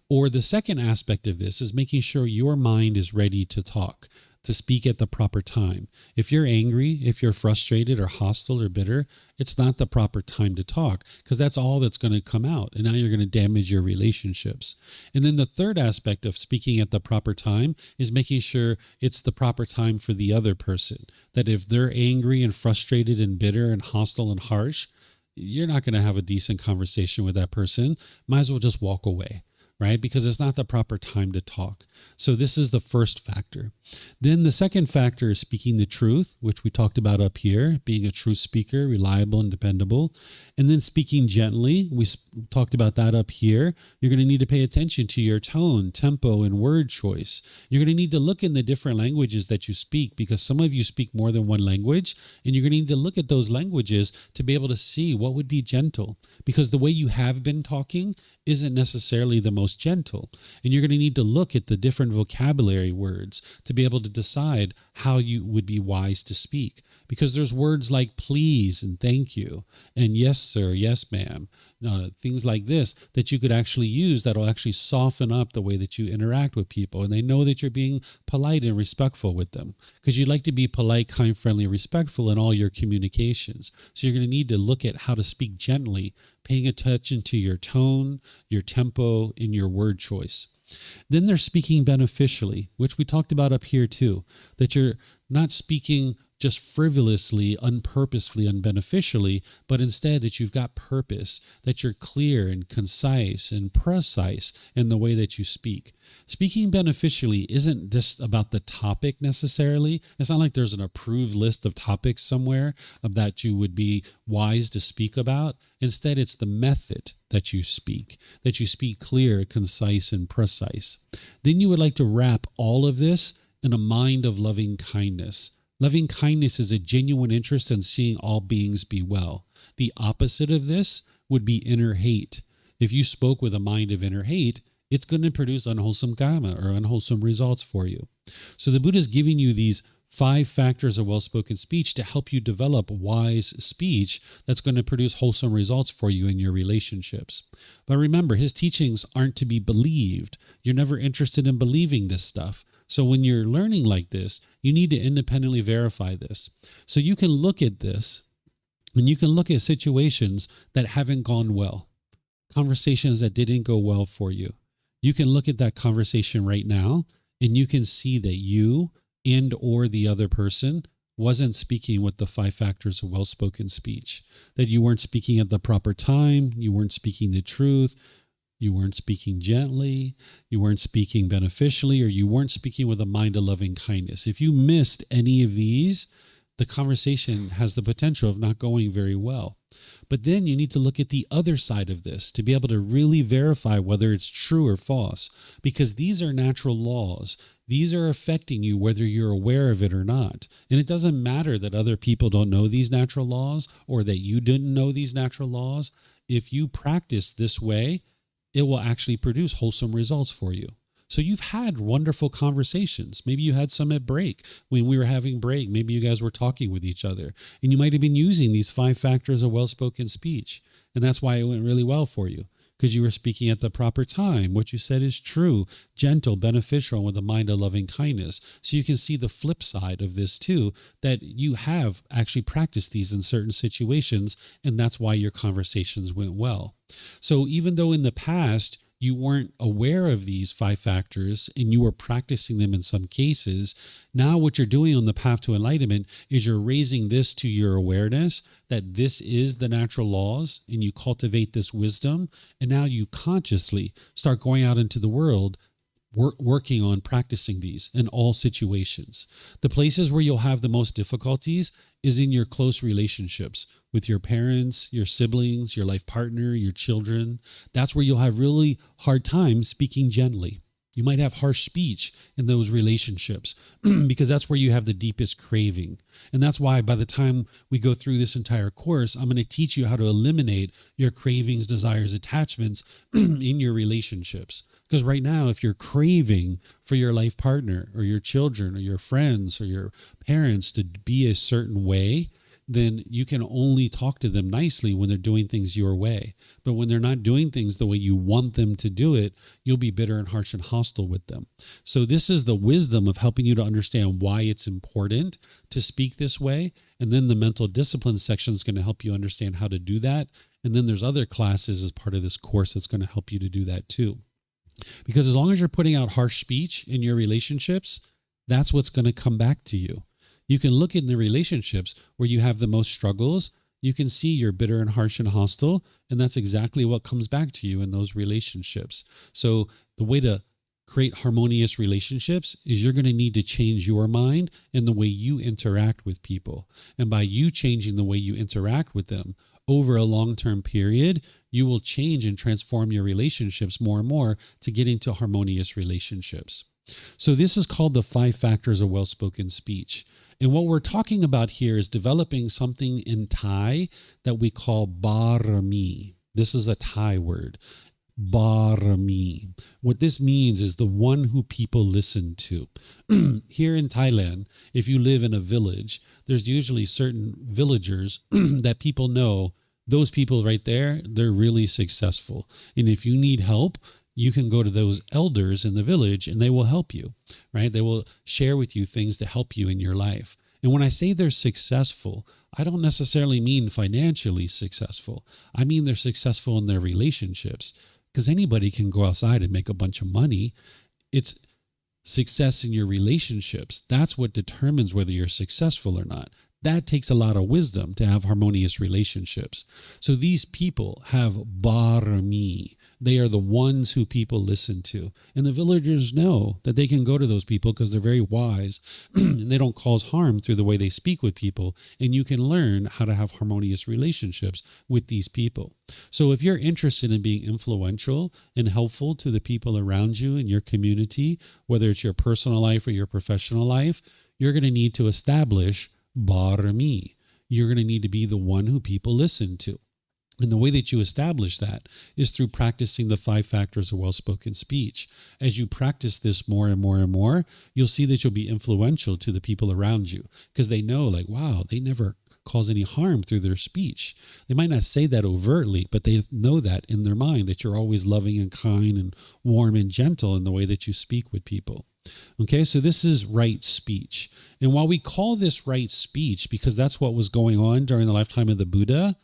A: Or the second aspect of this is making sure your mind is ready to talk, to speak at the proper time. If you're angry, if you're frustrated or hostile or bitter, it's not the proper time to talk, because that's all that's going to come out. And now you're going to damage your relationships. And then the third aspect of speaking at the proper time is making sure it's the proper time for the other person. That if they're angry and frustrated and bitter and hostile and harsh, you're not going to have a decent conversation with that person. Might as well just walk away, right? Because it's not the proper time to talk. So this is the first factor. Then the second factor is speaking the truth, which we talked about up here, being a truth speaker, reliable and dependable. And then speaking gently, we talked about that up here. You're going to need to pay attention to your tone, tempo, and word choice. You're going to need to look in the different languages that you speak, because some of you speak more than one language, and you're going to need to look at those languages to be able to see what would be gentle, because the way you have been talking isn't necessarily the most gentle. And you're going to need to look at the different vocabulary words to be able to decide how you would be wise to speak. Because there's words like please and thank you and yes, sir, yes, ma'am, things like this that you could actually use that'll actually soften up the way that you interact with people. And they know that you're being polite and respectful with them, because you like to be polite, kind, friendly, respectful in all your communications. So you're going to need to look at how to speak gently, paying attention to your tone, your tempo, and your word choice. Then they're speaking beneficially, which we talked about up here too, that you're not speaking just frivolously, unpurposefully, unbeneficially, but instead that you've got purpose, that you're clear and concise and precise in the way that you speak. Speaking beneficially isn't just about the topic necessarily. It's not like there's an approved list of topics somewhere that you would be wise to speak about. Instead, it's the method that you speak clear, concise, and precise. Then you would like to wrap all of this in a mind of loving kindness. Loving kindness is a genuine interest in seeing all beings be well. The opposite of this would be inner hate. If you spoke with a mind of inner hate, it's going to produce unwholesome karma or unwholesome results for you. So the Buddha is giving you these 5 factors of well-spoken speech to help you develop wise speech that's going to produce wholesome results for you in your relationships. But remember, his teachings aren't to be believed. You're never interested in believing this stuff. So when you're learning like this, you need to independently verify this. So you can look at this, and you can look at situations that haven't gone well, conversations that didn't go well for you. You can look at that conversation right now, and you can see that you and or the other person wasn't speaking with the 5 factors of well-spoken speech, that you weren't speaking at the proper time, you weren't speaking the truth, you weren't speaking gently, you weren't speaking beneficially, or you weren't speaking with a mind of loving kindness. If you missed any of these, the conversation has the potential of not going very well. But then you need to look at the other side of this to be able to really verify whether it's true or false, because these are natural laws. These are affecting you whether you're aware of it or not. And it doesn't matter that other people don't know these natural laws or that you didn't know these natural laws. If you practice this way, it will actually produce wholesome results for you. So you've had wonderful conversations. Maybe you had some at break. When we were having break, maybe you guys were talking with each other, and you might have been using these 5 factors of well-spoken speech. And that's why it went really well for you, because you were speaking at the proper time. What you said is true, gentle, beneficial, and with a mind of loving kindness. So you can see the flip side of this too, that you have actually practiced these in certain situations, and that's why your conversations went well. So even though in the past you weren't aware of these 5 factors and you were practicing them in some cases, now what you're doing on the path to enlightenment is you're raising this to your awareness that this is the natural laws, and you cultivate this wisdom, and now you consciously start going out into the world working on practicing these in all situations. The places where you'll have the most difficulties is in your close relationships with your parents, your siblings, your life partner, your children. That's where you'll have really hard time speaking gently. You might have harsh speech in those relationships because that's where you have the deepest craving. And that's why by the time we go through this entire course, I'm going to teach you how to eliminate your cravings, desires, attachments in your relationships. Because right now, if you're craving for your life partner or your children or your friends or your parents to be a certain way, then you can only talk to them nicely when they're doing things your way. But when they're not doing things the way you want them to do it, you'll be bitter and harsh and hostile with them. So this is the wisdom of helping you to understand why it's important to speak this way. And then the mental discipline section is going to help you understand how to do that. And then there's other classes as part of this course that's going to help you to do that too. Because as long as you're putting out harsh speech in your relationships, that's what's going to come back to you. You can look in the relationships where you have the most struggles. You can see you're bitter and harsh and hostile, and that's exactly what comes back to you in those relationships. So the way to create harmonious relationships is you're going to need to change your mind and the way you interact with people. And by you changing the way you interact with them over a long-term period, you will change and transform your relationships more and more to get into harmonious relationships. So this is called the 5 factors of well-spoken speech. And what we're talking about here is developing something in Thai that we call barami. This is a Thai word, barami. What this means is the one who people listen to. Here in Thailand, if you live in a village, there's usually certain villagers that people know. Those people right there, they're really successful. And if you need help, you can go to those elders in the village and they will help you, right? They will share with you things to help you in your life. And when I say they're successful, I don't necessarily mean financially successful. I mean they're successful in their relationships, because anybody can go outside and make a bunch of money. It's success in your relationships. That's what determines whether you're successful or not. That takes a lot of wisdom to have harmonious relationships. So these people have barami. They are the ones who people listen to. And the villagers know that they can go to those people because they're very wise and they don't cause harm through the way they speak with people. And you can learn how to have harmonious relationships with these people. So if you're interested in being influential and helpful to the people around you in your community, whether it's your personal life or your professional life, you're going to need to establish barami. You're going to need to be the one who people listen to. And the way that you establish that is through practicing the 5 factors of well-spoken speech. As you practice this more and more and more, you'll see that you'll be influential to the people around you because they know, like, wow, they never cause any harm through their speech. They might not say that overtly, but they know that in their mind, that you're always loving and kind and warm and gentle in the way that you speak with people. Okay, so this is right speech. And while we call this right speech, because that's what was going on during the lifetime of the Buddha,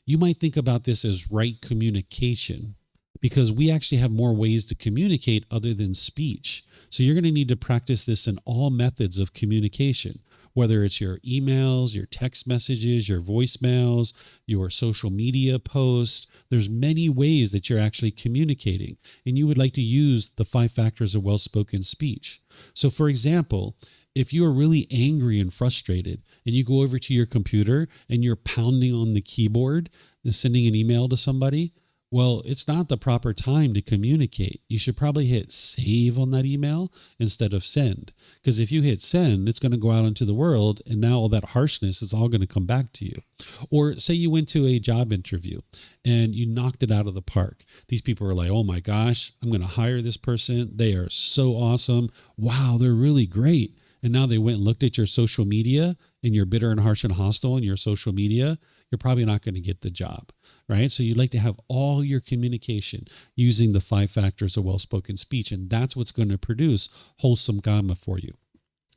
A: you might think about this as right communication, because we actually have more ways to communicate other than speech. So you're going to need to practice this in all methods of communication, whether it's your emails, your text messages, your voicemails, your social media posts. There's many ways that you're actually communicating, and you would like to use the 5 factors of well-spoken speech. So for example, if you are really angry and frustrated and you go over to your computer and you're pounding on the keyboard and sending an email to somebody, well, it's not the proper time to communicate. You should probably hit save on that email instead of send. Because if you hit send, it's going to go out into the world, and now all that harshness is all going to come back to you. Or say you went to a job interview and you knocked it out of the park. These people are like, oh my gosh, I'm going to hire this person. They are so awesome. Wow, they're really great. And now they went and looked at your social media, and you're bitter and harsh and hostile in your social media. You're probably not going to get the job, right? So you'd like to have all your communication using the 5 factors of well-spoken speech, and that's what's going to produce wholesome karma for you.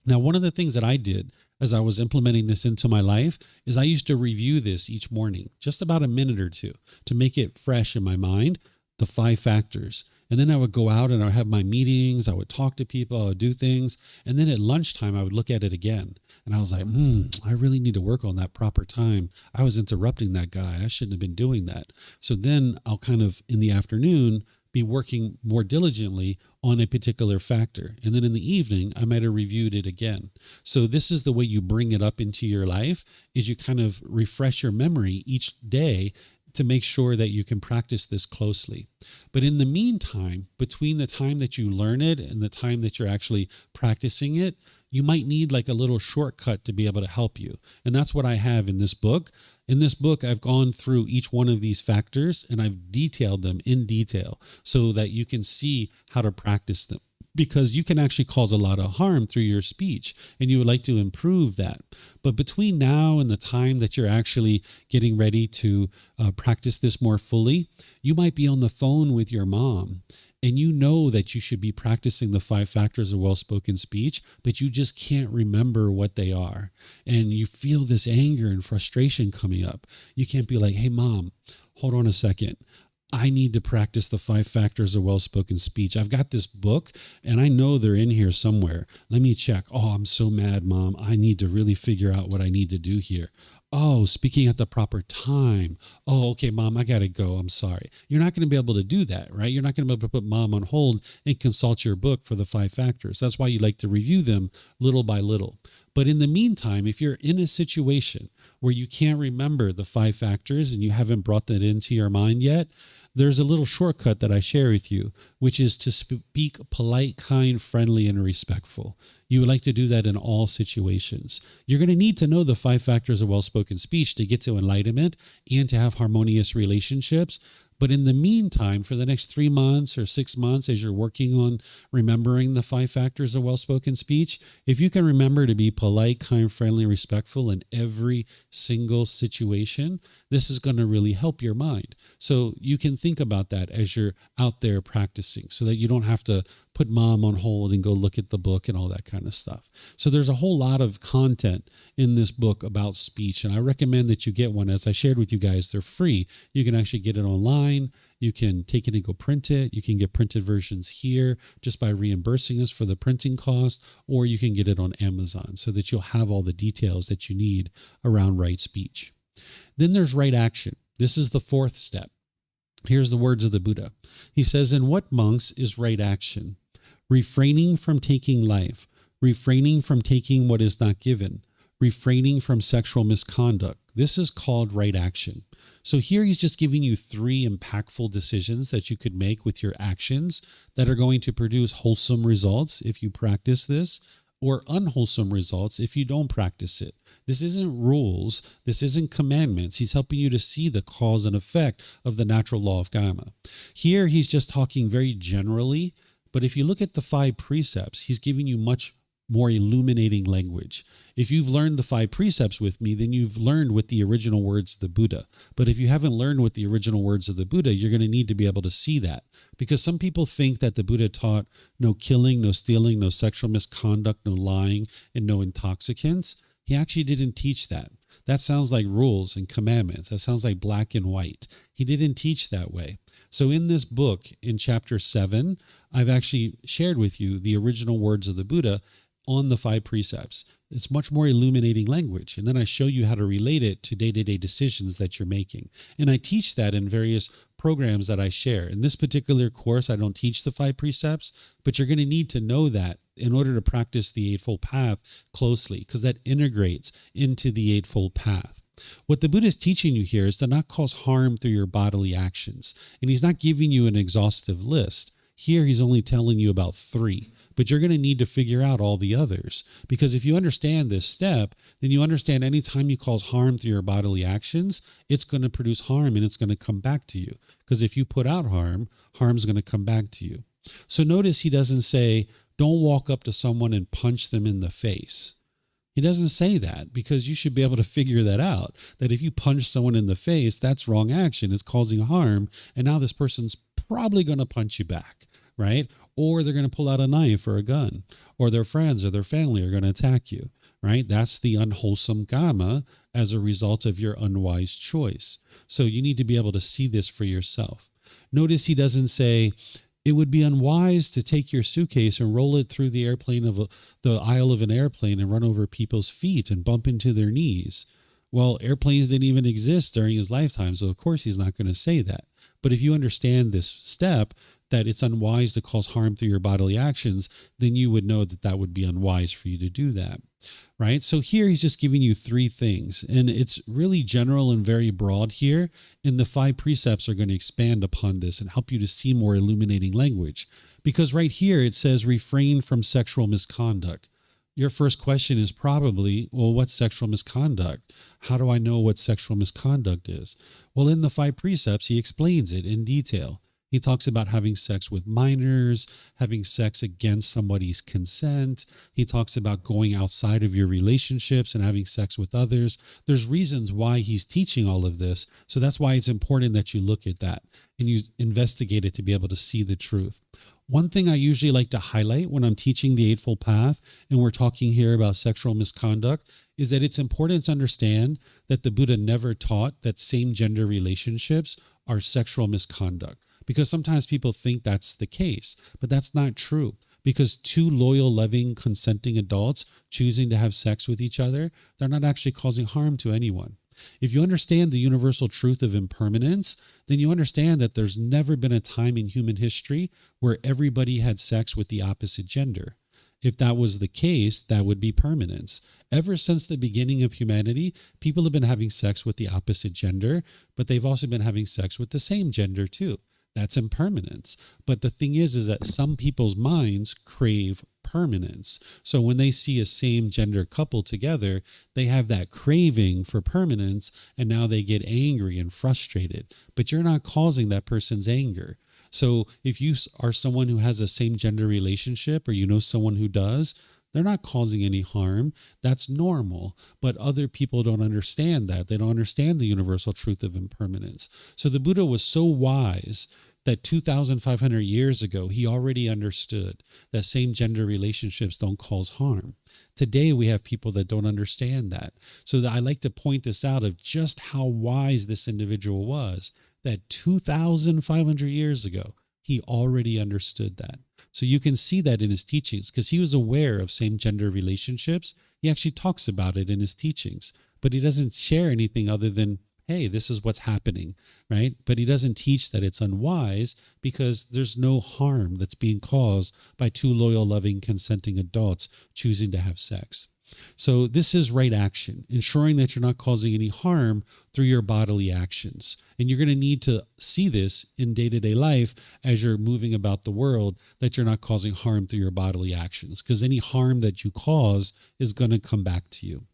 A: Now, one of the things that I did as I was implementing this into my life is I used to review this each morning, just about a minute or two, to make it fresh in my mind, the 5 factors. And then I would go out and I would have my meetings. I would talk to people. I would do things. And then at lunchtime, I would look at it again. And I was like, I really need to work on that proper time. I was interrupting that guy. I shouldn't have been doing that. So then I'll kind of, in the afternoon, be working more diligently on a particular factor. And then in the evening, I might have reviewed it again. So this is the way you bring it up into your life, is you kind of refresh your memory each day to make sure that you can practice this closely. But in the meantime, between the time that you learn it and the time that you're actually practicing it, you might need like a little shortcut to be able to help you. And that's what I have in this book. In this book, I've gone through each one of these factors and I've detailed them in detail so that you can see how to practice them. Because you can actually cause a lot of harm through your speech, and you would like to improve that. But between now and the time that you're actually getting ready to practice this more fully, you might be on the phone with your mom, and you know that you should be practicing the 5 factors of well-spoken speech, but you just can't remember what they are. And you feel this anger and frustration coming up. You can't be like, hey, Mom, hold on a second. I need to practice the 5 factors of well-spoken speech. I've got this book and I know they're in here somewhere. Let me check. Oh, I'm so mad, Mom. I need to really figure out what I need to do here. Oh, speaking at the proper time. Oh, okay, Mom, I got to go. I'm sorry. You're not going to be able to do that, right? You're not going to be able to put Mom on hold and consult your book for the 5 factors. That's why you like to review them little by little. But in the meantime, if you're in a situation where you can't remember the 5 factors and you haven't brought that into your mind yet, there's a little shortcut that I share with you, which is to speak polite, kind, friendly, and respectful. You would like to do that in all situations. You're going to need to know the 5 factors of well-spoken speech to get to enlightenment and to have harmonious relationships. But in the meantime, for the next 3 months or 6 months, as you're working on remembering the 5 factors of well-spoken speech, if you can remember to be polite, kind, friendly, respectful in every single situation, this is going to really help your mind. So you can think about that as you're out there practicing so that you don't have to put Mom on hold and go look at the book and all that kind of stuff. So there's a whole lot of content in this book about speech, and I recommend that you get one. As I shared with you guys, they're free. You can actually get it online. You can take it and go print it. You can get printed versions here just by reimbursing us for the printing cost, or you can get it on Amazon so that you'll have all the details that you need around right speech. Then there's right action. This is the 4th step. Here's the words of the Buddha. He says, "In what, monks, is right action? Refraining from taking life, refraining from taking what is not given, refraining from sexual misconduct. This is called right action." So here he's just giving you 3 impactful decisions that you could make with your actions that are going to produce wholesome results if you practice this, or unwholesome results if you don't practice it. This isn't rules. This isn't commandments. He's helping you to see the cause and effect of the natural law of karma. Here he's just talking very generally, but if you look at the 5 precepts, he's giving you much more illuminating language. If you've learned the 5 precepts with me, then you've learned with the original words of the Buddha. But if you haven't learned with the original words of the Buddha, you're going to need to be able to see that. Because some people think that the Buddha taught no killing, no stealing, no sexual misconduct, no lying, and no intoxicants. He actually didn't teach that. That sounds like rules and commandments. That sounds like black and white. He didn't teach that way. So in this book, in chapter 7, I've actually shared with you the original words of the Buddha on the 5 precepts. It's much more illuminating language. And then I show you how to relate it to day-to-day decisions that you're making. And I teach that in various programs that I share. In this particular course, I don't teach the 5 precepts, but you're going to need to know that in order to practice the Eightfold Path closely, because that integrates into the Eightfold Path. What the Buddha is teaching you here is to not cause harm through your bodily actions. And he's not giving you an exhaustive list. Here, he's only telling you about 3. But you're going to need to figure out all the others. Because if you understand this step, then you understand anytime you cause harm through your bodily actions, it's going to produce harm and it's going to come back to you. Because if you put out harm, harm's going to come back to you. So notice he doesn't say, don't walk up to someone and punch them in the face. He doesn't say that, because you should be able to figure that out, that if you punch someone in the face, that's wrong action. It's causing harm. And now this person's probably going to punch you back, right? Or they're going to pull out a knife or a gun, or their friends or their family are going to attack you, right? That's the unwholesome karma as a result of your unwise choice. So you need to be able to see this for yourself. Notice he doesn't say, it would be unwise to take your suitcase and roll it through the the aisle of an airplane and run over people's feet and bump into their knees. Well, airplanes didn't even exist during his lifetime, so of course he's not going to say that. But if you understand this step, that it's unwise to cause harm through your bodily actions, then you would know that that would be unwise for you to do that, right? So here he's just giving you 3 things, and it's really general and very broad here, and the 5 precepts are going to expand upon this and help you to see more illuminating language. Because right here it says refrain from sexual misconduct. Your first question is probably, well, what's sexual misconduct? How do I know what sexual misconduct is? Well, in the 5 precepts, he explains it in detail. He talks about having sex with minors, having sex against somebody's consent. He talks about going outside of your relationships and having sex with others. There's reasons why he's teaching all of this. So that's why it's important that you look at that and you investigate it to be able to see the truth. One thing I usually like to highlight when I'm teaching the Eightfold Path, and we're talking here about sexual misconduct, is that it's important to understand that the Buddha never taught that same-gender relationships are sexual misconduct. Because sometimes people think that's the case, but that's not true. Because 2 loyal, loving, consenting adults choosing to have sex with each other, they're not actually causing harm to anyone. If you understand the universal truth of impermanence, then you understand that there's never been a time in human history where everybody had sex with the opposite gender. If that was the case, that would be permanence. Ever since the beginning of humanity, people have been having sex with the opposite gender, but they've also been having sex with the same gender too. That's impermanence. But the thing is that some people's minds crave permanence. So when they see a same gender couple together, they have that craving for permanence, and now they get angry and frustrated. But you're not causing that person's anger. So if you are someone who has a same gender relationship, or you know someone who does, they're not causing any harm. That's normal. But other people don't understand that. They don't understand the universal truth of impermanence. So the Buddha was so wise that 2,500 years ago, he already understood that same-gender relationships don't cause harm. Today, we have people that don't understand that. So I like to point this out of just how wise this individual was, that 2,500 years ago, he already understood that. So you can see that in his teachings, because he was aware of same-gender relationships. He actually talks about it in his teachings, but he doesn't share anything other than, hey, this is what's happening, right? But he doesn't teach that it's unwise, because there's no harm that's being caused by 2 loyal, loving, consenting adults choosing to have sex. So this is right action, ensuring that you're not causing any harm through your bodily actions. And you're going to need to see this in day-to-day life as you're moving about the world, that you're not causing harm through your bodily actions, because any harm that you cause is going to come back to you.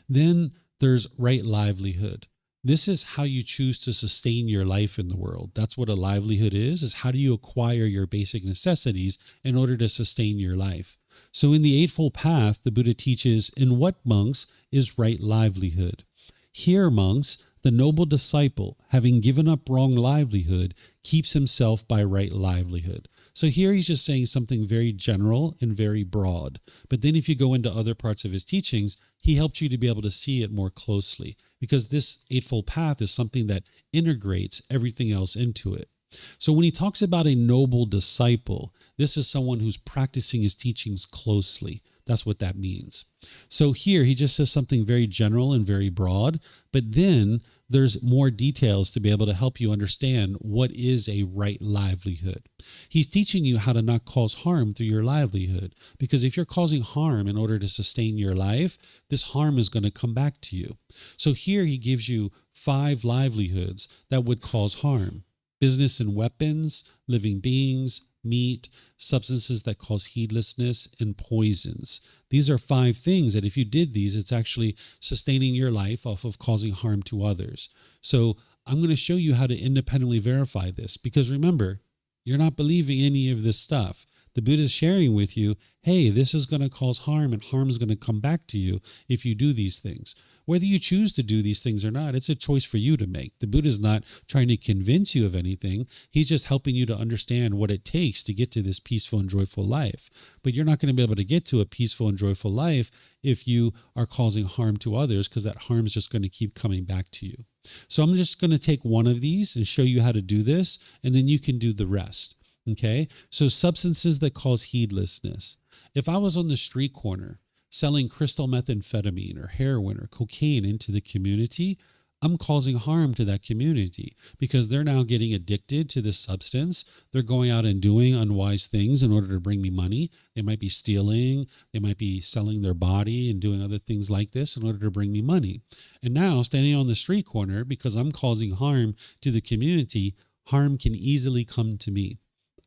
A: Then there's right livelihood. This is how you choose to sustain your life in the world. That's what a livelihood is how do you acquire your basic necessities in order to sustain your life. So in the Eightfold Path, the Buddha teaches, in what, monks, is right livelihood? Here, monks, the noble disciple, having given up wrong livelihood, keeps himself by right livelihood. So here he's just saying something very general and very broad. But then if you go into other parts of his teachings, he helps you to be able to see it more closely, because this Eightfold Path is something that integrates everything else into it. So when he talks about a noble disciple, this is someone who's practicing his teachings closely. That's what that means. So here he just says something very general and very broad, but then there's more details to be able to help you understand what is a right livelihood. He's teaching you how to not cause harm through your livelihood, because if you're causing harm in order to sustain your life, this harm is going to come back to you. So here he gives you 5 livelihoods that would cause harm: business and weapons, living beings, meat, substances that cause heedlessness, and poisons. These are 5 things that if you did these, it's actually sustaining your life off of causing harm to others. So I'm going to show you how to independently verify this, because remember, you're not believing any of this stuff. The Buddha is sharing with you, hey, this is going to cause harm, and harm is going to come back to you if you do these things. Whether you choose to do these things or not, it's a choice for you to make. The Buddha is not trying to convince you of anything. He's just helping you to understand what it takes to get to this peaceful and joyful life. But you're not going to be able to get to a peaceful and joyful life if you are causing harm to others, because that harm is just going to keep coming back to you. So I'm just going to take one of these and show you how to do this, and then you can do the rest. Okay? So substances that cause heedlessness. If I was on the street corner selling crystal methamphetamine or heroin or cocaine into the community, I'm causing harm to that community, because they're now getting addicted to this substance. They're going out and doing unwise things in order to bring me money. They might be stealing. They might be selling their body and doing other things like this in order to bring me money. And now, standing on the street corner, because I'm causing harm to the community, harm can easily come to me.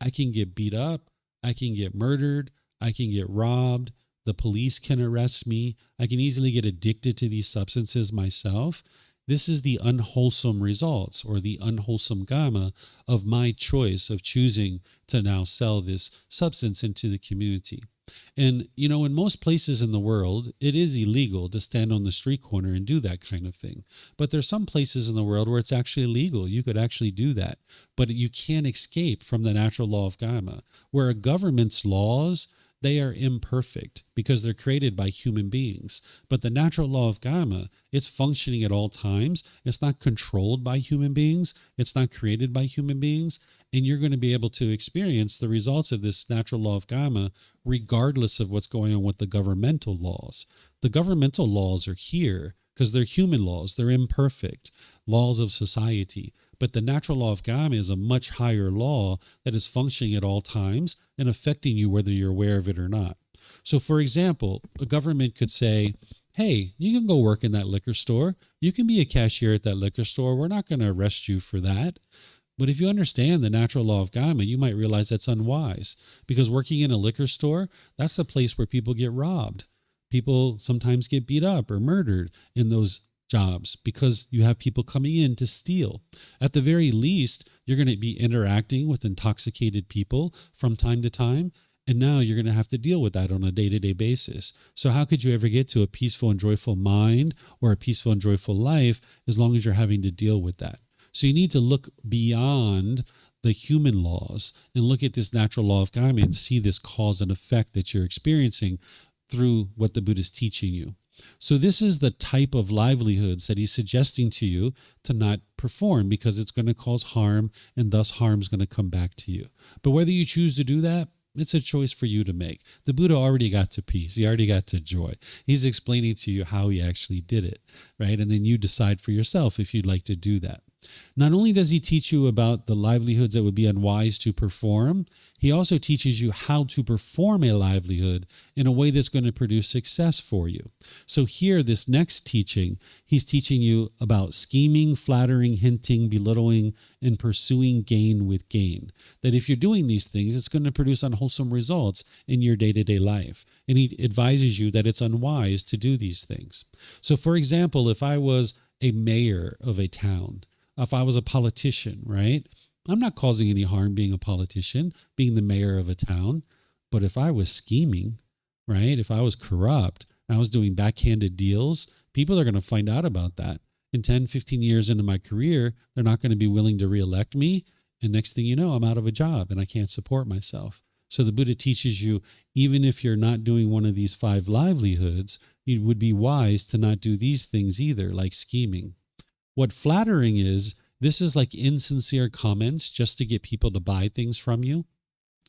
A: I can get beat up. I can get murdered. I can get robbed. The police can arrest me. I can easily get addicted to these substances myself. This is the unwholesome results, or the unwholesome gamma, of my choice of choosing to now sell this substance into the community. And, in most places in the world, it is illegal to stand on the street corner and do that kind of thing. But there's some places in the world where it's actually legal. You could actually do that. But you can't escape from the natural law of karma, where a government's laws, they are imperfect because they're created by human beings. But the natural law of karma, it's functioning at all times. It's not controlled by human beings. It's not created by human beings. And you're going to be able to experience the results of this natural law of karma regardless of what's going on with the governmental laws. The governmental laws are here because they're human laws. They're imperfect laws of society. But the natural law of karma is a much higher law that is functioning at all times and affecting you whether you're aware of it or not. So, for example, a government could say, hey, you can go work in that liquor store. You can be a cashier at that liquor store. We're not going to arrest you for that. But if you understand the natural law of karma, you might realize that's unwise, because working in a liquor store, that's the place where people get robbed. People sometimes get beat up or murdered in those jobs because you have people coming in to steal. At the very least, you're going to be interacting with intoxicated people from time to time. And now you're going to have to deal with that on a day-to-day basis. So how could you ever get to a peaceful and joyful mind or a peaceful and joyful life as long as you're having to deal with that? So you need to look beyond the human laws and look at this natural law of karma and see this cause and effect that you're experiencing through what the Buddha is teaching you. So this is the type of livelihoods that he's suggesting to you to not perform, because it's going to cause harm, and thus harm is going to come back to you. But whether you choose to do that, it's a choice for you to make. The Buddha already got to peace. He already got to joy. He's explaining to you how he actually did it, right? And then you decide for yourself if you'd like to do that. Not only does he teach you about the livelihoods that would be unwise to perform, he also teaches you how to perform a livelihood in a way that's going to produce success for you. So here, this next teaching, he's teaching you about scheming, flattering, hinting, belittling, and pursuing gain with gain. That if you're doing these things, it's going to produce unwholesome results in your day-to-day life. And he advises you that it's unwise to do these things. So for example, if I was a mayor of a town, if I was a politician, right? I'm not causing any harm being a politician, being the mayor of a town. But if I was scheming, right? If I was corrupt, I was doing backhanded deals, people are going to find out about that. In 10, 15 years into my career, they're not going to be willing to reelect me. And next thing you know, I'm out of a job and I can't support myself. So the Buddha teaches you, even if you're not doing one of these 5 livelihoods, it would be wise to not do these things either, like scheming. What flattering is This is like insincere comments just to get people to buy things from you.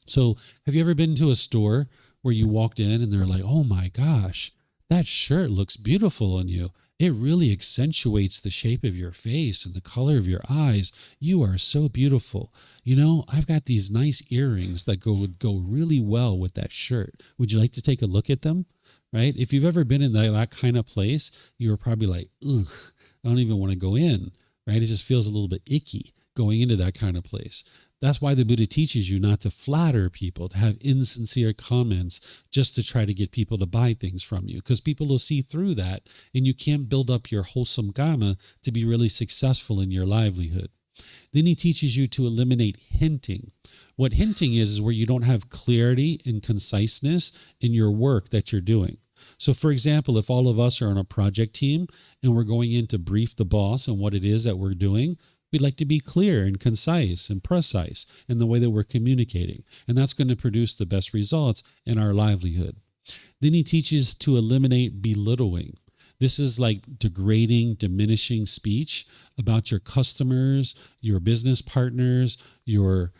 A: So have you ever been to a store where you walked in and they're like, oh my gosh, that shirt looks beautiful on you. It really accentuates the shape of your face and the color of your eyes. You are so beautiful. You know, I've got these nice earrings that would go really well with that shirt. Would you like to take a look at them? Right? If you've ever been in that kind of place, you were probably like, ugh, I don't even want to go in. Right? It just feels a little bit icky going into that kind of place. That's why the Buddha teaches you not to flatter people, to have insincere comments just to try to get people to buy things from you, because people will see through that, and you can't build up your wholesome karma to be really successful in your livelihood. Then he teaches you to eliminate hinting. What hinting is where you don't have clarity and conciseness in your work that you're doing. So, for example, if all of us are on a project team and we're going in to brief the boss on what it is that we're doing, we'd like to be clear and concise and precise in the way that we're communicating. And that's going to produce the best results in our livelihood. Then he teaches to eliminate belittling. This is like degrading, diminishing speech about your customers, your business partners, your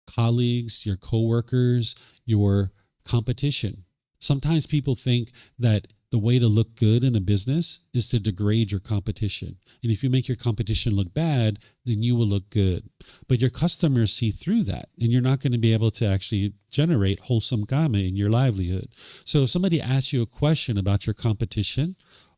A: colleagues, your coworkers, your competition. Sometimes people think that the way to look good in a business is to degrade your competition. And if you make your competition look bad, then you will look good. But your customers see through that, and you're not going to be able to actually generate wholesome karma in your livelihood. So if somebody asks you a question about your competition,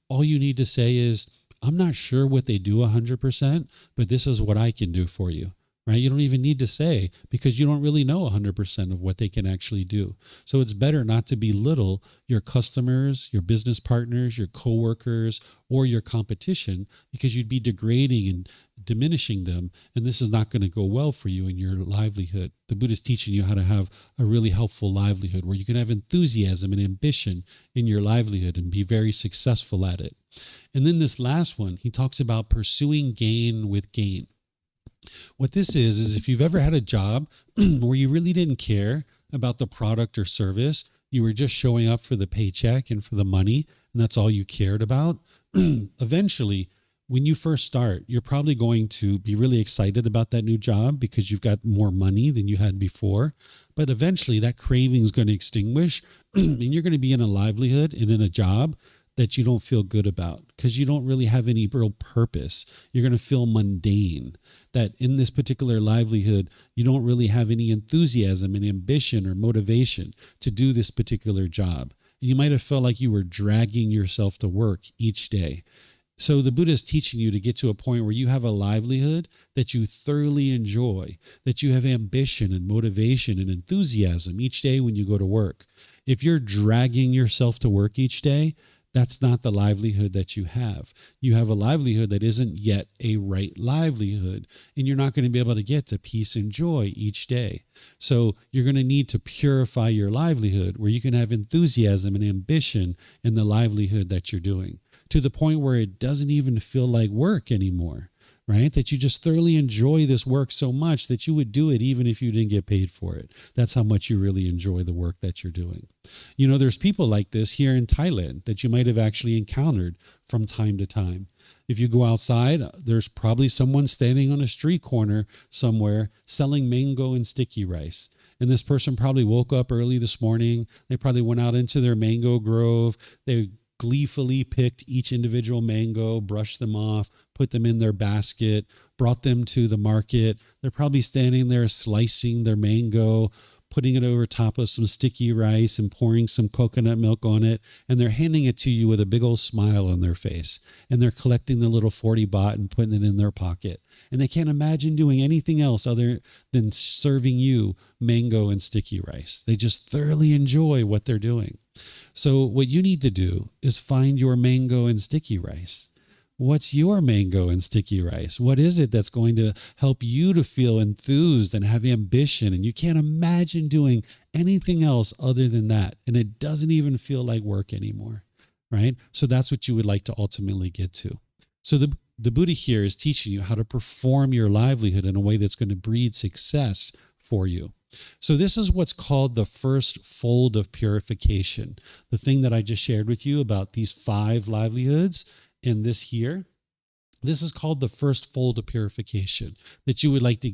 A: all you need to say is, I'm not sure what they do 100%, but this is what I can do for you. Right? You don't even need to say, because you don't really know 100% of what they can actually do. So it's better not to belittle your customers, your business partners, your coworkers, or your competition, because you'd be degrading and diminishing them. And this is not going to go well for you in your livelihood. The Buddha is teaching you how to have a really helpful livelihood where you can have enthusiasm and ambition in your livelihood and be very successful at it. And then this last one, he talks about pursuing gain with gain. What this is if you've ever had a job where you really didn't care about the product or service, you were just showing up for the paycheck and for the money, and that's all you cared about, eventually, when you first start, you're probably going to be really excited about that new job because you've got more money than you had before. But eventually that craving is going to extinguish and you're going to be in a livelihood and in a job that you don't feel good about because you don't really have any real purpose. You're going to feel mundane, that in this particular livelihood, you don't really have any enthusiasm and ambition or motivation to do this particular job. And you might have felt like you were dragging yourself to work each day. So the Buddha is teaching you to get to a point where you have a livelihood that you thoroughly enjoy, that you have ambition and motivation and enthusiasm each day when you go to work. If you're dragging yourself to work each day, that's not the livelihood that you have. You have a livelihood that isn't yet a right livelihood, and you're not going to be able to get to peace and joy each day. So you're going to need to purify your livelihood where you can have enthusiasm and ambition in the livelihood that you're doing, to the point where it doesn't even feel like work anymore, right? That you just thoroughly enjoy this work so much that you would do it even if you didn't get paid for it. That's how much you really enjoy the work that you're doing. You know, there's people like this here in Thailand that you might have actually encountered from time to time. If you go outside, there's probably someone standing on a street corner somewhere selling mango and sticky rice. And this person probably woke up early this morning. They probably went out into their mango grove. They gleefully picked each individual mango, brushed them off, put them in their basket, brought them to the market. They're probably standing there slicing their mango, putting it over top of some sticky rice and pouring some coconut milk on it. And they're handing it to you with a big old smile on their face. And they're collecting the little 40 baht and putting it in their pocket. And they can't imagine doing anything else other than serving you mango and sticky rice. They just thoroughly enjoy what they're doing. So what you need to do is find your mango and sticky rice. What's your mango and sticky rice? What is it that's going to help you to feel enthused and have ambition? And you can't imagine doing anything else other than that. And it doesn't even feel like work anymore, right? So that's what you would like to ultimately get to. So the Buddha here is teaching you how to perform your livelihood in a way that's going to breed success for you. So this is what's called the first fold of purification. The thing that I just shared with you about these 5 livelihoods and this here, This is called the first fold of purification, that you would like to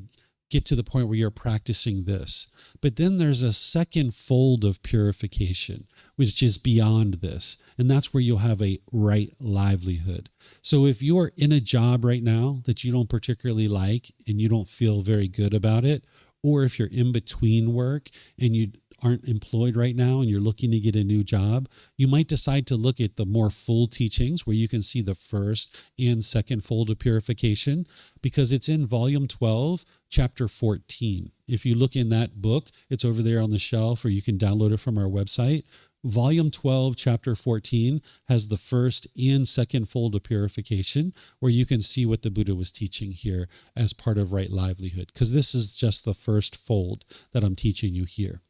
A: get to the point where you're practicing this. But then there's a second fold of purification, which is beyond this. And that's where you'll have a right livelihood. So if you are in a job right now that you don't particularly like and you don't feel very good about it, or if you're in between work and you aren't employed right now and you're looking to get a new job, you might decide to look at the more full teachings where you can see the first and second fold of purification, because it's in volume 12, chapter 14. If you look in that book, it's over there on the shelf, or you can download it from our website. Volume 12, chapter 14 has the first and second fold of purification, where you can see what the Buddha was teaching here as part of right livelihood, because this is just the first fold that I'm teaching you here.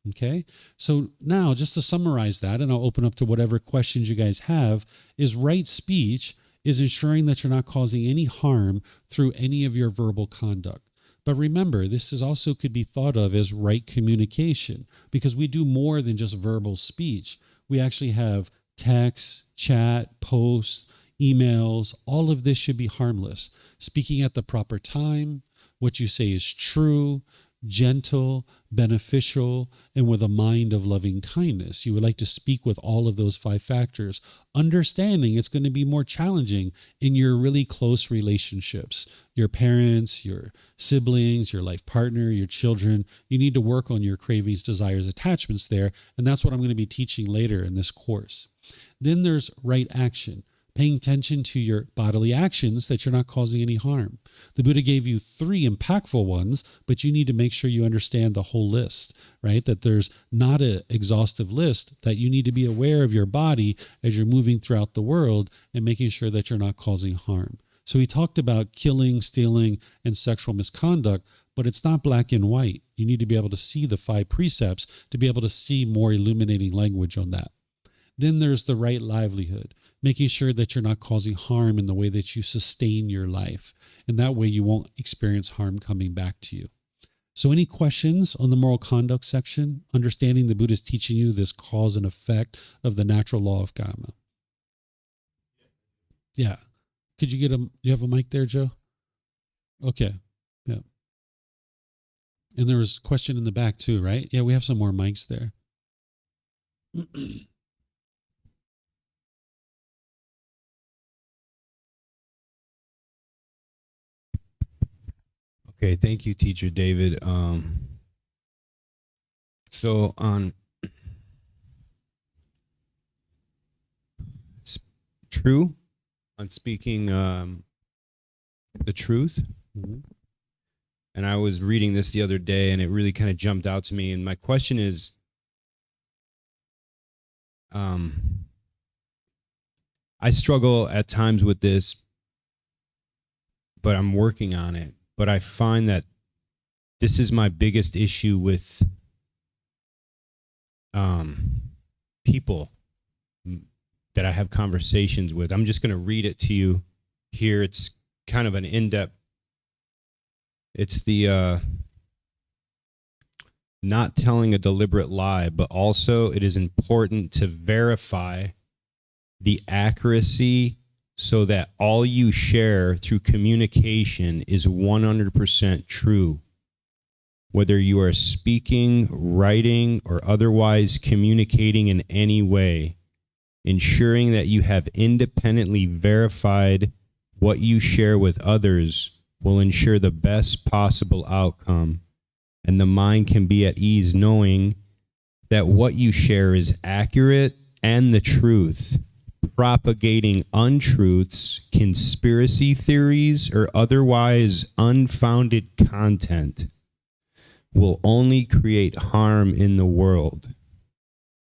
A: Okay, so now just to summarize that, and I'll open up to whatever questions you guys have, is right speech is ensuring that you're not causing any harm through any of your verbal conduct. But remember, this is also could be thought of as right communication, because we do more than just verbal speech. We actually have text, chat, posts, emails. All of this should be harmless. Speaking at the proper time, what you say is true, gentle, beneficial, and with a mind of loving kindness. You would like to speak with all of those 5 factors, understanding it's going to be more challenging in your really close relationships, your parents, your siblings, your life partner, your children. You need to work on your cravings, desires, attachments there, and that's what I'm going to be teaching later in this course. Then there's right action, paying attention to your bodily actions that you're not causing any harm. The Buddha gave you 3 impactful ones, but you need to make sure you understand the whole list, right? That there's not an exhaustive list, that you need to be aware of your body as you're moving throughout the world and making sure that you're not causing harm. So he talked about killing, stealing, and sexual misconduct, but it's not black and white. You need to be able to see the 5 precepts to be able to see more illuminating language on that. Then there's the right livelihood, making sure that you're not causing harm in the way that you sustain your life. And that way you won't experience harm coming back to you. So any questions on the moral conduct section? Understanding the Buddha is teaching you this cause and effect of the natural law of karma. Yeah. Could you you have a mic there, Joe? Okay. Yeah. And there was a question in the back too, right? Yeah, we have some more mics there.
D: Okay, thank you, Teacher David. So on true, on speaking the truth, and I was reading this the other day, and it really kind of jumped out to me. And my question is, I struggle at times with this, but I'm working on it. But I find that this is my biggest issue with people that I have conversations with. I'm just going to read it to you here. It's kind of an in-depth. It's the not telling a deliberate lie, but also it is important to verify the accuracy so that all you share through communication is 100% true. Whether you are speaking, writing, or otherwise communicating in any way, ensuring that you have independently verified what you share with others will ensure the best possible outcome, and the mind can be at ease knowing that what you share is accurate and the truth. Propagating untruths, conspiracy theories, or otherwise unfounded content will only create harm in the world.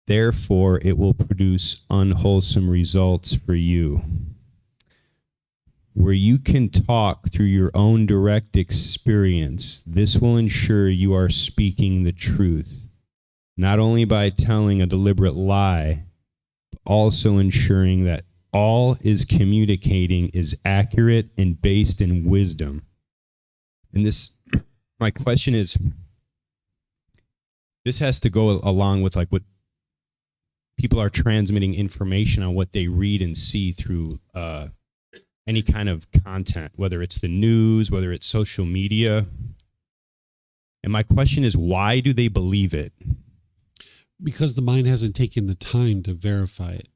D: Therefore, it will produce unwholesome results for you. Where you can talk through your own direct experience, this will ensure you are speaking the truth, not only by telling a deliberate lie, also ensuring that all is communicating is accurate and based in wisdom. And this, my question is, this has to go along with like what people are transmitting information on what they read and see through any kind of content, whether it's the news, whether it's social media. And my question is, why do they believe it?
A: Because the mind hasn't taken the time to verify it,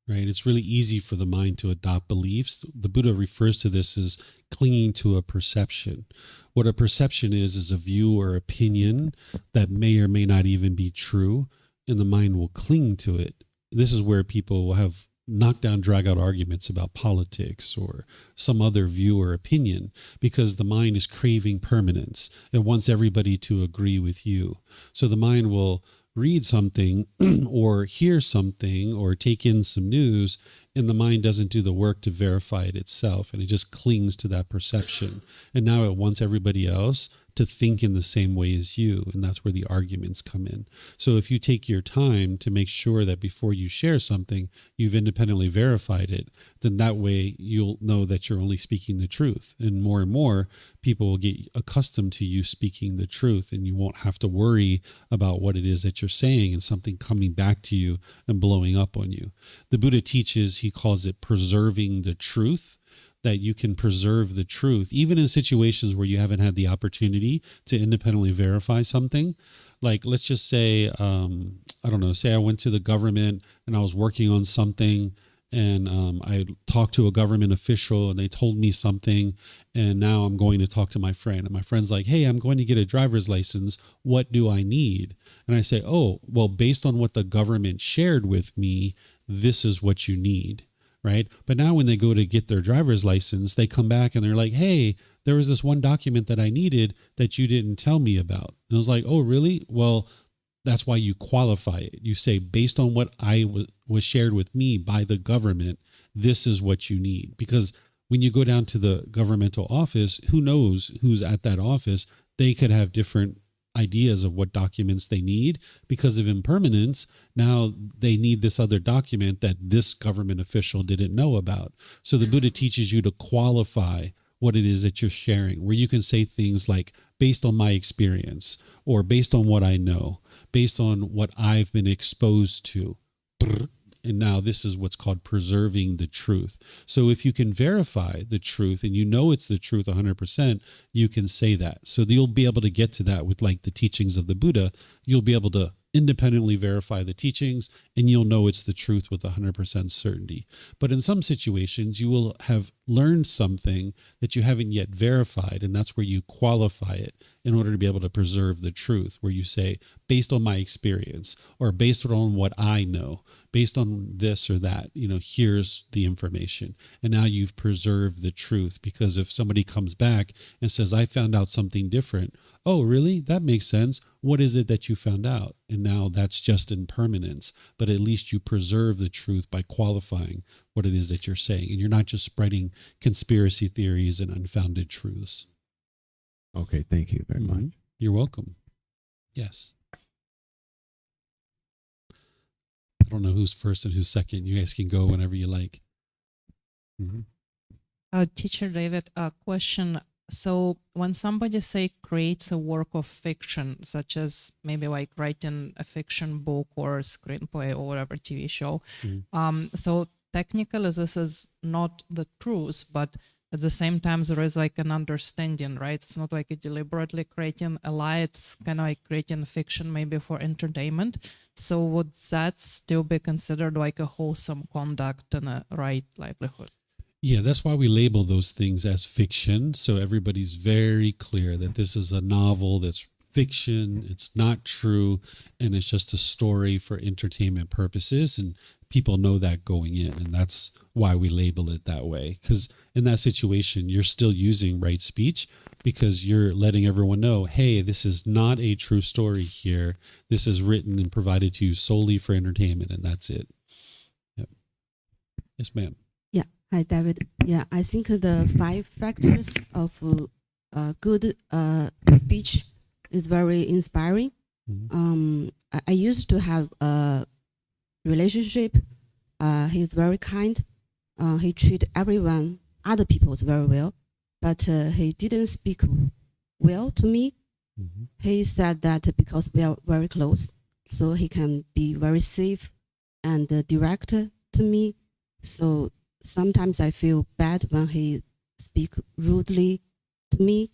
A: right? It's really easy for the mind to adopt beliefs. The Buddha refers to this as clinging to a perception. What a perception is a view or opinion that may or may not even be true, and the mind will cling to it. This is where people will have knockdown, drag-out arguments about politics or some other view or opinion, because the mind is craving permanence. It wants everybody to agree with you. So the mind will read something or hear something or take in some news, and the mind doesn't do the work to verify it itself, and it just clings to that perception. And now it wants everybody else to think in the same way as you, and that's where the arguments come in. So if you take your time to make sure that before you share something, you've independently verified it, then that way you'll know that you're only speaking the truth. And more people will get accustomed to you speaking the truth, and you won't have to worry about what it is that you're saying and something coming back to you and blowing up on you. The Buddha teaches, he calls it preserving the truth, that you can preserve the truth, even in situations where you haven't had the opportunity to independently verify something. Like, let's just say, say I went to the government and I was working on something, and I talked to a government official and they told me something, and now I'm going to talk to my friend, and my friend's like, hey, I'm going to get a driver's license. What do I need? And I say, oh, well, based on what the government shared with me, this is what you need. Right. But now when they go to get their driver's license, they come back and they're like, hey, there was this one document that I needed that you didn't tell me about. And I was like, oh, really? Well, that's why you qualify it. You say, based on what was shared with me by the government, this is what you need. Because when you go down to the governmental office, who knows who's at that office? They could have different ideas of what documents they need. Because of impermanence, now they need this other document that this government official didn't know about. So the Buddha teaches you to qualify what it is that you're sharing, where you can say things like, based on my experience, or based on what I know, based on what I've been exposed to. And now this is what's called preserving the truth. So if you can verify the truth and you know it's the truth 100%, you can say that. So you'll be able to get to that with like the teachings of the Buddha. You'll be able to independently verify the teachings, and you'll know it's the truth with 100% certainty. But in some situations, you will have learned something that you haven't yet verified, and that's where you qualify it in order to be able to preserve the truth, where you say, based on my experience, or based on what I know, based on this or that, here's the information. And now you've preserved the truth, because if somebody comes back and says, I found out something different, oh, really? That makes sense. What is it that you found out? And now that's just impermanence. But at least you preserve the truth by qualifying what it is that you're saying. And you're not just spreading conspiracy theories and unfounded truths.
D: Okay, thank you very much.
A: You're welcome. Yes. I don't know who's first and who's second. You guys can go whenever you like.
E: Teacher David, a question. So when somebody creates a work of fiction, such as maybe like writing a fiction book or a screenplay or whatever TV show, so technically this is not the truth, but at the same time there is like an understanding, right? It's not like deliberately creating a lie, it's kind of like creating fiction maybe for entertainment. So would that still be considered like a wholesome conduct and a right livelihood?
A: Yeah, that's why we label those things as fiction. So everybody's very clear that this is a novel that's fiction, it's not true, and it's just a story for entertainment purposes. And people know that going in, and that's why we label it that way. Because in that situation, you're still using right speech, because you're letting everyone know, hey, this is not a true story here. This is written and provided to you solely for entertainment, and that's it. Yep. Yes, ma'am.
F: Yeah. Hi, David. Yeah, I think the 5 factors of good speech is very inspiring. I used to have a relationship. He's very kind. He treat everyone, other people very well, but he didn't speak well to me. He said that because we are very close, so he can be very safe and direct to me. So sometimes I feel bad when he speak rudely to me.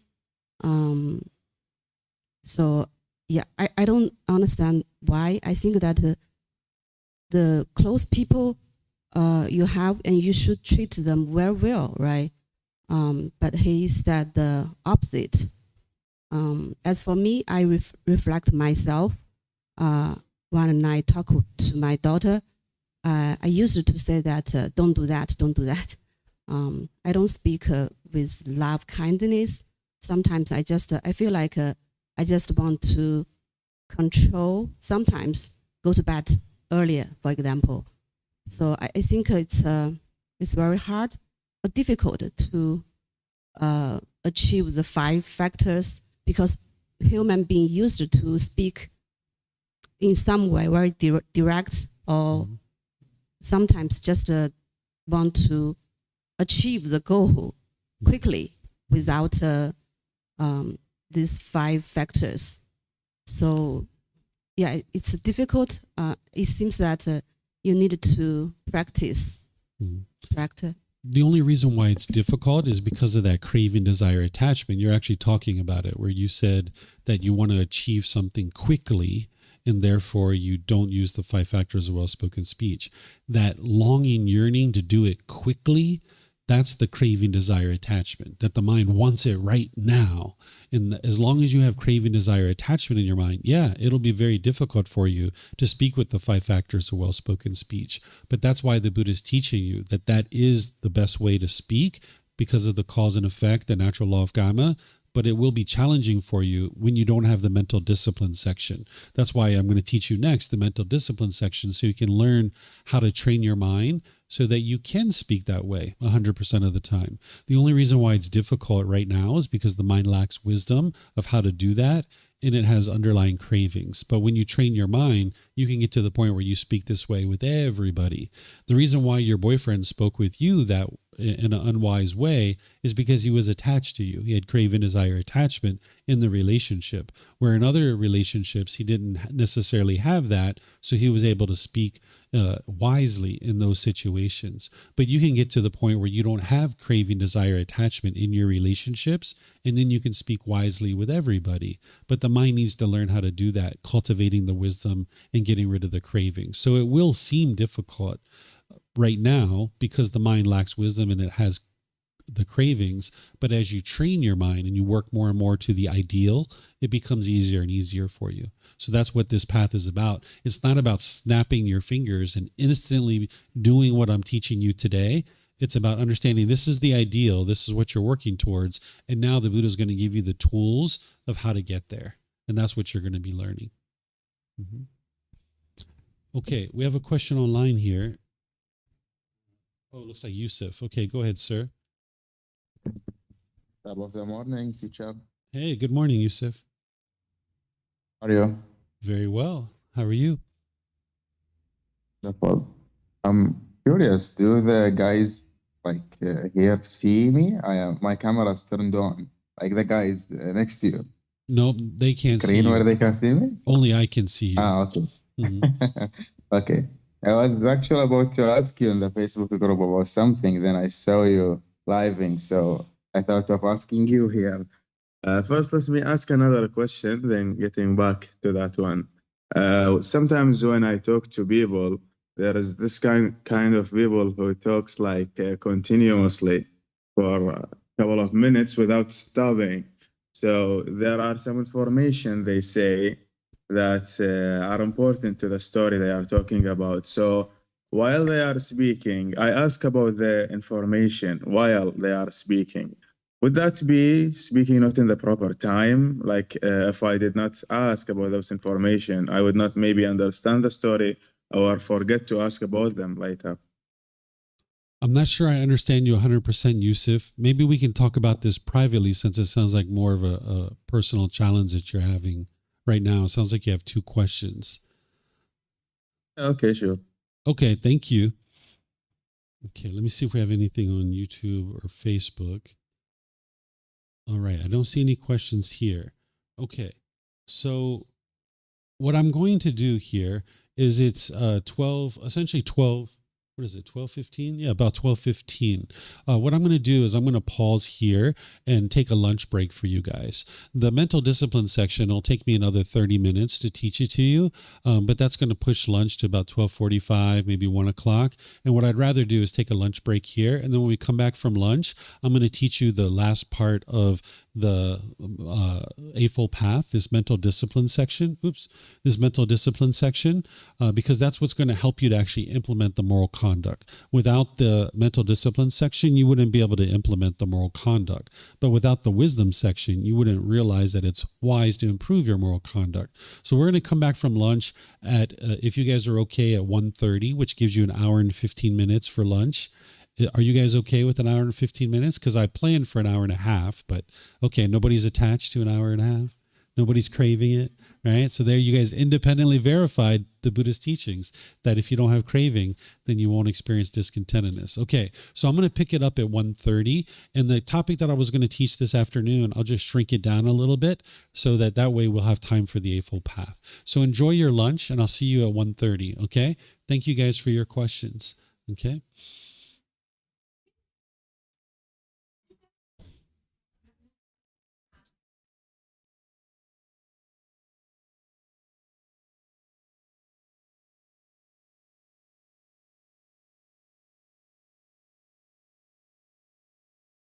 F: So yeah, I don't understand why. I think that the close people you have, and you should treat them very well, right? But he said the opposite. As for me, I reflect myself. When I talk to my daughter, I used to say that don't do that, don't do that. I don't speak with love, kindness. Sometimes I feel like I just want to control. Sometimes go to bed earlier, for example. So I think it's very hard or difficult to achieve the 5 factors, because human being used to speak in some way very direct, or sometimes just want to achieve the goal quickly without these 5 factors. So yeah, it's difficult. It seems that you need to practice. Practice.
A: The only reason why it's difficult is because of that craving, desire, attachment. You're actually talking about it, where you said that you want to achieve something quickly, and therefore you don't use the 5 factors of well-spoken speech. That longing, yearning to do it quickly, that's the craving, desire, attachment, that the mind wants it right now. And as long as you have craving, desire, attachment in your mind, yeah, it'll be very difficult for you to speak with the 5 factors of well-spoken speech. But that's why the Buddha is teaching you that that is the best way to speak, because of the cause and effect, the natural law of karma. But it will be challenging for you when you don't have the mental discipline section. That's why I'm going to teach you next the mental discipline section, so you can learn how to train your mind so that you can speak that way 100% of the time. The only reason why it's difficult right now is because the mind lacks wisdom of how to do that, and it has underlying cravings. But when you train your mind, you can get to the point where you speak this way with everybody. The reason why your boyfriend spoke with you that in an unwise way is because he was attached to you. He had craving, desire, attachment in the relationship, where in other relationships he didn't necessarily have that, so he was able to speak wisely in those situations. But you can get to the point where you don't have craving, desire, attachment in your relationships, and then you can speak wisely with everybody. But the mind needs to learn how to do that, cultivating the wisdom and getting rid of the cravings. So it will seem difficult right now because the mind lacks wisdom and it has the cravings. But as you train your mind and you work more and more to the ideal, it becomes easier and easier for you. So that's what this path is about. It's not about snapping your fingers and instantly doing what I'm teaching you today. It's about understanding this is the ideal, this is what you're working towards, and now the Buddha is going to give you the tools of how to get there. And that's what you're going to be learning. Okay, we have a question online here. Oh, it looks like Yusuf. Okay, go ahead, sir.
G: Top of the morning, teacher.
A: Hey, good morning, Yusuf.
G: How are you?
A: Very well. How are you?
G: Wonderful. I'm curious. Do the guys here see me? My camera's turned on. Like the guys next to you.
A: No, they can't see
G: Screen
A: you.
G: where they can see me?
A: Only I can see you.
G: Okay.
A: Mm-hmm.
G: Okay. I was actually about to ask you in the Facebook group about something. Then I saw you living, so I thought of asking you here. First, let me ask another question, then getting back to that one. Sometimes when I talk to people, there is this kind of people who talk like continuously for a couple of minutes without stopping. So there are some information they say that are important to the story they are talking about. So while they are speaking, I ask about the information while they are speaking. Would that be speaking not in the proper time? Like if I did not ask about those information, I would not maybe understand the story or forget to ask about them later.
A: I'm not sure I understand you 100%, Yusuf. Maybe we can talk about this privately, since it sounds like more of a personal challenge that you're having right now. It sounds like you have 2 questions.
G: Okay, sure.
A: Okay, thank you. Okay, let me see if we have anything on YouTube or Facebook. All right, I don't see any questions here. Okay, so what I'm going to do here is it's essentially 12 what is it, 12:15? Yeah, about 12:15. What I'm going to do is I'm going to pause here and take a lunch break for you guys. The mental discipline section will take me another 30 minutes to teach it to you, but that's going to push lunch to about 12:45, maybe 1 o'clock. And what I'd rather do is take a lunch break here, and then when we come back from lunch, I'm going to teach you the last part of the Eightfold Path, this mental discipline section. Because that's what's going to help you to actually implement the moral conduct. Without the mental discipline section, you wouldn't be able to implement the moral conduct. But without the wisdom section, you wouldn't realize that it's wise to improve your moral conduct. So we're going to come back from lunch at, if you guys are okay, at 1:30, which gives you an hour and 15 minutes for lunch. Are you guys okay with an hour and 15 minutes? Because I planned for an hour and a half, but okay, nobody's attached to an hour and a half. Nobody's craving it, right? So there you guys independently verified the Buddhist teachings that if you don't have craving, then you won't experience discontentedness. Okay, so I'm going to pick it up at 1:30. And the topic that I was going to teach this afternoon, I'll just shrink it down a little bit so that way we'll have time for the Eightfold Path. So enjoy your lunch, and I'll see you at 1:30, okay? Thank you guys for your questions, okay?